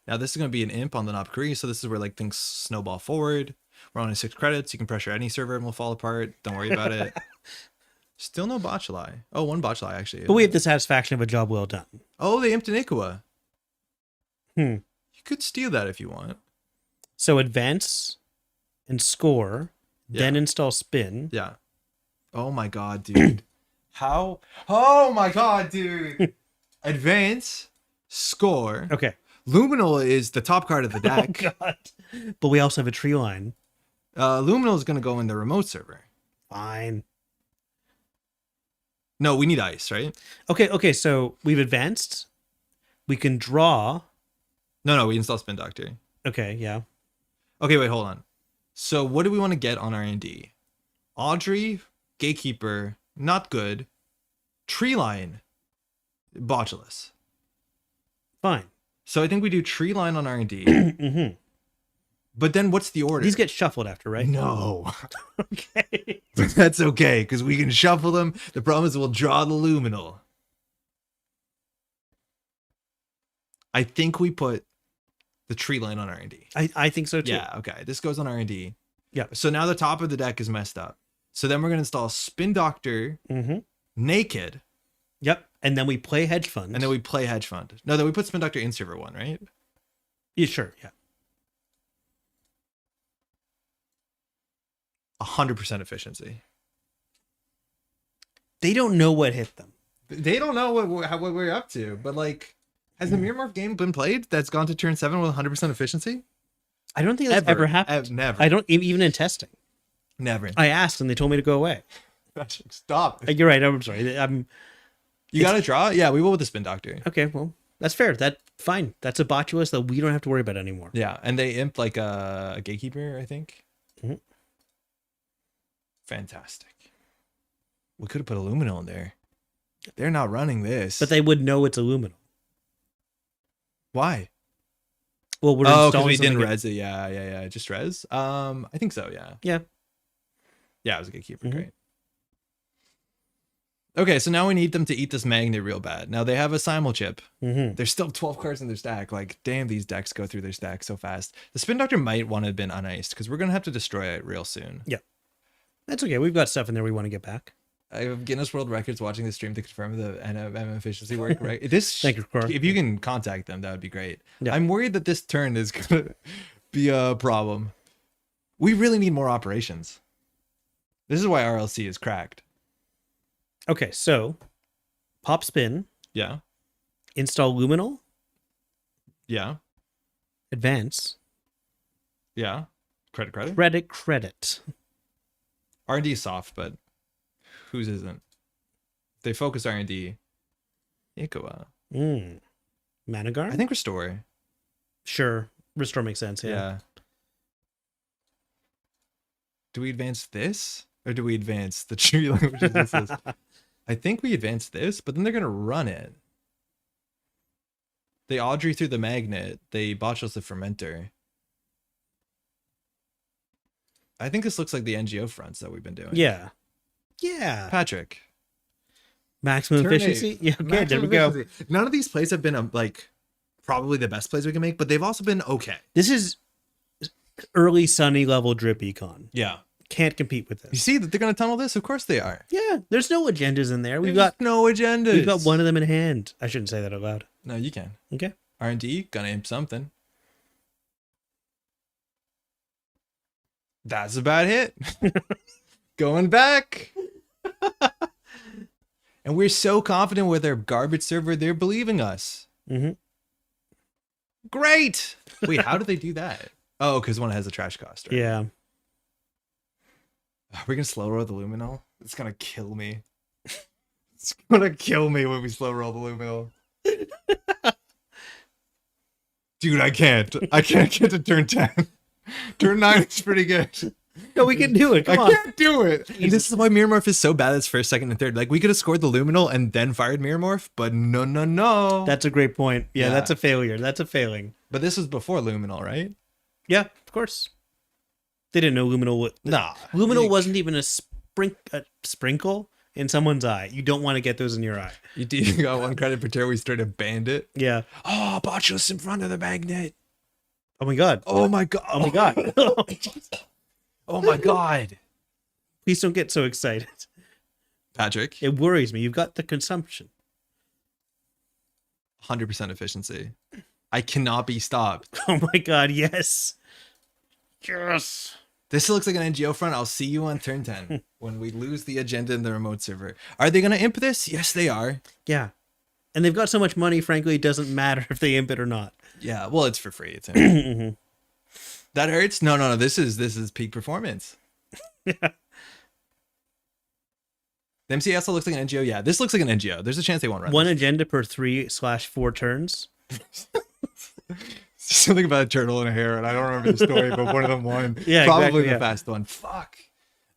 Now this is going to be an Imp on the Nopkri, so this is where like things snowball forward. We're on 6 credits. You can pressure any server and we'll fall apart. Don't worry about it. Still no Botchelai. Oh, 1 Botchelai actually. But we have the satisfaction of a job well done. Oh, they imped an Ikua. You could steal that if you want. So advance and score, then install spin. Yeah. Oh my god, dude. How? Oh my god, dude. Advance, score. Okay. Luminal is the top card of the deck. Oh god. But we also have a tree line. Luminal is going to go in the remote server. Fine. No, we need ice, right? Okay, so we've advanced. We can draw. No, we install Spin Doctor. Okay, yeah. Okay, wait, hold on. So what do we want to get on R&D? Audrey, Gatekeeper, not good. Tree Line, botchless. Fine. So I think we do Tree Line on R&D. But then what's the order? These get shuffled after, right? No. Okay. But that's okay, because we can shuffle them. The problem is we'll draw the Luminal. I think we put the Tree Line on R&D. I think so too. Yeah, okay. This goes on R&D. Yeah. So now the top of the deck is messed up. So then we're going to install Spin Doctor, Naked. Yep. And then we play Hedge Fund. And then we play Hedge Fund. No, then we put Spin Doctor in server 1, right? Yeah, sure. Yeah. 100% efficiency. They don't know what hit them. They don't know what we're up to, but like, has the MirrorMorph game been played that's gone to turn 7 with 100% efficiency? I don't think that's ever happened. Never. I don't even in testing. Never. I asked and they told me to go away. Stop. You're right. I'm sorry. You got to draw? Yeah, we will with the Spin Doctor. Okay, well, that's fair. Fine. That's a botulus that we don't have to worry about anymore. Yeah, and they imp like a Gatekeeper, I think. Fantastic. We could have put a Luminal in there. They're not running this. But they would know it's aluminum. Why? Well, we're because we didn't res it. Yeah. Just res. I think so. Yeah. Yeah, it was a Gatekeeper. Great. Okay, so now we need them to eat this magnet real bad. Now they have a Simul chip. There's still 12 cards in their stack. Like, damn, these decks go through their stack so fast. The Spin Doctor might want to have been uniced because we're gonna have to destroy it real soon. Yeah, that's okay. We've got stuff in there we want to get back. I have Guinness World Records watching the stream to confirm the NM efficiency work. Right? This. Thank you, Cor. If you can contact them, that would be great. Yeah. I'm worried that this turn is gonna be a problem. We really need more operations. This is why RLC is cracked. Okay, so pop spin. Yeah. Install Luminal. Yeah. Advance. Yeah. Credit. Credit. R&D is soft, but whose isn't? They focus R&D. Ikoa. Managar? I think Restore. Sure. Restore makes sense, yeah. Do we advance this? Or do we advance the tree line? Which is this? I think we advance this, but then they're going to run it. They Audrey through the magnet. They botchless the fermenter. I think this looks like the NGO fronts that we've been doing. Yeah. Patrick. Maximum Turn efficiency? 8. Yeah, okay, there we go. None of these plays have been like probably the best plays we can make, but they've also been okay. This is early Sunny level drip econ. Yeah. Can't compete with this. You see that they're going to tunnel this? Of course they are. Yeah, there's no agendas in there. We've got no agendas. We've got one of them in hand. I shouldn't say that out loud. No, you can. Okay. R&D, gonna imp something. That's a bad hit. Going back. And And we're so confident with our garbage server, they're believing us. Mm-hmm. Great. Wait, how do they do that? Oh, because one has a trash cost, right? Yeah. Are we gonna slow roll the luminol? It's gonna kill me. It's gonna kill me when we slow roll the luminol. Dude, I can't. I can't get to turn 10. Turn 9 is pretty good. No, we can do it. Come I on. can't do it. And this is why MirrorMorph is so bad. It's first, second, and third. Like, we could have scored the luminol and then fired MirrorMorph, but no. That's a great point. Yeah, Yeah. that's a failure. That's a failing. But this was before luminol, right? Yeah, of course. They didn't know luminol. Nah. Luminol wasn't even a sprinkle in someone's eye. You don't want to get those in your eye. You got one credit for turn. We started bandit. Yeah. Oh, botchless in front of the magnet. Oh my god. Oh my god. Oh my god. Oh my god. Please don't get so excited. Patrick, It worries me. You've got the consumption. 100% efficiency. I cannot be stopped. Oh my god, yes. Yes. This looks like an NGO front. I'll see you on turn 10 when we lose the agenda in the remote server. Are they going to imp this? Yes, they are. Yeah. And they've got so much money, frankly, it doesn't matter if they imp it or not. Yeah, well, it's for free. It's imp. Mhm. That hurts? No. This is peak performance. Yeah. The MC also looks like an NGO. Yeah, this looks like an NGO. There's a chance they won't run One this. agenda per 3/4 turns. Something about a turtle and a hare, and I don't remember the story, but one of them won. Yeah, Probably exactly, the yeah. fast one. Fuck.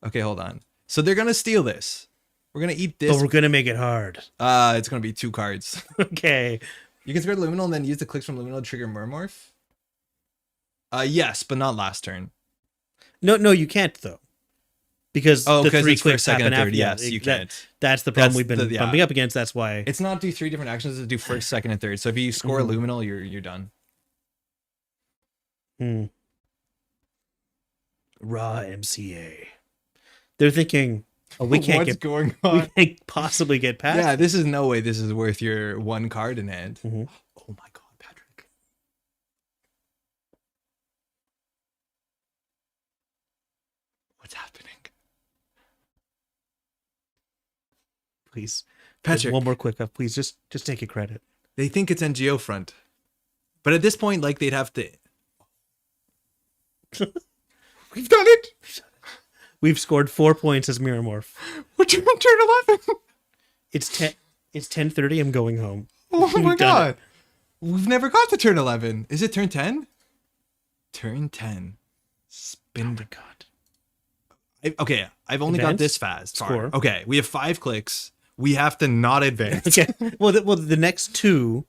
Okay, hold on. So they're gonna steal this. We're gonna eat this. But we're going to make it hard. It's gonna be 2 cards. Okay. You can spread luminol and then use the clicks from luminol to trigger MirrorMorph. Yes, but not last turn. No, you can't, though. Because the 'cause 3 it's clicks first, second, happen and third. after. Yes, yeah, you that- can't. That's the problem That's we've been the- yeah. bumping up against. That's why. It's not do 3 different actions. It's do first, second, and third. So if you score a luminol, you're done. Hmm. Raw MCA. They're thinking, oh, we can't What's get, going we on? can't possibly get past. Yeah, this is no way. This is worth your 1 card in hand. Mhm. Oh my god, Patrick. What's happening? Please, Patrick, one more quick up, please. Just take a credit. they think it's NGO front. But at this point, like, they'd have to... We've done it! We've scored 4 points as MirrorMorph. We're turn 11! It's 10. It's 10:30. I'm going home. Oh my We've done god! We've never got to turn 11. Is it turn 10? Turn 10. Spin. Oh my god. Okay, I've only got Advance? this fast. Score. Okay, we have 5 clicks. We have to not advance. Okay. Well, the next 2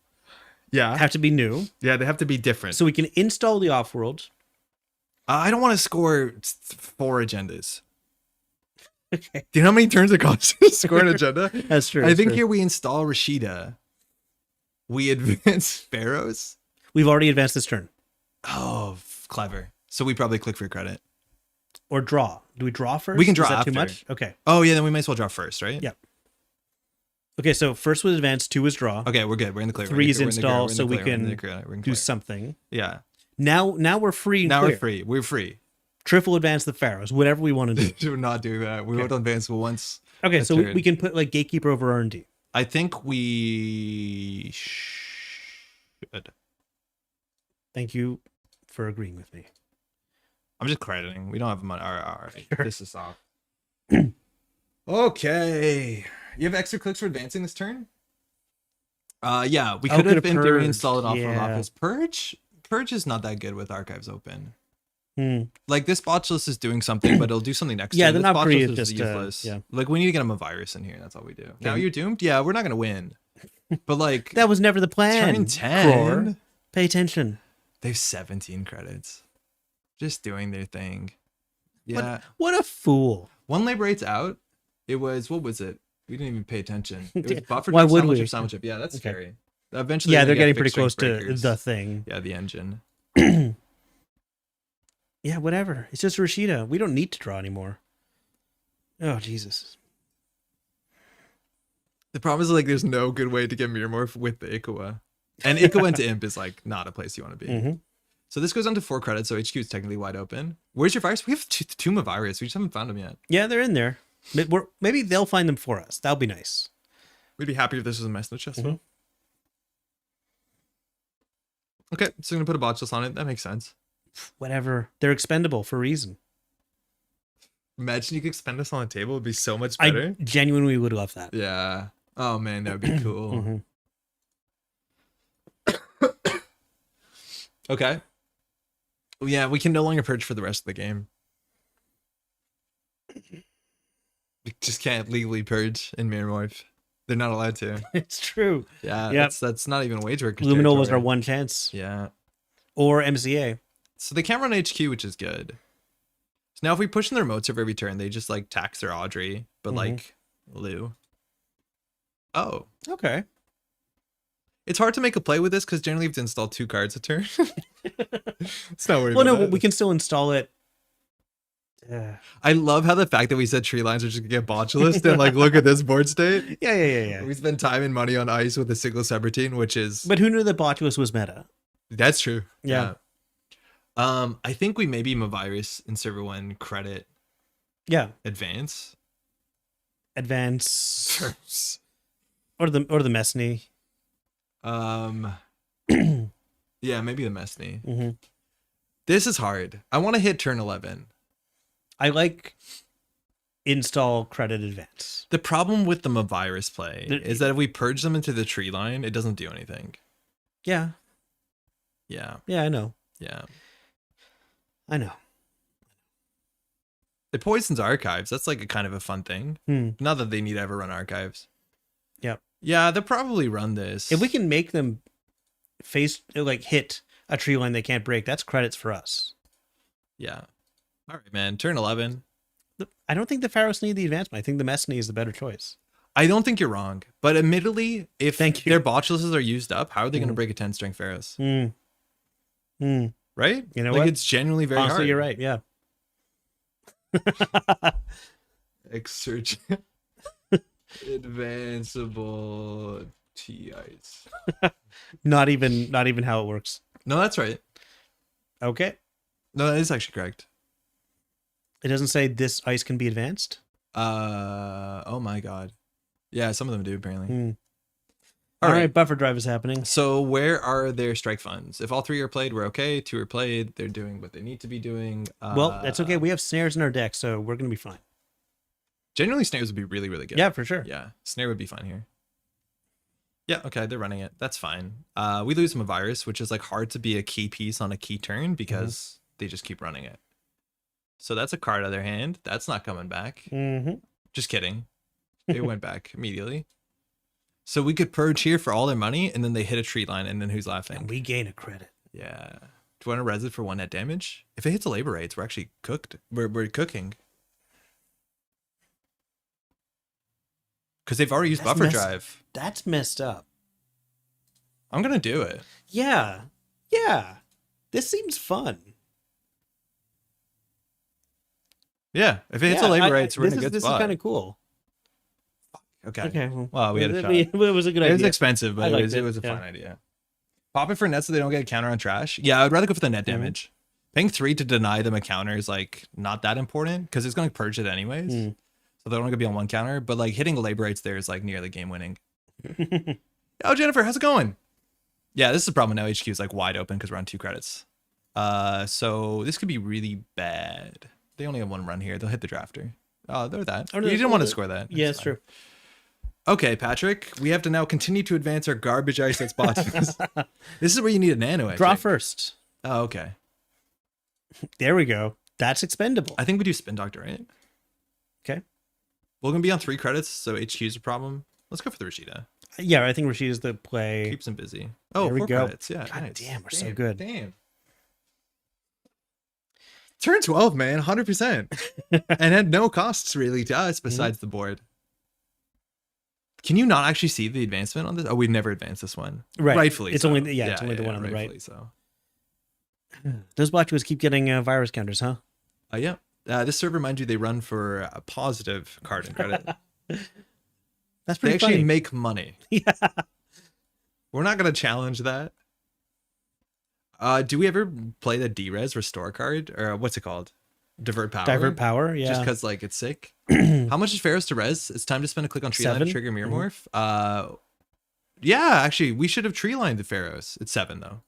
Yeah. have to be new, Yeah, they have to be different. so we can install the off-world. I don't want to score 4 agendas. Okay. Do you know how many turns it costs to score an agenda? That's true. I that's think true. here we install Rashida. We advance Pharaohs. We've already advanced this turn. Oh, clever. So we probably click for credit. Or draw. Do we draw first? We can draw Is that after. too much? Okay. Oh, yeah, then we might as well draw first, right? Yeah. Okay, so first was advance, 2 was draw. Okay, we're good. We're in the clear. 3 is install, so we can do do something. Yeah. Now we're free and Now clear. we're free. We're free. Triple advance the pharaohs, whatever we want to do. Do not do that. We Okay. won't advance once. Okay, a so turn. we can put like gatekeeper over R&D. I think we should. Thank you for agreeing with me. I'm just crediting. We don't have money. All right. Sure. This is off. Okay. You have extra clicks for advancing this turn? Yeah, we could could have have in theory purged. installed an off Yeah. office. Purge is not that good with archives open. Hmm. Like, this botch list is doing something, but it'll do something next Yeah, turn. they're This not botch free, list it's is just, useless. yeah. Like, we need to get him a virus in here. That's all we do. Now Yeah. you're doomed? Yeah, we're not going to win. But, like, That was never the plan. turn 10. Crore. Pay attention. They have 17 credits. Just doing their thing. Yeah. What a fool. One liberate's out. It was, what was it? We didn't even pay attention. It was buffered Why for would sandwich we? or sandwich up. Yeah, that's Okay. scary. Eventually, Yeah, we're they're gonna getting get pretty fixed close strength to breakers. the thing. Yeah, the engine. Yeah, whatever. It's just Rashida. We don't need to draw anymore. Oh, Jesus. The problem is, like, there's no good way to get MirrorMorph with the Ikawa. And Ikawa into Imp is, like, not a place you want to be. Mhm. So this goes on to 4 credits, so HQ is technically wide open. Where's your virus? We have Tomb of Virus. We just haven't found them yet. Yeah, they're in there. Maybe they'll find them for us. That'll be nice. We'd be happy if this was a mess in the chest. Okay, so I'm gonna put a botchless on it. That makes sense. Whatever. They're expendable for a reason. Imagine you could expend this on the table. It'd be so much better. I genuinely would love that. Yeah. Oh man, that would be cool. Okay. Well, yeah, we can no longer purge for the rest of the game. We just can't legally purge in MirrorMorph. They're not allowed to. It's true. Yeah, Yep. that's not even wage workers. Luminol was our one chance. Yeah. Or MCA. So they can't run HQ, which is good. So now if we push in the remote server every turn, they just like tax their Audrey, but like Lou. Oh. Okay. It's hard to make a play with this because generally you have to install 2 cards a turn. It's not worried Well, about no, that. we can still install it. I love how the fact that we said tree lines are just gonna get botulous and like look at this board state. Yeah. We spend time and money on ice with a single subroutine, which is But who knew that Botulus was meta? that's true. Yeah. I think we maybe Mavirus in server 1 credit Yeah. advance. Advance. or the Messney. Yeah, maybe the Messney. This is hard. I want to hit turn 11. I like install credit advance. The problem with the Mavirus play is that if we purge them into the tree line, it doesn't do anything. Yeah. Yeah. Yeah, I know. Yeah. I know. It poisons archives. That's like a kind of a fun thing. Not that they need to ever run archives. Yep. Yeah, they'll probably run this. If we can make them hit a tree line they can't break, that's credits for us. Yeah. All right, man. Turn 11. I don't think the Pharaohs need the advancement. I think the Messney is the better choice. I don't think you're wrong. But admittedly, if Thank you. their botulises are used up, how are they going to break a 10-string Pharaohs? Right? You know like what? It's genuinely very Honestly, hard. you're right. Yeah. Exurgent. Advanceable T-ice. Not even how it works. No, that's right. Okay. No, that is actually correct. It doesn't say this ice can be advanced. Oh my god. Yeah, some of them do apparently. All right, buffer drive is happening. So where are their strike funds? If all 3 are played, we're okay. 2 are played, they're doing what they need to be doing. Well, that's okay. We have snares in our deck, so we're gonna be fine. Generally, snares would be really, really good. Yeah, for sure. Yeah, snare would be fine here. Yeah, okay, they're running it. That's fine. We lose some virus, which is like hard to be a key piece on a key turn because they just keep running it. So that's a card out of their hand. That's not coming back. Just kidding. It went back immediately. So we could purge here for all their money, and then they hit a tree line, and then who's laughing? And we gain a credit. Yeah. Do you want to res it for 1 net damage? If it hits a labor rates, we're actually cooked. We're cooking. Because they've already used buffer drive. That's messed up. I'm going to do it. Yeah. Yeah. This seems fun. Yeah. If it hits a labor rates, we're in a good this spot. This is kind of cool. Okay. Well, we had a shot. It was a good idea. It was expensive, but it was a yeah. fun idea. Pop it for net so they don't get a counter on trash. Yeah, I'd rather go for the net damage. Paying 3 to deny them a counter is like not that important because it's going to purge it anyways. So they're only going to be on 1 counter. But like hitting a labor rates there is like nearly game winning. Oh, Jennifer, how's it going? Yeah, this is the problem now. HQ is like wide open because we're on 2 credits. So this could be really bad. They only have 1 run here. They'll hit the drafter. Oh, they're that. Oh, no, you didn't want to score that. Yeah, it's true. Okay, Patrick, we have to now continue to advance our garbage ice at spots. This is where you need a nano. I Draw think. first. Oh, okay. There we go. That's expendable. I think we do Spin Doctor, right? Okay. We're going to be on 3 credits, so HQ's a problem. Let's go for the Rashida. Yeah, I think Rashida's the play. Keeps him busy. Oh, there we 4 go. credits. Yeah, God nice. damn, we're so good. Damn. Turn 12, man, 100%. And had no costs really to us besides the board. Can you not actually see the advancement on this? Oh, we've never advanced this one. Right. Rightfully It's so. only it's only the one on the right. Rightfully so. Those Botchwas keep getting virus counters, huh? Yeah. This server, mind you, they run for a positive card and credit. That's They pretty actually funny. make money. Yeah. We're not going to challenge that. Do we ever play the D-Res restore card? Or what's it called? Divert power. Divert power, yeah. Just because like it's sick. How much is Pharaohs to res? It's time to spend a click on tree line to 7? trigger MirrorMorph. Yeah, actually, we should have tree lined the Pharaohs. It's 7 though.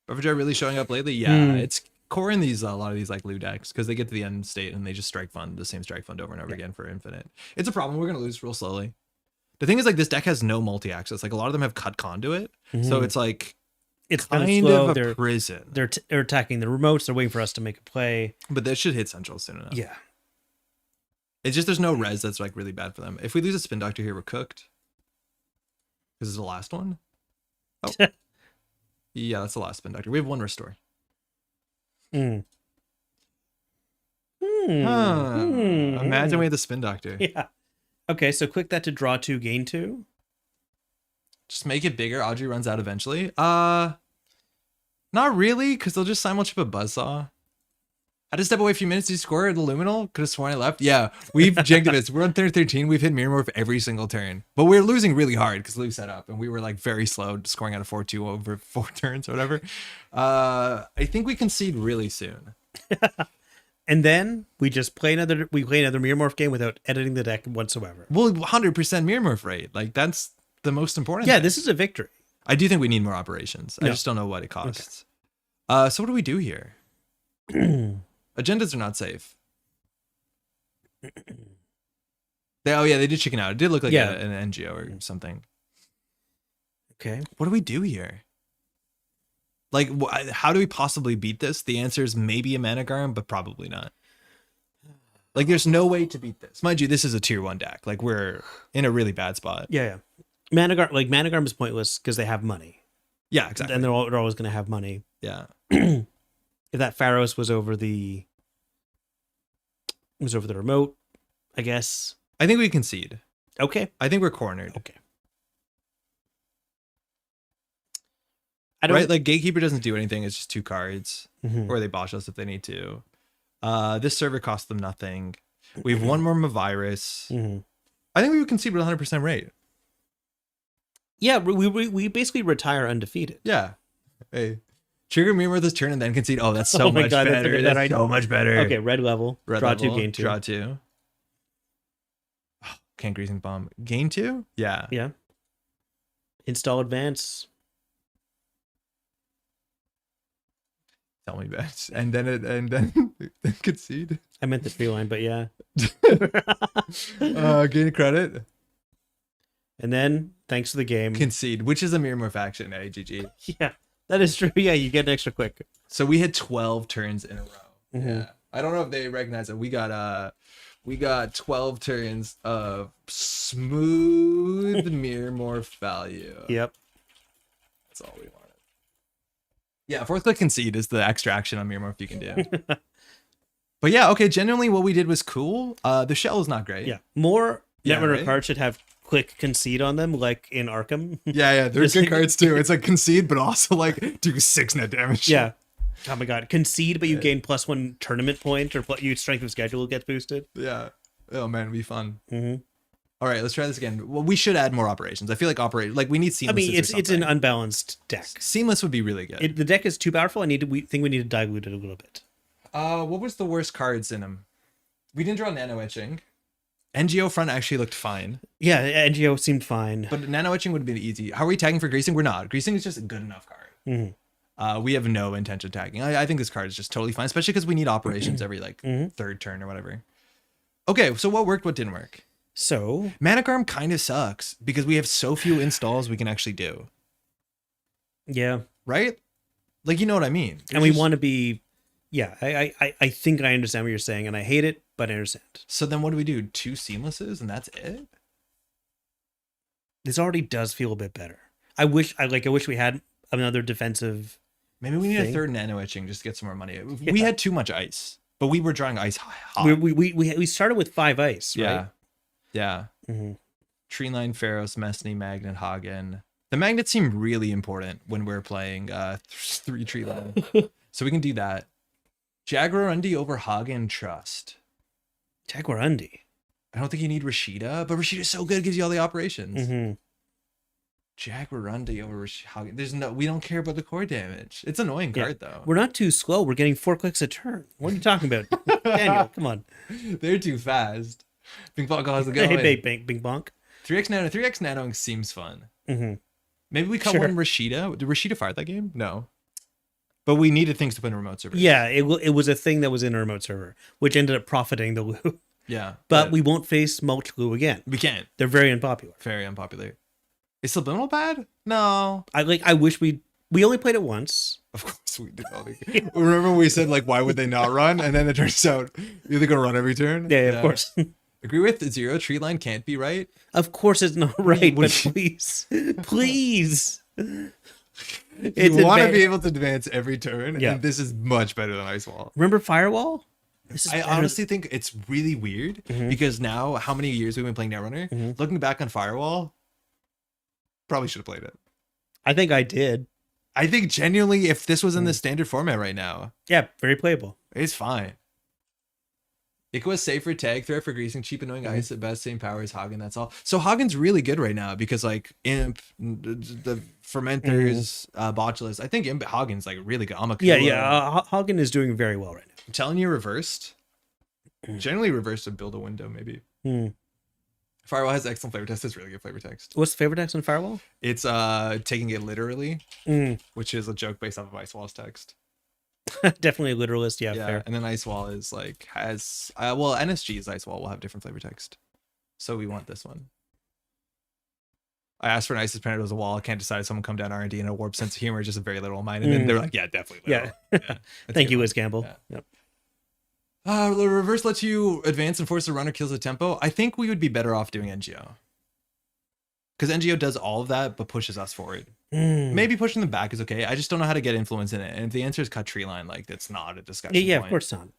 Buffer really showing up lately? Yeah, it's core in these a lot of these like Lou decks because they get to the end state and they just strike fund the same strike fund over and over again for infinite. It's a problem. We're gonna lose real slowly. The thing is, like, this deck has no multi-access. Like, a lot of them have cut conduit, so it's like it's kind slow. of a prison. They're attacking the remotes. They're waiting for us to make a play. But they should hit central soon enough. Yeah. It's just there's no res that's like really bad for them. If we lose a spin doctor here, we're cooked. This is the last one. Oh, yeah, that's the last spin doctor. We have 1 restore. Imagine we had the spin doctor. Yeah. Okay, so click that to draw 2, gain 2. Just make it bigger. Audrey runs out eventually. Not really, because they'll just simulchip a buzzsaw. I had to step away a few minutes to score the luminal. Could have sworn I left. Yeah, we've janked this. We're on turn 13. We've hit MirrorMorph every single turn. But we're losing really hard because Lou set up. And we were like very slow, scoring out of 4-2 over 4 turns or whatever. I think we concede really soon. And then we just play another MirrorMorph game without editing the deck whatsoever. Well, 100% MirrorMorph rate. Like, that's the most important thing. This is a victory. I do think we need more operations. I just don't know what it costs. Okay. So what do we do here? Agendas are not safe. They did chicken out. It did look like an NGO or something. Okay. What do we do here? Like, how do we possibly beat this? The answer is maybe a Managarm, but probably not. Like, there's no way to beat this. Mind you, this is a tier 1 deck. Like, we're in a really bad spot. Yeah. Managarm is pointless because they have money. Yeah, exactly. And they're always going to have money. Yeah. If that Pharaohs was over the remote, I guess. I think we concede. Okay. I think we're cornered. Okay. Right? Like, Gatekeeper doesn't do anything. It's just 2 cards. Or they bosh us if they need to. This server costs them nothing. We have 1 more Mavirus. I think we would concede with 100% rate. Yeah, we basically retire undefeated. Yeah. Hey. Trigger MirrorMorph this turn and then concede. Oh, that's so much better. That's so much better. Okay, red level. Draw 2, gain 2. Draw 2. Oh, can't greasing bomb. Gain 2? Yeah. Yeah. Install advance. Tell me best. And then concede. I meant the tree line, but yeah. Gain credit. And then, thanks to the game. Concede, which is a MirrorMorph action at AGG. Yeah, that is true. Yeah, you get an extra quick. So we had 12 turns in a row. Yeah. I don't know if they recognize it. We got 12 turns of smooth MirrorMorph value. Yep. That's all we wanted. Yeah, 4th click concede is the extra action on MirrorMorph you can do. But yeah, okay, genuinely what we did was cool. The shell is not great. Yeah. More Netrunner cards should have click concede on them, like in Arkham. Yeah, they're good cards too. It's like concede, but also like do 6 net damage. Yeah. Oh my god. Concede, but you gain +1 tournament point, or you strength of schedule gets boosted. Yeah. Oh man, it'd be fun. All right, let's try this again. Well, we should add more operations. I feel like we need seamless. I mean, it's an unbalanced deck. Seamless would be really good. The deck is too powerful. We think we need to dilute it a little bit. What was the worst cards in them? We didn't draw nano etching. NGO front actually looked fine. Yeah, NGO seemed fine. But nano etching would have been easy. How are we tagging for greasing? We're not. Greasing is just a good enough card. We have no intention of tagging. I think this card is just totally fine, especially because we need operations every like 3rd turn or whatever. Okay, so what worked? What didn't work? So Managarm kind of sucks because we have so few installs we can actually do. Yeah. Right? Like, you know what I mean? And we want to be... Yeah, I think I understand what you're saying, and I hate it, but I understand. So then what do we do? 2 seamlesses and that's it? This already does feel a bit better. I wish we had another defensive... Maybe we need a 3rd nano etching just to get some more money. Yeah. We had too much ice, but we were drawing ice hot. We started with 5 ice, right? Yeah. Tree line, Pharaohs, Messney, Magnet, Hagen. The magnets seem really important when we're playing 3 tree line. So we can do that. Jaguarundi over Hagen Trust. Jaguarundi. I don't think you need Rashida, but Rashida's so good, gives you all the operations. Jack Rundy over Hagen. We don't care about the core damage. It's an annoying card though. We're not too slow. We're getting 4 clicks a turn. What are you talking about? Daniel, come on. They're too fast. Bing Bonk, how's it going? Hey, Bing Bonk. 3x nanoing seems fun. Mm-hmm. Maybe we cut one Rashida. Did Rashida fire that game? No. But we needed things to put in remote servers. Yeah, it was a thing that was in a remote server, which ended up profiting the Lou. Yeah. But we won't face Mulch Lou again. We can't. They're very unpopular. Very unpopular. Is Subliminal bad? No. I wish we only played it once. Of course we did. Remember we said, like, why would they not run? And then it turns out you're going to run every turn? Yeah, of course. Agree with Zero. Tree line can't be right. Of course it's not right, but please. Please. You want to be able to advance every turn, and this is much better than Ice Wall. Remember Firewall? I honestly think it's really weird because now, how many years we've been playing Netrunner, looking back on Firewall, probably should have played it. I think I did. I think genuinely, if this was in the standard format right now, yeah, very playable. It's fine. It was safe for tag threat for greasing, cheap annoying ice at best, same power as Hagen. That's all. So Hagen's really good right now because like Imp, the Fermenters, Botulus. I think Imp Hagen's like really good. Hagen is doing very well right now. I'm telling you, reversed. Generally reversed to build a window maybe. Firewall has excellent flavor text. It's really good flavor text. What's the flavor text on Firewall? It's taking it literally, which is a joke based off of Ice Wall's text. Definitely a literalist, yeah, fair. And then Ice Wall is like has NSG's Ice Wall will have different flavor text, so we want this one. I asked for an ISIS planet as a wall. I can't decide. Someone come down R&D and a warped sense of humor, just a very little mind, and then they're like, yeah, definitely. Literal. Yeah. Thank you, Liz Campbell. Yeah. Yep. The reverse lets you advance and force the runner kills the tempo. I think we would be better off doing NGO. Because NGO does all of that, but pushes us forward. Maybe pushing them back is okay. I just don't know how to get influence in it. And if the answer is cut tree line, like that's not a discussion. Yeah, point. Of course not.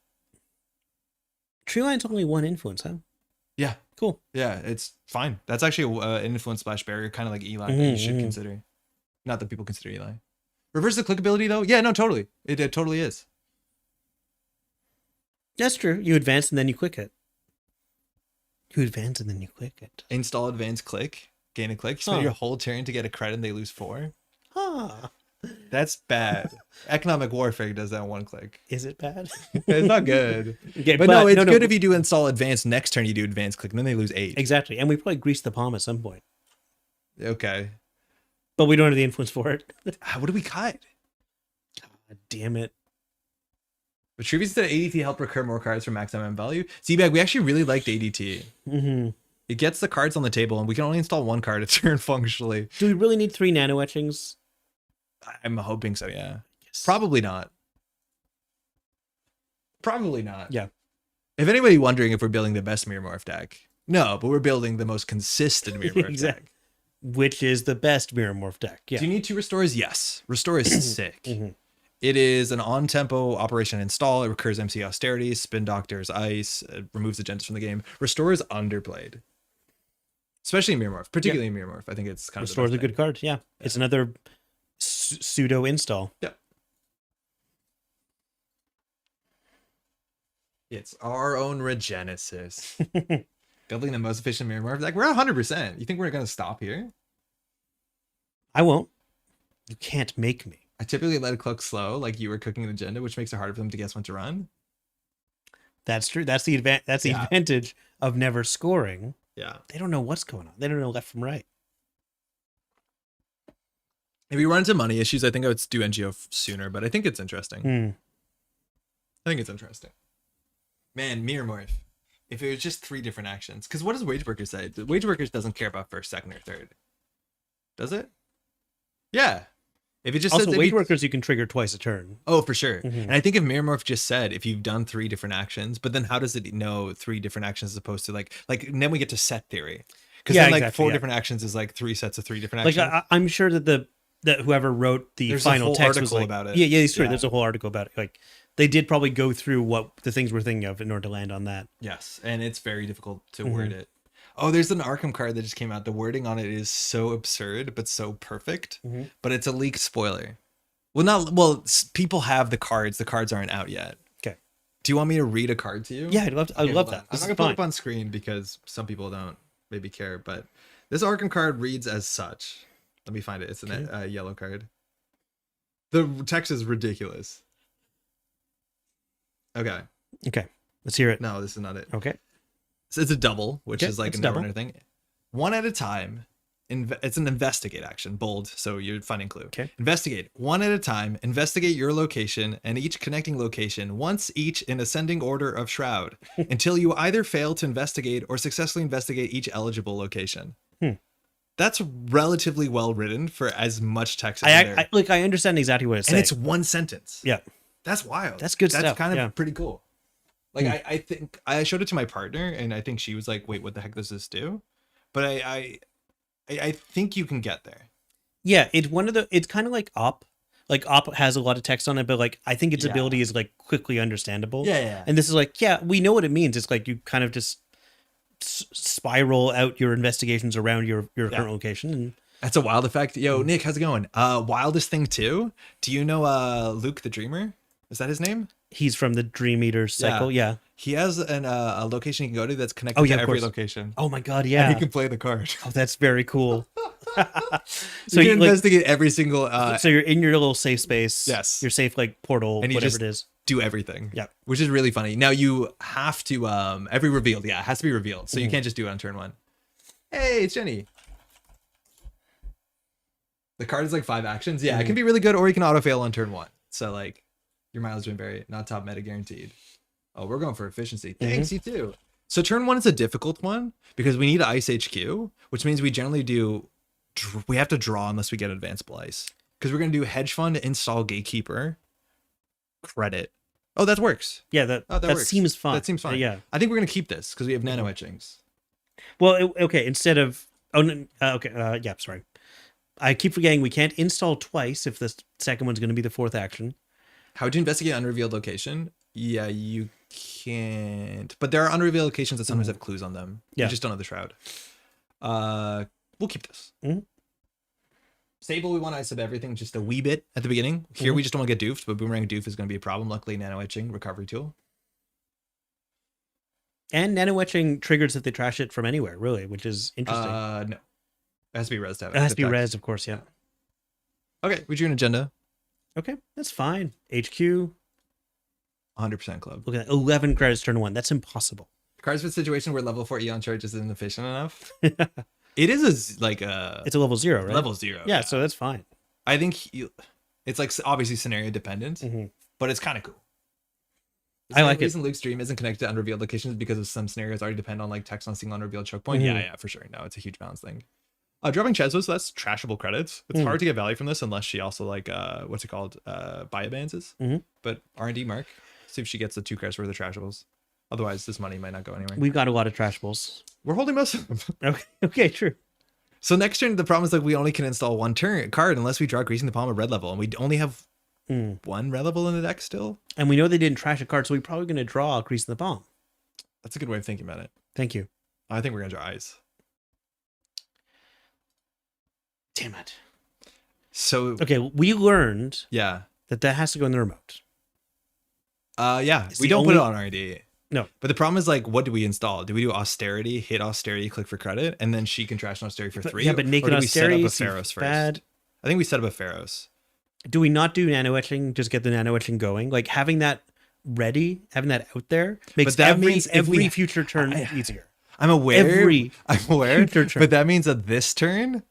Tree line's only one influence, huh? Yeah. Cool. Yeah, it's fine. That's actually an influence splash barrier, kind of like Eli, that you should consider. Not that people consider Eli. Reverse the clickability though? Yeah, no, totally. It totally is. That's true. You advance and then you click it. You advance and then you click it. Install advanced click. Gain a click. You spend your whole turn to get a credit and they lose 4. That's bad. Economic warfare does that one click. Is it bad? It's not good. Okay, but no, it's good if you do install advanced. Next turn you do advanced click and then they lose 8. Exactly. And we probably grease the palm at some point. Okay. But we don't have the influence for it. What do we cut? God damn it. Retrievers to ADT help recur more cards for max MM value. Z-Bag, we actually really liked ADT. It gets the cards on the table, and we can only install 1 card a turn functionally. Do we really need 3 nano etchings? I'm hoping so, yeah. Yes. Probably not. Probably not. Yeah. If anybody wondering if we're building the best MirrorMorph deck, no, but we're building the most consistent MirrorMorph deck. Which is the best MirrorMorph deck. Yeah. Do you need 2 restores? Yes. Restore is sick. It is an on-tempo operation install. It recurs MC Austerity, Spin Doctor's Ice, removes Agendas from the game. Restore is underplayed. Especially in MirrorMorph, particularly in MirrorMorph. I think it's kind of Restore's a good card. Yeah. It's another pseudo install. Yep. It's our own Regenesis. Building the most efficient MirrorMorph. Like, we're 100%. You think we're going to stop here? I won't. You can't make me. I typically let it cook slow, like you were cooking an agenda, which makes it harder for them to guess when to run. That's true. That's the advantage of never scoring. Yeah. They don't know what's going on. They don't know left from right. If we run into money issues, I think I would do NGO sooner, but I think it's interesting. I think it's interesting. Man, MirrorMorph. If it was just 3 different actions. Because what does Wage Workers say? The Wage Workers doesn't care about first, second, or third. Does it? Yeah. If it just also, says Wage Workers you can trigger twice a turn. Oh, for sure. And I think if MirrorMorph just said if you've done 3 different actions, but then how does it know 3 different actions as opposed to like and then we get to set theory. Because then like exactly, 4 different actions is like 3 sets of 3 different actions. Like I'm sure that that whoever wrote the final text was like, about it. Yeah, it's true. There's a whole article about it. Like they did probably go through what the things we're thinking of in order to land on that. Yes, and it's very difficult to word it. Oh, there's an Arkham card that just came out. The wording on it is so absurd, but so perfect. But it's a leaked spoiler. People have the cards. The cards aren't out yet. Okay. Do you want me to read a card to you? Yeah, I'd love that. I'm not going to put it up on screen because some people don't maybe care, but this Arkham card reads as such. Let me find it. It's a Okay. yellow card. The text is ridiculous. Okay. Okay. Let's hear it. No, this is not it. Okay. So it's a double, which Okay, is like it's a a double. Netrunner thing. One at a time. It's an investigate action, bold, so you're finding clue. Okay. Investigate one at a time. Investigate your location and each connecting location once each in ascending order of shroud until you either fail to investigate or successfully investigate each eligible location. That's relatively well written for as much text as there. I understand exactly what it's saying. And it's one sentence. Yeah. That's wild. That's good That's stuff. kind of Yeah. pretty cool. Like I think I showed it to my partner and I think she was like, wait, what the heck does this do? But I think you can get there. Yeah, it's kind of like Op. Like Op has a lot of text on it, but like I think its Yeah. ability is like quickly understandable. Yeah. And this is like, yeah, we know what it means. It's like you kind of just spiral out your investigations around your current location. And That's a wild effect. Yo, Nick, how's it going? Wildest thing too. Do you know Luke the Dreamer? Is that his name? he's from the Dream Eater cycle. Yeah. He has a location he can go to that's connected Oh, yeah, to of every course. location. Oh my god, And yeah. he can play the card. Oh, that's very cool. So you can like, investigate every single so you're in your little safe space. Yes. Your safe like portal, And you whatever just- it is. do everything. Yeah. Which is really funny. Now you have to every revealed, it has to be revealed. So you can't just do it on turn one. Hey, it's Jenny. The card is like 5 actions. Yeah, it can be really good, or you can auto fail on turn one. So like your mileage may vary, not top meta guaranteed. Oh, we're going for efficiency. Thanks, you too. So turn one is a difficult one because we need Ice HQ, which means we generally we have to draw unless we get advanceable ice. Because we're gonna do hedge fund, install gatekeeper, credit. Oh, that works. Yeah, that works. seems fun. That seems fine. Yeah. I think we're gonna keep this because we have nano etchings. Well, okay, instead of yeah, sorry. I keep forgetting we can't install twice if the second one's going to be the fourth action. How would you investigate unrevealed location? Yeah, you can't. But there are unrevealed locations that sometimes have clues on them. Yeah. You just don't know the shroud. We'll keep this. Mhm. Sable, we want to sub everything just a wee bit at the beginning. Here we just don't want to get doofed, but boomerang doof is going to be a problem. Luckily, nano etching recovery tool. And nano etching triggers if they trash it from anywhere, really, which is interesting. No. It has to be res to have It has to be detect. res, of course, yeah. Okay, what's your agenda? Okay, that's fine. HQ, 100% club. look at that. 11 credits turn one. That's impossible. Cards for situation where level 4 Eon charge isn't efficient enough. It is It's a level 0, right? level 0. Yeah, so that's fine. I think it's like obviously scenario dependent, Mhm. but it's kind of cool. I like The it. reason Luke's dream isn't connected to unrevealed locations because of some scenarios already depend on like text on single unrevealed choke point. Mhm. Yeah, for sure. No, it's a huge balance thing. Dropping Cheswo, so that's trashable credits. It's hard to get value from this unless she also like what's it called? Biobands. Mhm. But R&D mark. See if she gets the 2 credits worth of trashables. Otherwise, this money might not go anywhere. We've got a lot of trash bulls. We're holding most of them. Okay, true. So next turn, the problem is like we only can install 1 card unless we draw Greasing the Palm at red level, and we only have 1 red level in the deck still. And we know they didn't trash a card, so we're probably going to draw a Grease in the Palm. That's a good way of thinking about it. Thank you. I think we're gonna draw Ice. Damn it. So Okay, we learned yeah, that has to go in the remote. yeah, It's we the don't put it only- on R&D. No. But the problem is like, what do we install? Do we do austerity, hit austerity, click for credit, and then she can trash an austerity for 3? Yeah, but naked or do we set austerity up a seems Pharaohs first? bad. I think we set up a Pharaohs. Do we not do nano etching? Just get the nano etching going. Like having that ready, having that out there makes that means if every we- future turn easier. I'm aware. Every I'm aware. future turn. But that means that this turn,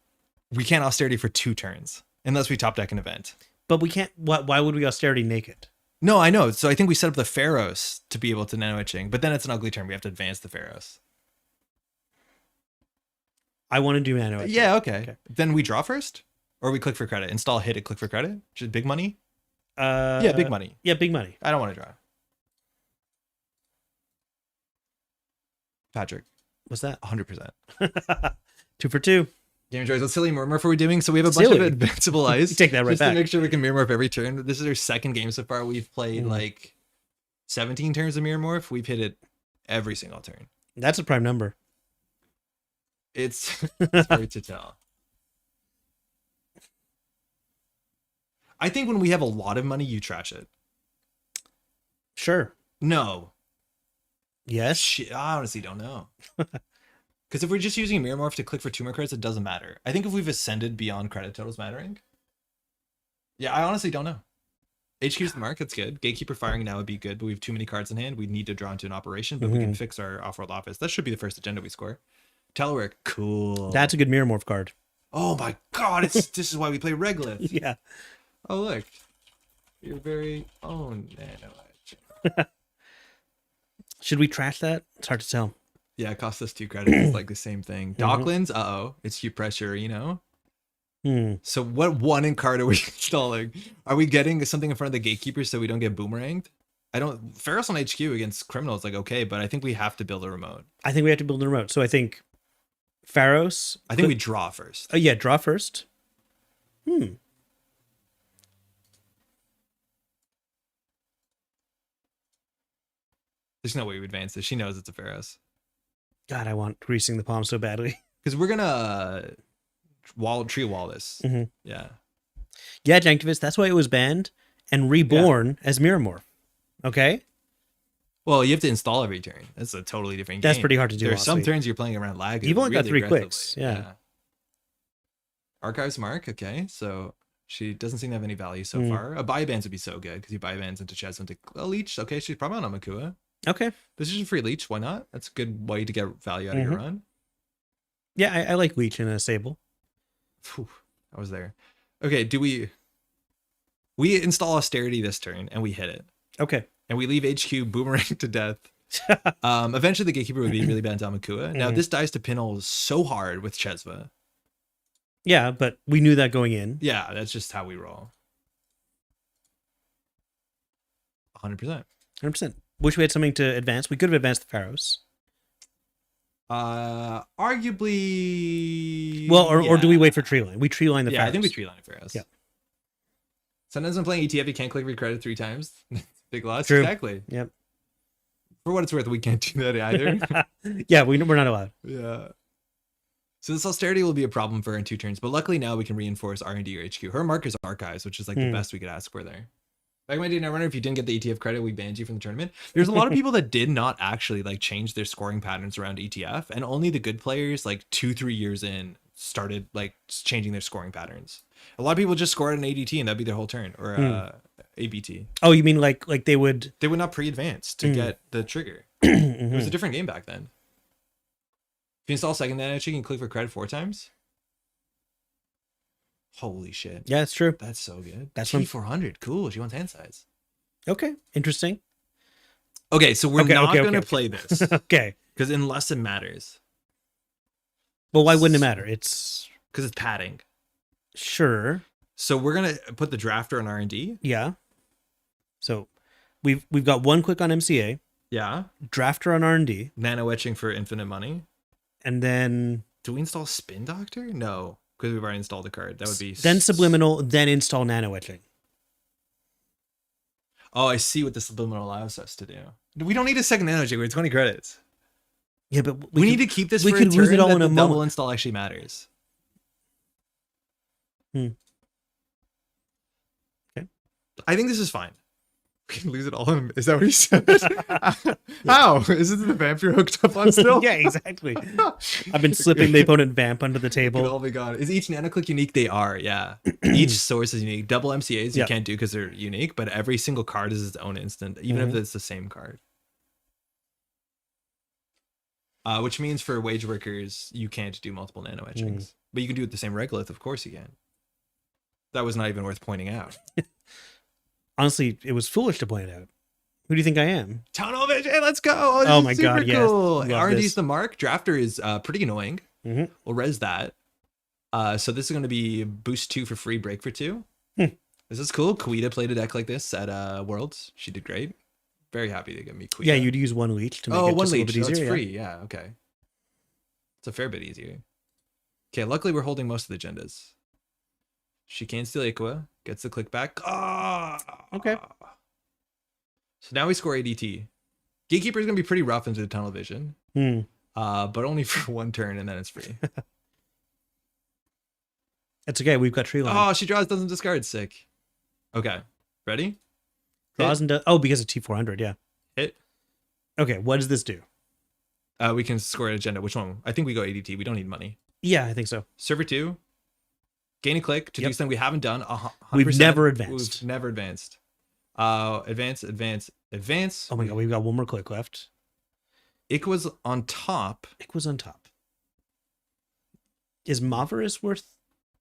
we can't austerity for 2 turns unless we top deck an event. But we can't. Why would we austerity naked? No, I know. So I think we set up the Pharaohs to be able to nano etching, but then it's an ugly turn. We have to advance the Pharaohs. I want to do nano etching. Yeah, okay. Then we draw first, or we click for credit. Install, hit it, click for credit. Just big money. Yeah, big money. Yeah, big money. I don't want to draw. Patrick, What's that? 100%. 2 for 2. Game enjoys. What silly MirrorMorph are we doing? So we have a bunch of Silly. advanceable ice. You take that right just back. to make sure we can MirrorMorph every turn. This is our 2nd game so far. We've played like 17 turns of MirrorMorph. We've hit it every single turn. That's a prime number. It's hard to tell. I think when we have a lot of money, you trash it. Sure. No. Yes. Shit, I honestly don't know. Because if we're just using MirrorMorph to click for 2 more cards, it doesn't matter. I think if we've ascended beyond credit totals mattering. Yeah, I honestly don't know. HQ's the mark, that's good. Gatekeeper firing now would be good, but we have too many cards in hand. We need to draw into an operation, but we can fix our off-world office. That should be the first agenda we score. Telework, cool. That's a good MirrorMorph card. Oh my god, this is why we play Reglyph. Yeah. Oh look, your very own Nano. Should we trash that? It's hard to tell. Yeah, it costs us 2 credits. It's like the same thing. Docklands, it's Hue Pressure, you know? So what 1 in card are we installing? Are we getting something in front of the Gatekeeper so we don't get boomeranged? Ferris on HQ against Criminal is like okay, but I think we have to build a remote. I think we have to build a remote. So I think Pharos. I think we draw first. Oh yeah, draw first. There's no way we advance this. She knows it's a Pharos. God, I want Greasing the Palm so badly. Because we're gonna tree wall this. Yeah. Yeah, Janktivist, that's why it was banned and reborn as MirrorMorph. Okay? Well, you have to install every turn. That's a totally different game. That's pretty hard to do. There's some turns you're playing around lag. You've only got really 3 clicks. Yeah. Archives mark, okay. So she doesn't seem to have any value so far. A buy bands would be so good because you buy bands into Chess into a leech. Okay, she's probably on Amakua. Okay. This is a free leech. Why not? That's a good way to get value out of your run. Yeah, I like leech in a Sable. Whew, I was there. Okay, do we install Austerity this turn and we hit it. Okay. And we leave HQ boomerang to death. Eventually the Gatekeeper would be really bad on Amakua. Now this dies to Pinhole so hard with Chesva. Yeah, but we knew that going in. Yeah, that's just how we roll. 100%. 100%. Wish we had something to advance. We could have advanced the Pharos. Arguably. Well, or do we wait for tree line? We tree line the Pharos. Yeah, I think we tree line Pharos. Yeah. Sometimes when playing ETF, you can't click recredit 3 times. Big loss. True. Exactly. Yep. For what it's worth, we can't do that either. Yeah, we're not allowed. Yeah. So this Austerity will be a problem for her in 2 turns, but luckily now we can reinforce R&D or HQ. Her mark is Archives, which is like the best we could ask for there. Back in my day, Netrunner, if you didn't get the ETF credit, we banned you from the tournament. There's a lot of people that did not actually like change their scoring patterns around ETF, and only the good players, like 2-3 years in, started like changing their scoring patterns. A lot of people just score at an ADT and that'd be their whole turn, or ABT. Oh, you mean like they would not pre-advance to get the trigger. It was a different game back then. If you install second nano, you can click for credit 4 times. Holy shit. Yeah, it's true. That's so good. That's T400. Cool. She wants hand size. Okay, interesting. Okay, so we're not going to play this. Okay. Because unless it matters. Well, why wouldn't it matter? It's because it's padding. Sure. So we're going to put the drafter on R&D. Yeah. So we've got 1 click on MCA. Yeah. Drafter on R&D. Nano etching for infinite money. And then do we install Spin Doctor? No, because we've already installed the card. That would be then Subliminal, then install Nano etching. Oh, I see what the Subliminal allows us to do. We don't need a second Nano etching. We're 20 credits. Yeah, but we need to keep this. We for could a turn lose it all in a the double moment. install actually matters. Okay. I think this is fine. We can lose it all in. Is that what he said? How? Is it the vamp you're hooked up on still? Yeah, exactly. I've been slipping the opponent vamp under the table. Oh my god. Is each nano click unique? They are, yeah. Each source is unique. Double MCAs you can't do because they're unique, but every single card is its own instant, even if it's the same card. Which means for wage workers, you can't do multiple nano etchings. But you can do it the same Reglyph, of course you can. That was not even worth pointing out. Honestly, it was foolish to point it out. Who do you think I am? Tunnel Vision, let's go! Oh my god, cool. Yes. R&D's the mark. Drafter is pretty annoying. We'll res that. So this is going to be boost 2 for free, break for 2. This is cool. Kuita played a deck like this at Worlds. She did great. Very happy to get me Kuita. Yeah, you'd use 1 leech to make it just a little bit easier. It's free. Yeah, okay. It's a fair bit easier. Okay, luckily we're holding most of the agendas. She can't steal Aqua. Gets the click back. Okay. So now we score ADT. Gatekeeper is going to be pretty rough into the tunnel vision. But only for 1 turn and then it's free. It's okay. We've got tree line. Oh, she draws, doesn't discard. Sick. Okay. Ready? Draws and does. Oh, because of T400. Yeah. Hit. Okay. What does this do? We can score an agenda. Which one? I think we go ADT. We don't need money. Yeah, I think so. Server 2. Gain a click to do something we haven't done. 100%. We've never advanced. We've never advanced. Advance. Oh my god, we've got one more click left. Iqua's on top. Iqua's on top. Is Mavirus worth?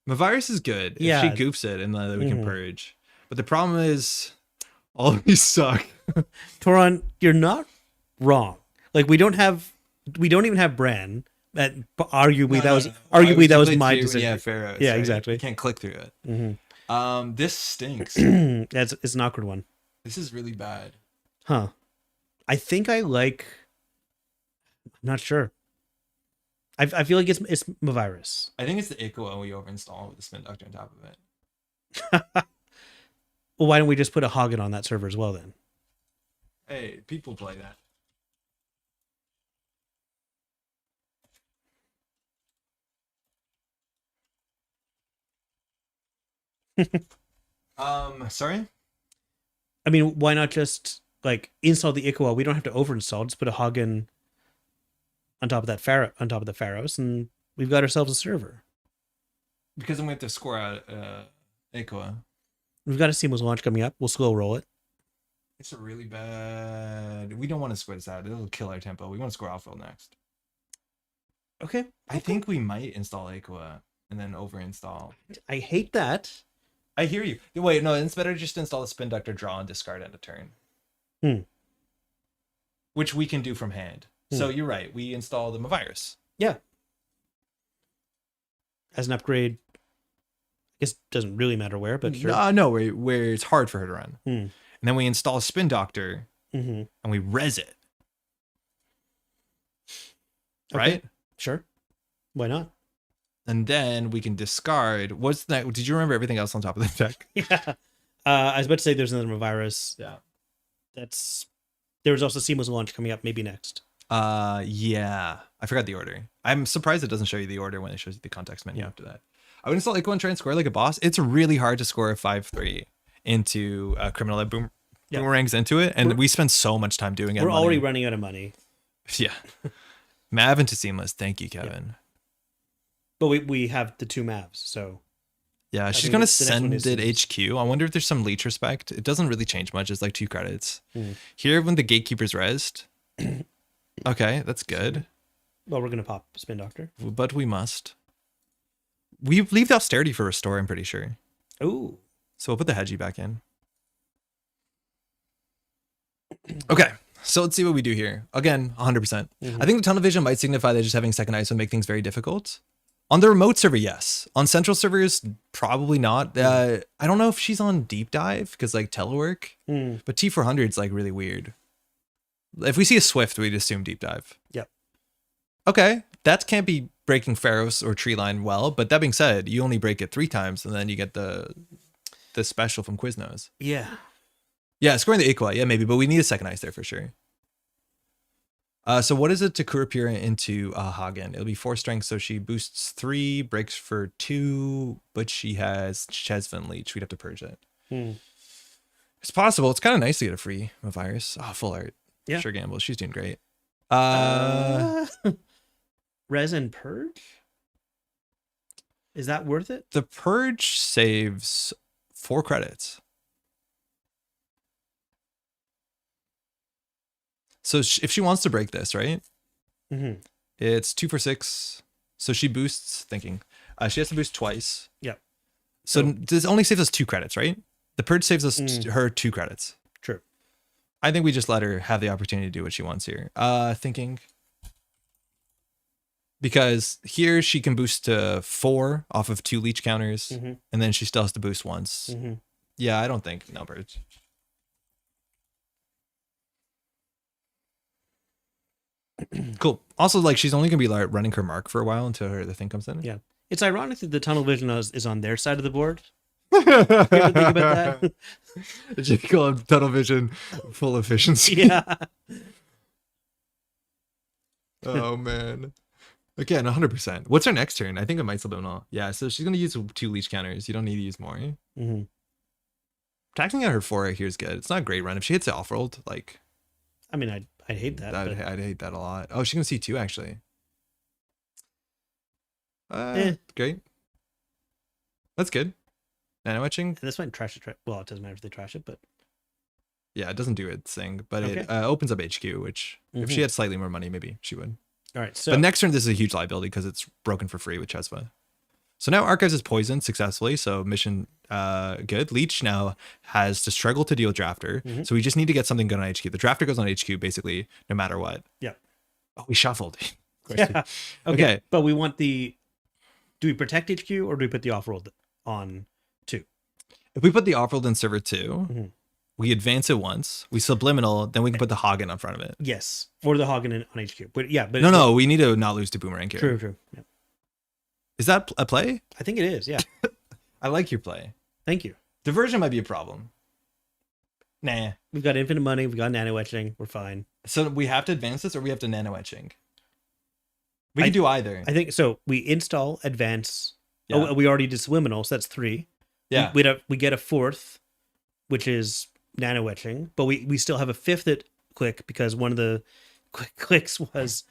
Mavirus is good. Yeah. If she goofs it, and then we can purge. But the problem is, all of these suck. Toron, you're not wrong. Like we don't even have Bran. That arguably that was my decision. Yeah, Pharaohs. Yeah, right? exactly. You can't click through it. This stinks. It's an awkward one. This is really bad. Huh. I think I like. I'm not sure. I feel like it's Mavirus. I think it's the Iqua and we overinstall with the spin doctor on top of it. Well, why don't we just put a Hagen on that server as well then? Hey, people play that. Sorry? I mean, why not just like install the Iqua? We don't have to overinstall. Just put a Hagen on top of that Pharaohs, and we've got ourselves a server. Because then we have to score out Iqua. We've got a seamless launch coming up. We'll slow roll it. It's a really bad. We don't want to square this out. It'll kill our tempo. We want to score Alpha next. Okay. I think we might install Iqua and then overinstall. I hate that. I hear you. Wait, no, it's better just to install the spin doctor, draw, and discard end a turn. Which we can do from hand. So you're right. We install the Mavirus. Yeah. As an upgrade, I guess it doesn't really matter where, but sure. No, where it's hard for her to run. Hmm. And then we install a spin doctor and we res it. Okay. Right? Sure. Why not? And then we can discard. What's that? Did you remember everything else on top of the deck? Yeah. I was about to say there's another Mavirus. Yeah. There was also Seamless Launch coming up maybe next. Yeah. I forgot the order. I'm surprised it doesn't show you the order when it shows you the context menu after that. I would install Iqua and try and score like a boss. It's really hard to score a 5-3 into a criminal that boomerangs into it. And we spend so much time doing it. We're already running out of money. Yeah. Mav into Seamless. Thank you, Kevin. Yeah. But we have the 2 Mavs, so. Yeah, she's going to send it HQ. I wonder if there's some leech respect. It doesn't really change much. It's like 2 credits. Here, when the gatekeeper's rezzed. Okay, that's good. Well, we're going to pop Spin Doctor. But we must. We leave the austerity for restore, I'm pretty sure. Ooh. So we'll put the Hedgie back in. Okay, so let's see what we do here. Again, 100%. I think the tunnel vision might signify that just having second ice would make things very difficult. On the remote server, yes. On central servers, probably not. I don't know if she's on deep dive because like telework, but T400 is like really weird. If we see a Swift, we'd assume deep dive. Yep. Okay, that can't be breaking Pharaohs or tree line well, but that being said, you only break it 3 times and then you get the special from Quiznos. Yeah. Yeah, scoring the Iqua, yeah, maybe, but we need a second ice there for sure. So what is it to Kurapira into Hagen? It'll be 4 strength, so she boosts 3, breaks for 2, but she has Chesvin Leech. We'd have to purge it. It's possible. It's kind of nice to get a free Virus. Oh, full art. Yeah. Sure gamble. She's doing great. Res and Purge? Is that worth it? The Purge saves 4 credits. So if she wants to break this, right? It's 2 for 6. So she boosts, thinking. She has to boost twice. Yep. So this only saves us 2 credits, right? The Purge saves us her 2 credits. True. I think we just let her have the opportunity to do what she wants here. Thinking. Because here she can boost to 4 off of 2 leech counters. And then she still has to boost once. Yeah, I don't think. No, Purge. Cool. Also, like, she's only gonna be like running her mark for a while until the thing comes in. Yeah, it's ironic that the tunnel vision is on their side of the board. You ever think about that? Did you call it tunnel vision full efficiency? Yeah. Oh man. Again, 100%. What's her next turn? I think it might subliminal. Yeah, so she's gonna use 2 leech counters. You don't need to use more. Taxing out her 4 here is good. It's not a great run. If she hits it off-rolled, like. I mean, I'd I'd hate that. But... I'd hate that a lot. Oh, she's gonna see 2 actually. Great. That's good. Nano etching. And this might trash it. Well, it doesn't matter if they trash it, but yeah, it doesn't do its thing, but Okay. it opens up HQ, which if she had slightly more money, maybe she would. All right. So But next turn, this is a huge liability because it's broken for free with Chesva. So now Archives is poisoned successfully. So mission good. Leech now has to struggle to deal with Drafter. So we just need to get something good on HQ. The Drafter goes on HQ basically no matter what. Yeah. Oh, we shuffled. Of course yeah. we- Okay. But we want the. Do we protect HQ or do we put the off-world on 2? If we put the off-world in server 2, we advance it once. We subliminal, then we can put the Hagen on front of it. Yes, for the Hagen on HQ. But yeah, but No, we need to not lose to Boomerang here. True. Yeah. Is that a play? I think it is. Yeah. I like your play. Thank you. Diversion might be a problem. Nah. We've got infinite money. We've got nano etching. We're fine. So we have to advance this or we have to nano etching? We can do either. I think so. We install, advance. Yeah. Oh, we already did subliminal, so that's 3. Yeah. We get a 4th, which is nano etching, but we still have a 5th at click because one of the clicks was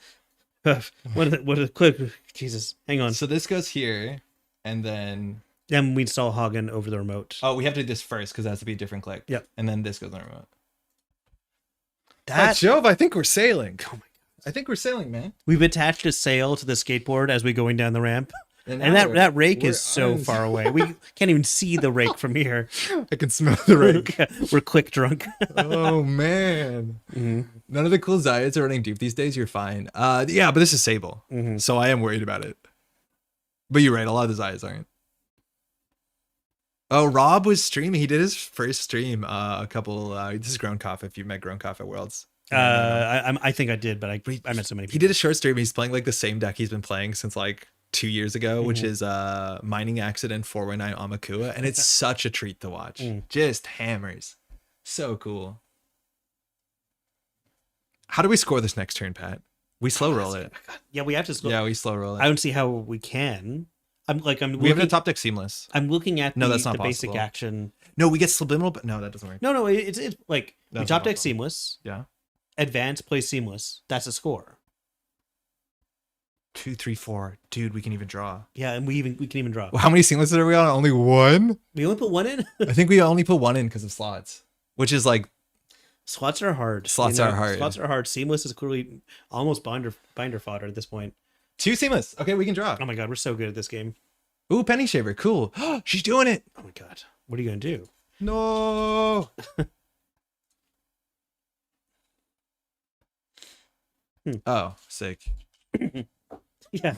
one of the click. Jesus, hang on. So this goes here, and then Then we install Hagen over the remote. we have to do this first because it has to be a different click. Yep. And then this goes on the remote. That Jove, I think we're sailing. Oh my God. I think we're sailing, man. We've attached a sail to the skateboard as we're going down the ramp. And And now that rake we're is so on- far away. We can't even see the rake from here. I can smell the rake. We're click drunk. Oh man. None of the cool Zayas are running deep these days. You're fine. Yeah, but this is Sable, so I am worried about it. But you're right. A lot of the Zayas aren't. Oh, Rob was streaming. He did his first stream. A couple. This is Gronkov. If you met Gronkov at Worlds. I think I did, but I met so many He people. did a short stream. He's playing like the same deck he's been playing since like 2 years ago, which is Mining Accident 419 Amakua, and it's such a treat to watch. Just hammers. So cool. How do we score this next turn, Pat? We slow roll it. Yeah, we have to. Yeah, we slow roll it. I don't see how we can. We have looking, a top deck seamless. I'm looking at No, that's not the basic possible. action. No, we get subliminal, but no, that doesn't work. No, it's like we That's top not deck possible. seamless, Yeah. advance, play seamless. That's a score. 2, 3, 4. Dude, we can even draw. Yeah, and we can even draw. Well, how many seamlesses are we on? Only one? We only put 1 in. I think we only put one in because of slots, which is like Slots are hard. Slots are hard. Slots are hard. Seamless is clearly almost binder fodder at this point. 2 seamless. Okay, we can draw. Oh my god, we're so good at this game. Ooh, Penny Shaver. Cool. She's doing it. Oh my god, what are you gonna do? No. Oh, sick. Yeah,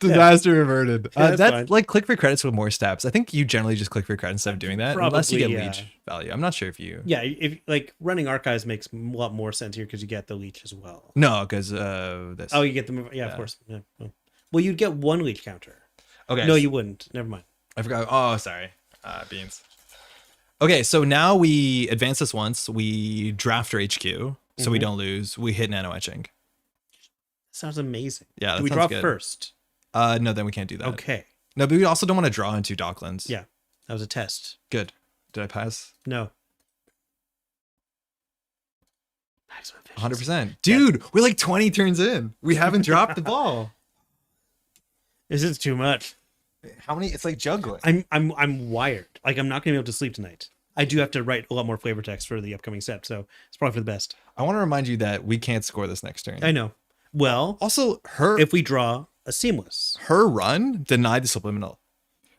Disaster averted. Yeah, that's fine. like click for credits with more steps. I think you generally just click for credits instead of doing that, unless you get Probably, yeah. leech value. I'm not sure if you. yeah. If like running archives makes a lot more sense here because you get the leech as well. No, because this. Oh, you get the yeah, of course. Yeah. Oh. Well, you'd get 1 leech counter. okay. No, you wouldn't. Never mind. I forgot. Oh, sorry. Beans. Okay, so now we advance this once. We draft our HQ, so we don't lose. We hit nano etching. Sounds amazing. Yeah, that Do we sounds draw good. first? No, then we can't do that. Okay. No, but we also don't want to draw into Docklands. Yeah, that was a test. Good. Did I pass? No. Maximum efficiency. 100%. Dude, we're like 20 turns in. We haven't dropped the ball. This is too much. How many? It's like juggling. I'm wired. Like I'm not gonna be able to sleep tonight. I do have to write a lot more flavor text for the upcoming set, so it's probably for the best. I want to remind you that we can't score this next turn. I know. Well, Also, her if we draw a seamless. run denied the subliminal.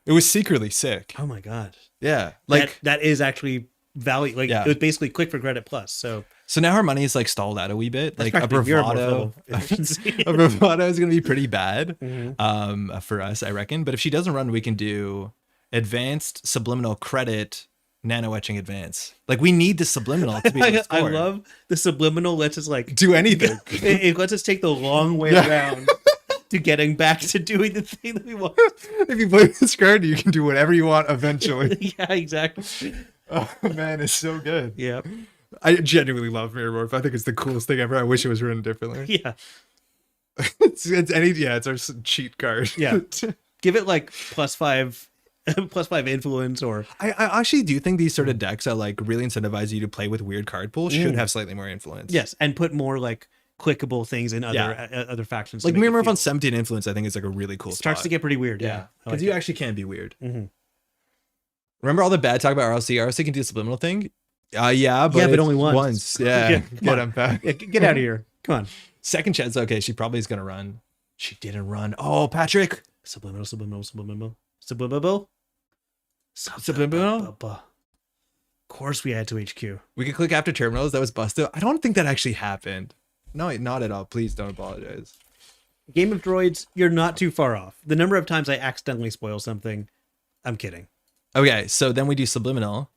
It was secretly sick. Oh my god. Yeah. Like that is actually value. Like Yeah. it was basically click for credit plus. So so now her money is like stalled out a wee bit. Like a practically MirrorMorph bravado. level efficiency. A bravado is gonna be pretty bad. Mhm. For us, I reckon. But if she doesn't run, we can do advanced subliminal credit nano etching advance. Like we need the subliminal to be able to I score. love the subliminal lets us like Do anything. it lets us take the long way around to getting back to doing the thing that we want. If you play this card, you can do whatever you want eventually. Yeah, exactly. Oh man, it's so good. Yeah. I genuinely love MirrorMorph. I think it's the coolest thing ever. I wish it was written differently. Yeah. It's our cheat card. Yeah. Give it like +5 +5 influence, or I actually do think these sort of decks that like really incentivize you to play with weird card pools should have slightly more influence. yes, and put more like clickable things in other factions. Like MirrorMorph on 17 influence, I think is like a really cool starts spot. to get pretty weird. Yeah, because you actually can be weird. Mm-hmm. Remember all the bad talk about RLC? RLC can do the subliminal thing. But only once. Yeah, get him back. Yeah, get out of here. Come on. Second chance. Okay, she probably is gonna run. She didn't run. Oh, Patrick. Subliminal. Of course we had to HQ. We could click after terminals. That was busted. I don't think that actually happened. No, not at all. Please don't apologize. Game of Droids, you're not too far off. The number of times I accidentally spoil something, I'm kidding. Okay, so then we do subliminal.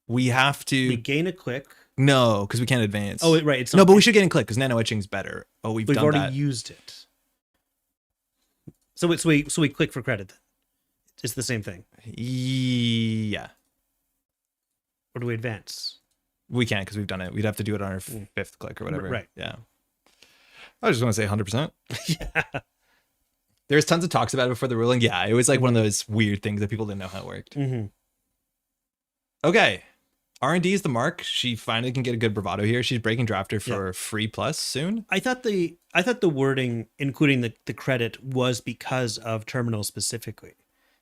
We have to... We gain a click. No, because we can't advance. Oh, right. It's not... No, but we should gain a click because nano etching's better. Oh, we've done already that. used it. So we click for credit then. It's the same thing. Yeah. Or do we advance? We can't because we've done it. We'd have to do it on our fifth click or whatever. Right. Yeah. I was just going to say 100%. Yeah. There's tons of talks about it before the ruling. Yeah, it was like one of those weird things that people didn't know how it worked. Mm-hmm. Okay. R&D is the mark. She finally can get a good bravado here. She's breaking drafter for free plus soon. I thought the wording, including the credit, was because of terminal specifically.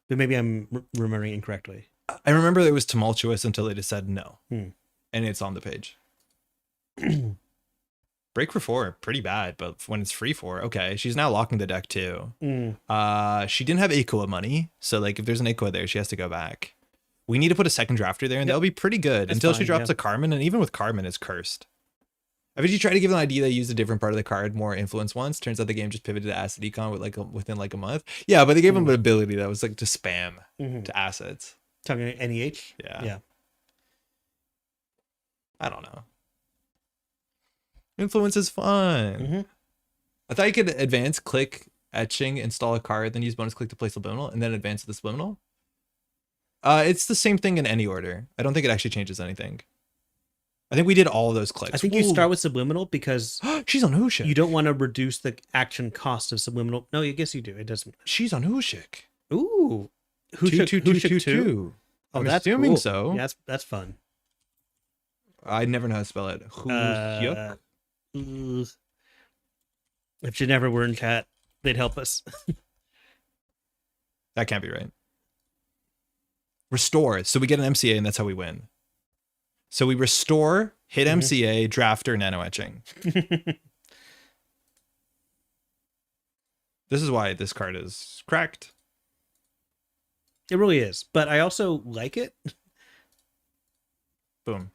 But maybe I'm remembering incorrectly. I remember it was tumultuous until they just said no. And it's on the page. Break for 4, pretty bad, but when it's free 4, okay. She's now locking the deck too. She didn't have Aqua money, so like if there's an Aqua there, she has to go back. We need to put a second drafter there, and that'll be pretty good. That's until she drops a Carmen, and even with Carmen, it's cursed. I mean, you try to give an idea they used a different part of the card, more influence once. Turns out the game just pivoted to Acid Econ with within a month. Yeah, but they gave him an ability that was like to spam to assets. Talking NEH? Yeah. I don't know. Influence is fun. I thought you could advance, click, etching, install a card, then use bonus click to play subliminal, and then advance to the subliminal. It's the same thing in any order. I don't think it actually changes anything. I think we did all of those clicks. I think you start with subliminal because she's on Hushik. You don't want to reduce the action cost of subliminal. No, I guess you do. It doesn't. She's on Hushik. Ooh. Hushik 2. I'm assuming so. Yeah, that's fun. I never know how to spell it. Hushik. If Geneva were in chat, they'd help us. That can't be right. Restore. So we get an MCA and that's how we win. So we restore, hit MCA, drafter, nano etching. This is why this card is cracked. It really is. But I also like it. Boom.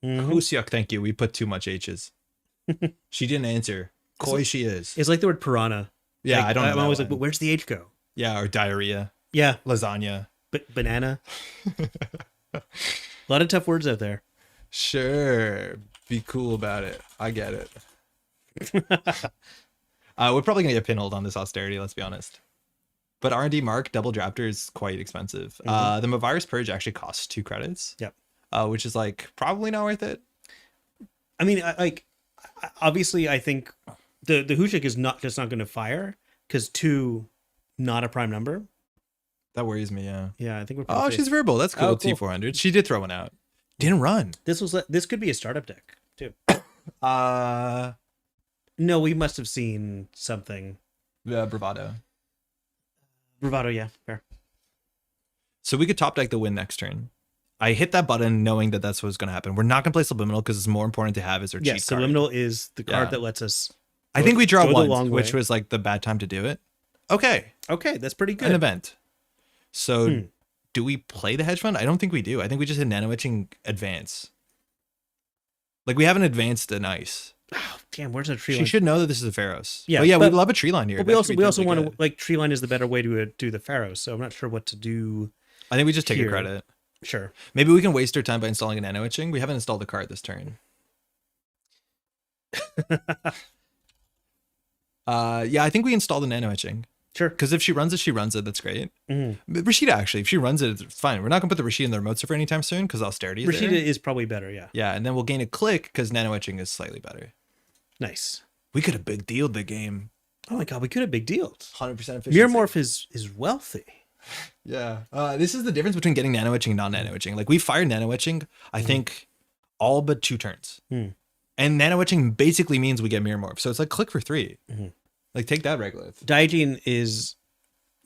Husyuk, thank you. We put too much H's. She didn't answer. Coy she is. It's like the word piranha. Yeah, like, I don't know. I'm always like, but where's the H go? Yeah, or diarrhea. Yeah. Lasagna. Banana. A lot of tough words out there. Sure. Be cool about it. I get it. We're probably going to get pinholed on this austerity, let's be honest. But R&D Mark, double drafter is quite expensive. The Mavirus Purge actually costs 2 credits. Yep. Which is like probably not worth it. I mean, obviously, I think the Hushik is not going to fire because 2, not a prime number. That worries me, yeah. Yeah, I think we're. Oh, she's verbal. That's cool. Oh, cool. T400. She did throw one out. Didn't run. This could be a startup deck too. No, we must have seen something. Bravado. Bravado, yeah, fair. So we could top deck the win next turn. I hit that button knowing that that's what's going to happen. We're not going to play Subliminal because it's more important to have as our cheat card. Subliminal is the card that lets us. I think we draw once, which was like the bad time to do it. Okay, that's pretty good. An event. So do we play the hedge fund? I don't think we do. I think we just hit nano etching advance. Like we haven't advanced an ice. Oh, damn, where's our tree line? She should know that this is a Pharaohs. Yeah, but we love a tree line here. But we also want to like tree line is the better way to do the Pharaohs. So I'm not sure what to do. I think we just take a credit. Sure. Maybe we can waste our time by installing a nano etching. We haven't installed the card this turn. Yeah, I think we install the nano etching. Sure. Because if she runs it, she runs it. That's great. Rashida, actually, if she runs it, it's fine. We're not going to put the Rashida in the remote server anytime soon because austerity is Rashida there. is probably better, yeah. Yeah, and then we'll gain a click because nano etching is slightly better. Nice. We could have big dealed the game. Oh my god, we could have big deals. 100% efficiency. MirrorMorph is wealthy. Yeah. This is the difference between getting nano etching and non-nano etching. Like we fired nano etching, I think all but 2 turns. And nano etching basically means we get MirrorMorph. So it's like click for 3. Like take that, Regolith. Daijin is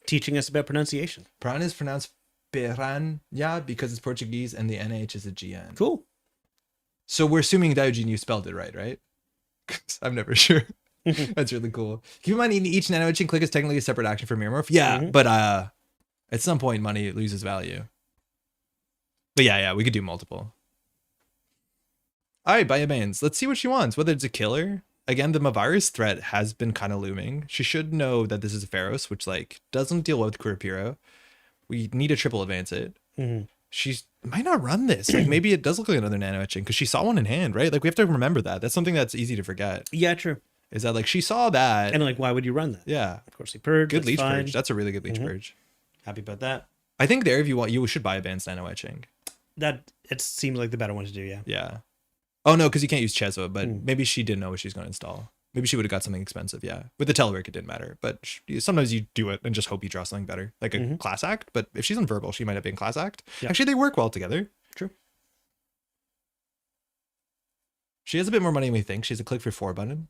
teaching us about pronunciation. Piran is pronounced piranha because it's Portuguese and the NH is a GN. Cool. So we're assuming Daijin you spelled it right? I'm never sure. That's really cool. Keep in mind each nano etching click is technically a separate action for MirrorMorph. Yeah, but at some point money loses value. But yeah, we could do multiple. All right, Biobanes. Let's see what she wants. Whether it's a killer. Again, the Mavirus threat has been kind of looming. She should know that this is a Pharaohs, which like doesn't deal well with Kurapiro. We need to triple advance it. She might not run this. Like maybe it does look like another nano etching because she saw one in hand, right? Like we have to remember that. That's something that's easy to forget. Yeah, true. Is that like she saw that. And like, why would you run that? Yeah. Of course, he purged. Good leech fine. purge. That's a really good leech purge. Happy about that. I think there, if you want, you should buy advanced nano etching. That it seems like the better one to do. Yeah. Yeah. Oh no, because you can't use Chezwa, but maybe she didn't know what she's going to install. Maybe she would have got something expensive. Yeah. With the telework, it didn't matter. But sometimes you do it and just hope you draw something better, like a class act. But if she's on verbal, she might have been class act. Yep. Actually, they work well together. True. She has a bit more money than we think. She has a click for 4 button.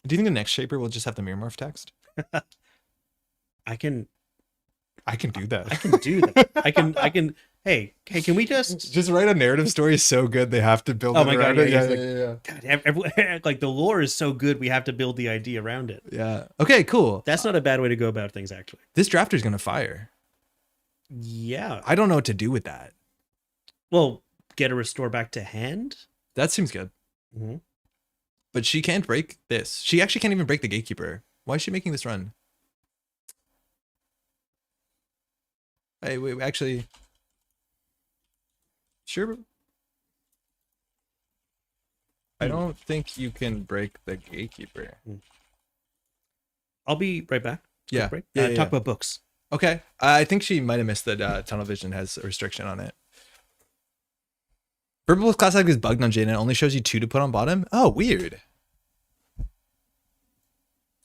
Do you think the next shaper will just have the MirrorMorph text? I can do that. I can do that. I can. Hey, can we just write a narrative story so good they have to build it around it? Yeah. God, everyone, like the lore is so good, we have to build the idea around it. Yeah. Okay, cool. That's not a bad way to go about things, actually. This drafter's gonna fire. Yeah. I don't know what to do with that. Well, get a restore back to hand. That seems good. But she can't break this. She actually can't even break the Gatekeeper. Why is she making this run? Hey, wait, actually. Sure. I don't think you can break the Gatekeeper. I'll be right back. Yeah. Talk about books. Okay. I think she might have missed that Tunnel Vision has a restriction on it. Purple Class Act is bugged on Jane and it only shows you 2 to put on bottom. Oh, weird.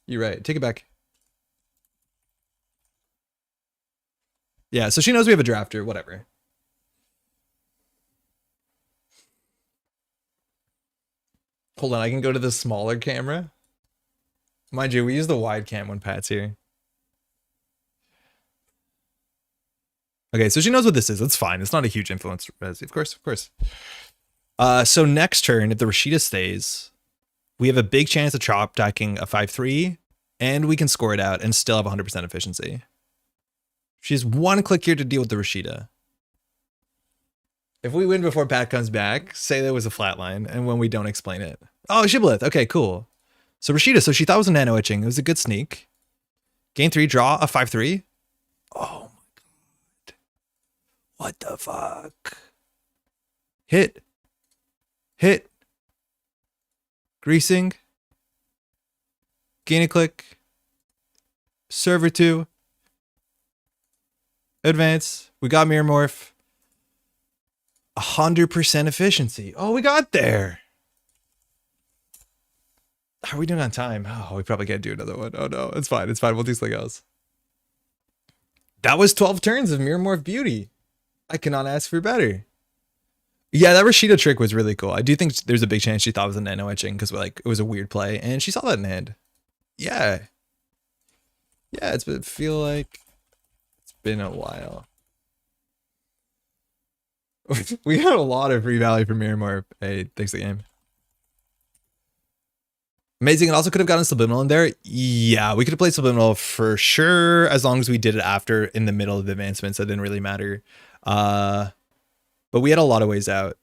You're right. Take it back. Yeah, so she knows we have a drafter. Whatever. Hold on, I can go to the smaller camera. Mind you, we use the wide cam when Pat's here. Okay, so she knows what this is. That's fine. It's not a huge influence. Of course. So next turn, if the Rashida stays, we have a big chance of chop attacking a 5-3, and we can score it out and still have 100% efficiency. She has 1 click here to deal with the Rashida. If we win before Pat comes back, say there was a flatline, and when we don't explain it. Oh, Shibboleth. Okay, cool. So Rashida, so she thought it was a nano etching. It was a good sneak. Gain 3, draw a 5-3. Oh my god. What the fuck? Hit. Greasing. Gain a click. Server 2. Advance. We got MirrorMorph. 100% efficiency. Oh, we got there. How are we doing on time? Oh, we probably can't do another one. Oh no, it's fine. We'll do something else. That was 12 turns of MirrorMorph beauty. I cannot ask for better. Yeah, that Rashida trick was really cool. I do think there's a big chance she thought it was a nano etching because like it was a weird play, and she saw that in hand. Yeah, feel like it's been a while. We had a lot of free value from MirrorMorph. Hey, thanks for the game. Amazing. It also could have gotten Subliminal in there. Yeah, we could have played Subliminal for sure, as long as we did it after in the middle of the advancements. That didn't really matter. But we had a lot of ways out.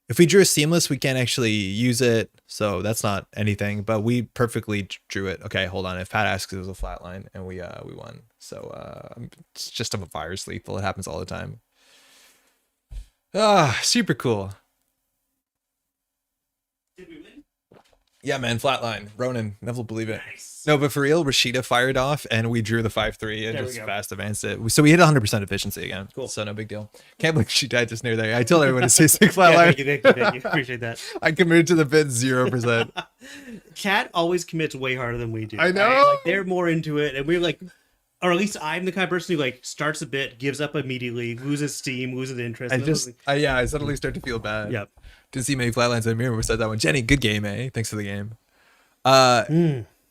If we drew a Seamless, we can't actually use it. So that's not anything, but we perfectly drew it. Okay, hold on. If Pat asks, it was a flat line and we won. So it's just a virus lethal. It happens all the time. Super cool. Did we win? Yeah, man, flatline. Ronan, never will believe it. Nice. No, but for real, Rashida fired off and we drew the 5-3 and just fast advanced it. So we hit 100% efficiency again. Cool. So no big deal. Can't believe she died just near there. I told everyone to say sick flatline. Thank you. Appreciate that. I committed to the bid 0%. Cat always commits way harder than we do. I know. Like, they're more into it, and we're like, or at least I'm the kind of person who like starts a bit, gives up immediately, loses steam, loses interest. I suddenly start to feel bad. Yep. Didn't see many flatlines on Mirror. We said that one. Jenny, good game, eh? Thanks for the game.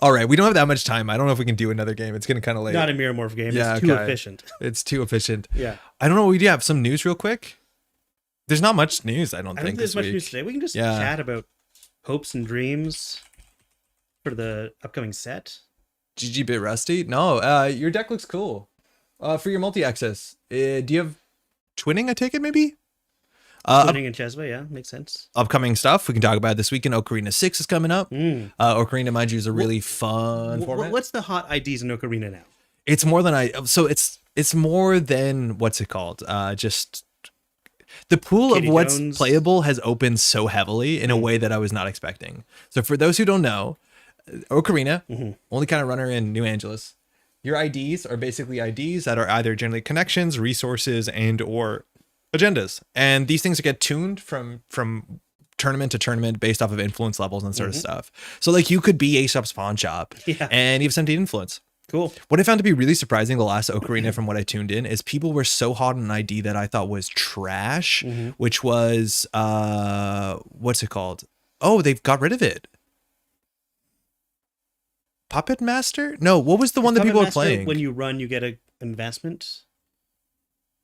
All right, we don't have that much time. I don't know if we can do another game. It's getting kind of late. Not a MirrorMorph game. Yeah, it's too efficient. It's too efficient. Yeah. I don't know. We do have some news real quick. There's not much news, I don't think there's this much week. news today. We can just chat about hopes and dreams for the upcoming set. GG bit rusty? No, your deck looks cool. For your multi-access, do you have twinning, I take it, maybe? Twinning and Chesba, yeah, makes sense. Upcoming stuff we can talk about this weekend. Ocarina 6 is coming up. Ocarina, mind you, is a really fun format. What's the hot IDs in Ocarina now? It's more than it's more than, what's it called? Just the pool Katie of what's Jones. playable has opened so heavily in a way that I was not expecting. So for those who don't know, Ocarina, only kind of runner in New Angeles. Your IDs are basically IDs that are either generally connections, resources, and or agendas. And these things get tuned from tournament to tournament based off of influence levels and sort of stuff. So like you could be Aesop's pawn shop and you have 17 influence. Cool. What I found to be really surprising the last Ocarina from what I tuned in is people were so hot on an ID that I thought was trash, which was, what's it called? Oh, they've got rid of it. Puppet Master? No, what was the one that people were playing? When you run, you get an advancement.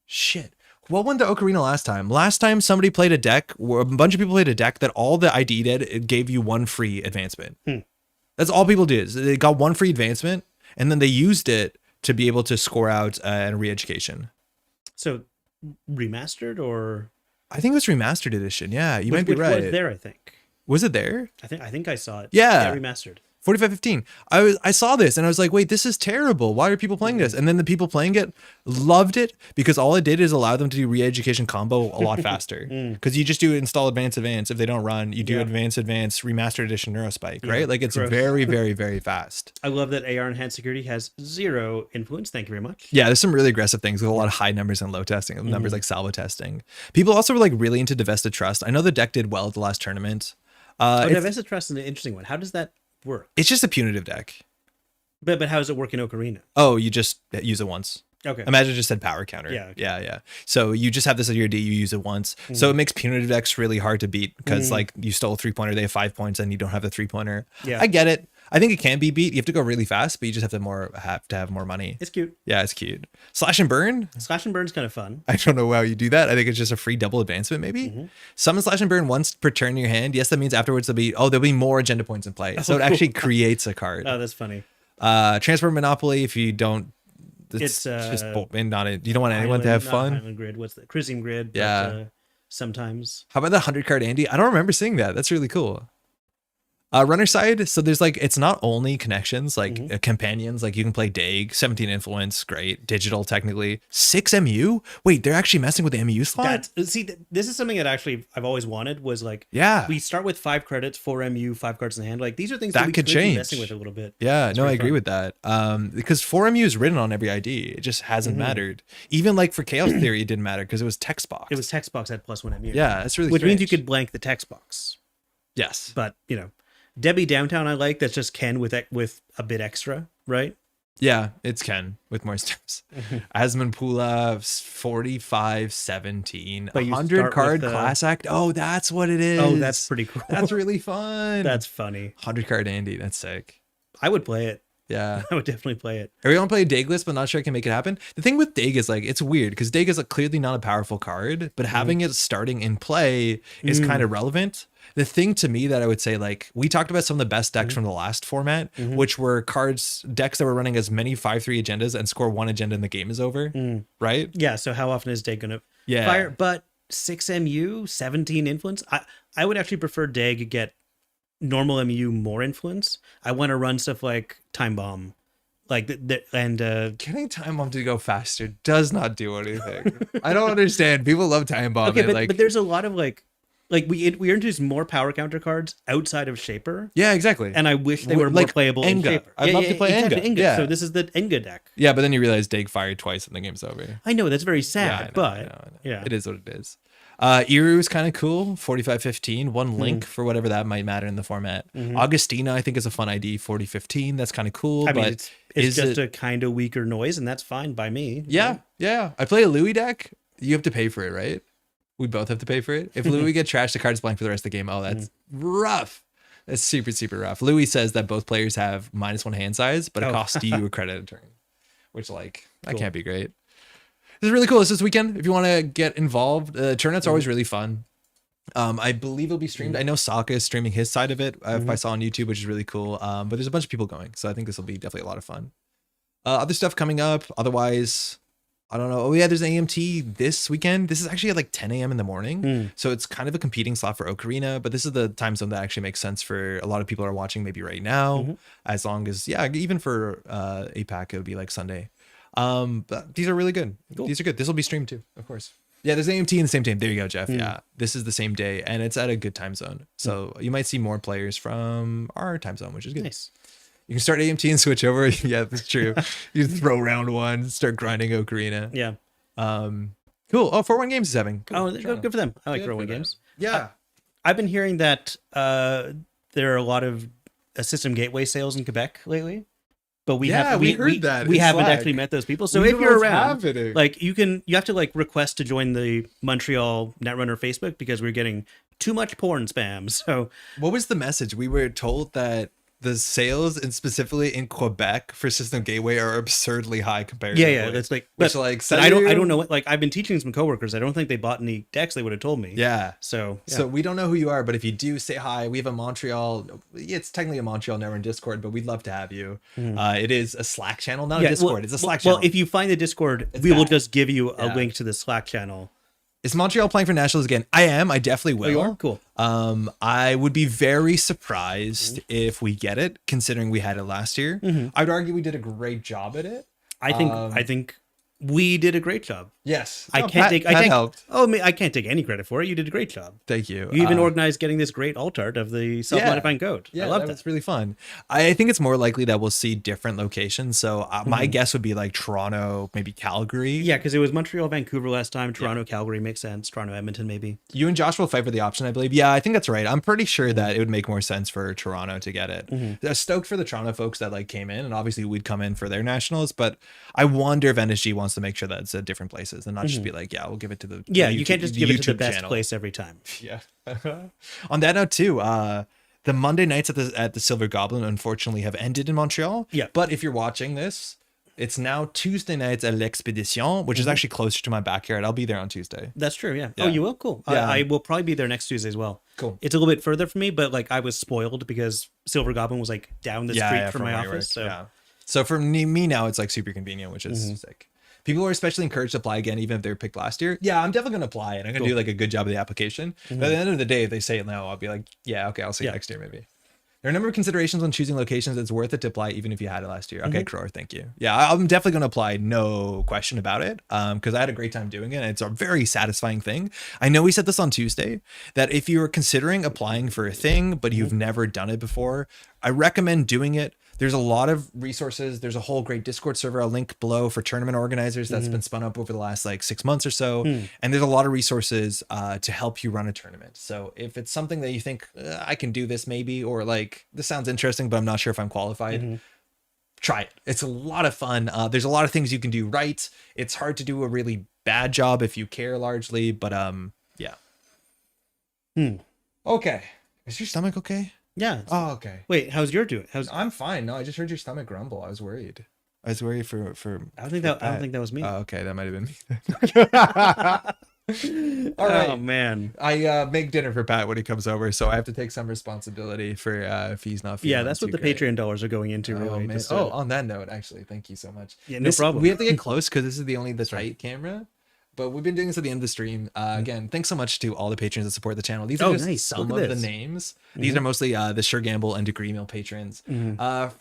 Shit. What won the Ocarina last time? Last time somebody played a deck, where a bunch of people played a deck that all the ID did, it gave you one free advancement. That's all people did. Is they got one free advancement, and then they used it to be able to score out a re-education. So remastered or? I think it was remastered edition. Yeah, you might be right. Which was there, I think. Was it there? I think I saw it. Yeah. Remastered. 4515. I saw this and I was like, wait, this is terrible. Why are people playing this? And then the people playing it loved it because all it did is allow them to do re-education combo a lot faster. Because you just do install advance. If they don't run, you do advance, remastered edition Neurospike, right? Like it's very, very, very fast. I love that AR Enhanced Security has 0 influence. Thank you very much. Yeah, there's some really aggressive things with a lot of high numbers and low testing, numbers like salvo testing. People also were like really into Divested Trust. I know the deck did well at the last tournament. Divested Trust is an interesting one. How does that work? It's just a punitive deck. But how does it work in Ocarina? Oh, you just use it once. Okay. Imagine it just said power counter. Yeah. Okay. Yeah. So you just have this at your D, you use it once. So it makes punitive decks really hard to beat because like you stole a 3-pointer, they have 5 points and you don't have the 3-pointer. Yeah. I get it. I think it can be beat. You have to go really fast, but you just have to have more money. It's cute. Yeah, it's cute. Slash and burn. Slash and burn's kind of fun. I don't know how you do that. I think it's just a free double advancement, maybe. Summon slash and burn once per turn in your hand. Yes, that means afterwards there'll be more agenda points in play. So it actually creates a card. Oh, that's funny. Transfer Monopoly. If you don't, it's just not it. You don't want anyone to have fun. Island Grid. What's the Cruising Grid? Yeah. But, sometimes. How about the 100 card Andy? I don't remember seeing that. That's really cool. Runner side, so there's like it's not only connections like companions, like you can play Dag, 17 influence, great, digital technically, 6 MU. Wait, they're actually messing with the MU slot. This is something that actually I've always wanted was like we start with 5 credits, 4 MU, 5 cards in the hand. Like these are things that we could change. Be messing with a little bit. Yeah, no, I agree with that. Because 4 MU is written on every ID, it just hasn't mattered. Even like for Chaos Theory, it didn't matter because it was text box. It was text box at +1 MU. Yeah, that's really which strange. means you could blank the text box. Yes, but you know. Debbie Downtown I like, that's just Ken with a bit extra, right? Yeah, it's Ken with more steps. Asmonpula 4517, 100 card class act. Oh, that's what it is. Oh, that's pretty cool. That's really fun. That's funny. 100 card Andy, that's sick. I would play it. Yeah, I would definitely play it. I really want to play a Decklist, but not sure I can make it happen. The thing with Dag is like it's weird because Dag is clearly not a powerful card, but having it starting in play is kind of relevant. The thing to me that I would say, like we talked about some of the best decks from the last format, which were decks that were running as many 5/3 agendas and score 1 agenda and the game is over, right? Yeah. So how often is Dag gonna fire? But 6 MU, 17 influence. I would actually prefer Dag get normal MU more influence. I want to run stuff like Time Bomb, like getting Time Bomb to go faster does not do anything. I don't understand. People love Time Bomb. Okay, but there's a lot of like we introduced more power counter cards outside of Shaper. Yeah, exactly. And I wish they were more playable in Shaper. I'd love to play Enga. Yeah. So this is the Enga deck. Yeah, but then you realize Dag fired twice and the game's over. I know that's very sad, but yeah, it is what it is. Iru is kind of cool. 4515. One link for whatever that might matter in the format. Augustina, I think, is a fun ID. 4015. That's kind of cool. I mean, but it's just a kind of weaker noise, and that's fine by me. Yeah. I play a Louis deck. You have to pay for it, right? We both have to pay for it. If Louis get trashed, the card's blank for the rest of the game. Oh, that's rough. That's super, super rough. Louis says that both players have -1 hand size, but it costs you a credit a turn, which that can't be great. This is really cool. This weekend. If you want to get involved, turnouts are always really fun. I believe it'll be streamed. I know Sokka is streaming his side of it. If I saw on YouTube, which is really cool. But there's a bunch of people going, so I think this will be definitely a lot of fun. Other stuff coming up. Otherwise, I don't know. Oh yeah, there's an AMT this weekend. This is actually at like 10 a.m. in the morning. So it's kind of a competing slot for Ocarina, but this is the time zone that actually makes sense for a lot of people who are watching maybe right now. As long as, even for APAC, it would be like Sunday. But these are really good. Cool. These are good. This will be streamed too, of course. Yeah, there's AMT in the same time. There you go, Jeff. Yeah, this is the same day, and it's at a good time zone. So you might see more players from our time zone, which is good. Nice. You can start AMT and switch over. Yeah, that's true. You throw round one, start grinding Ocarina. Yeah. Cool. Oh, 4-1 Games is having. Cool. Oh, good for them. I like 4-1 Games. Yeah. I've been hearing that there are a lot of system gateway sales in Quebec lately. But we haven't actually met those people. So if you're around, you have to request to join the Montreal Netrunner Facebook because we're getting too much porn spam. So what was the message? We were told that the sales, and specifically in Quebec for System Gateway, are absurdly high compared. Yeah, that's but I don't know. I've been teaching some coworkers. I don't think they bought any decks. They would have told me. Yeah. So we don't know who you are, but if you do, say hi. We have a Montreal. It's technically a Montreal Netrunner Discord, but we'd love to have you. It is a Slack channel, not a Discord. It's a Slack channel. Well, if you find the Discord, we will just give you a link to the Slack channel. Is Montreal playing for Nationals again? I am. I definitely will. Oh, you are? Cool. I would be very surprised if we get it, considering we had it last year. I'd argue we did a great job at it. I think we did a great job. Yes. I can't take any credit for it. You did a great job. Thank you. You even organized getting this great alt art of the self-modifying code. Yeah, I love that. That's really fun. I think it's more likely that we'll see different locations. So my guess would be like Toronto, maybe Calgary. Yeah, because it was Montreal, Vancouver last time. Toronto, Calgary makes sense. Toronto, Edmonton, maybe. You and Josh will fight for the option, I believe. Yeah, I think that's right. I'm pretty sure that it would make more sense for Toronto to get it. I'm stoked for the Toronto folks that came in, and obviously we'd come in for their nationals. But I wonder if NSG wants to make sure that it's at different places and not just be like, we'll give it to the you can't just give it to the best place every time. Yeah. On that note too, the Monday nights at the Silver Goblin unfortunately have ended in Montreal. Yeah. But if you're watching this, it's now Tuesday nights at l'Expedition, which is actually closer to my backyard. I'll be there on Tuesday. That's true. Yeah. Oh, you will? Cool. Yeah. I will probably be there next Tuesday as well. Cool. It's a little bit further for me, but I was spoiled because Silver Goblin was down the street from my office. So for me now, it's super convenient, which is sick. People are especially encouraged to apply again, even if they're picked last year. Yeah, I'm definitely going to apply and I'm going to do a good job of the application. But at the end of the day, if they say no, I'll be like, yeah, okay, I'll see you next year maybe. There are a number of considerations when choosing locations. It's worth it to apply even if you had it last year. Okay, Crowr, thank you. Yeah, I'm definitely going to apply, no question about it, because I had a great time doing it. And it's a very satisfying thing. I know we said this on Tuesday, that if you're considering applying for a thing, but you've never done it before, I recommend doing it. There's a lot of resources. There's a whole great Discord server. I'll link below for tournament organizers that's been spun up over the last 6 months or so. And there's a lot of resources to help you run a tournament. So if it's something that you think I can do this maybe, or this sounds interesting, but I'm not sure if I'm qualified, try it. It's a lot of fun. There's a lot of things you can do right. It's hard to do a really bad job if you care largely, but yeah. Okay. Is your stomach okay? Yeah. Oh, okay. Wait, how's your doing? I'm fine. No, I just heard your stomach grumble. I was worried. I was worried for. I don't think that was me. Oh, okay, that might have been me. All right. Oh man. I make dinner for Pat when he comes over, so I have to take some responsibility for if he's not feeling. Yeah, that's what the Patreon dollars are going into. Really. Man. On that note, actually, thank you so much. Yeah, no problem. We have to get close because this is the only tight camera. But we've been doing this at the end of the stream. Again, thanks so much to all the patrons that support the channel. These are just some of the names. These are mostly the Sure Gamble and Degree Mill patrons.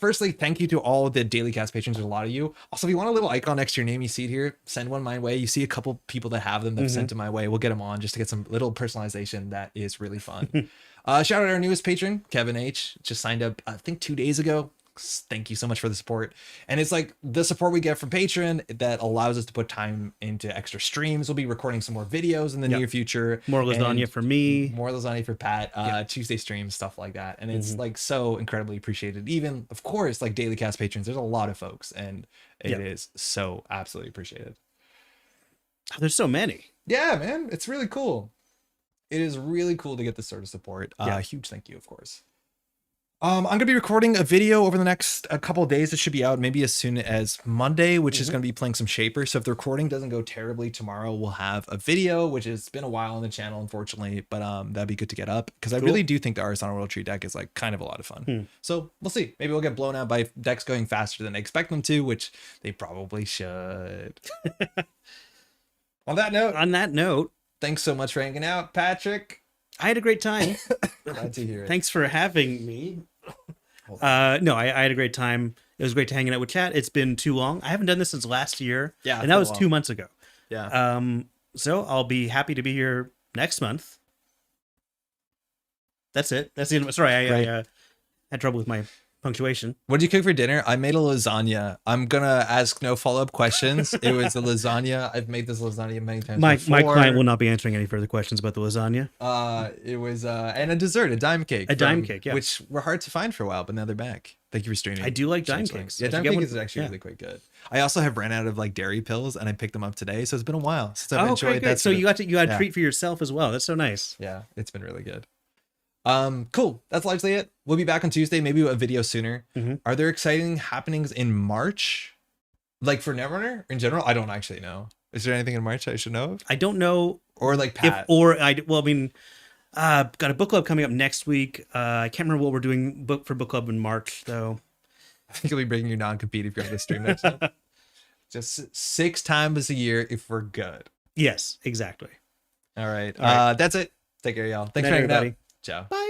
Firstly, thank you to all the Daily Cast patrons. There's a lot of you. Also, if you want a little icon next to your name, you see it here, send one my way. You see a couple people that have them that have sent to my way. We'll get them on just to get some little personalization. That is really fun. Shout out our newest patron, Kevin H. Just signed up, I think 2 days ago. thank you so much for the support. And it's like the support we get from Patreon that allows us to put time into extra streams. We'll be recording some more videos in the near future. More lasagna for me. More lasagna for Pat. Tuesday streams, stuff like that. And it's like so incredibly appreciated. Even, of course, like Daily Cast patrons, there's a lot of folks, and it is so absolutely appreciated. There's so many. Yeah, man. It's really cool. It is really cool to get this sort of support. Huge thank you, of course. I'm going to be recording a video over the next couple of days. It should be out maybe as soon as Monday, which is going to be playing some Shaper. So if the recording doesn't go terribly tomorrow, we'll have a video, which has been a while on the channel, unfortunately, but that'd be good to get up because I really do think the Arissana World Tree deck is like kind of a lot of fun. So we'll see. Maybe we'll get blown out by decks going faster than I expect them to, which they probably should. On that note, thanks so much for hanging out, Patrick. I had a great time. Glad to hear it. Thanks for having me. No, I had a great time. It was great to hanging out with chat. It's been too long. I haven't done this since last year. Yeah. And that was 2 months ago. Yeah. So I'll be happy to be here next month. That's it. That's the end. Sorry, I had trouble with my punctuation. What did you cook for dinner? I made a lasagna. I'm gonna ask no follow-up questions. It was a lasagna. I've made this lasagna many times before. My client will not be answering any further questions about the lasagna. It was and a dessert, a dime cake. Dime cake, yeah. Which were hard to find for a while, but now they're back. Thank you for streaming. I do like dime cakes. Yeah, dime cake is actually really quite good. I also have ran out of like dairy pills, and I picked them up today, so it's been a while since I've enjoyed that. So you had a treat for yourself as well. That's so nice. Yeah, it's been really good. Cool. That's largely it. We'll be back on Tuesday, maybe a video sooner. Are there exciting happenings in March? Like for Netrunner in general? I don't actually know. Is there anything in March I should know of? I don't know. Or like Pat. Got a book club coming up next week. I can't remember what we're doing for book club in March, though. I think you'll be breaking your non-compete if you're on the stream next time. Just 6 times a year if we're good. Yes, exactly. All right. That's it. Take care, y'all. Thanks for hanging out. Ciao. Bye.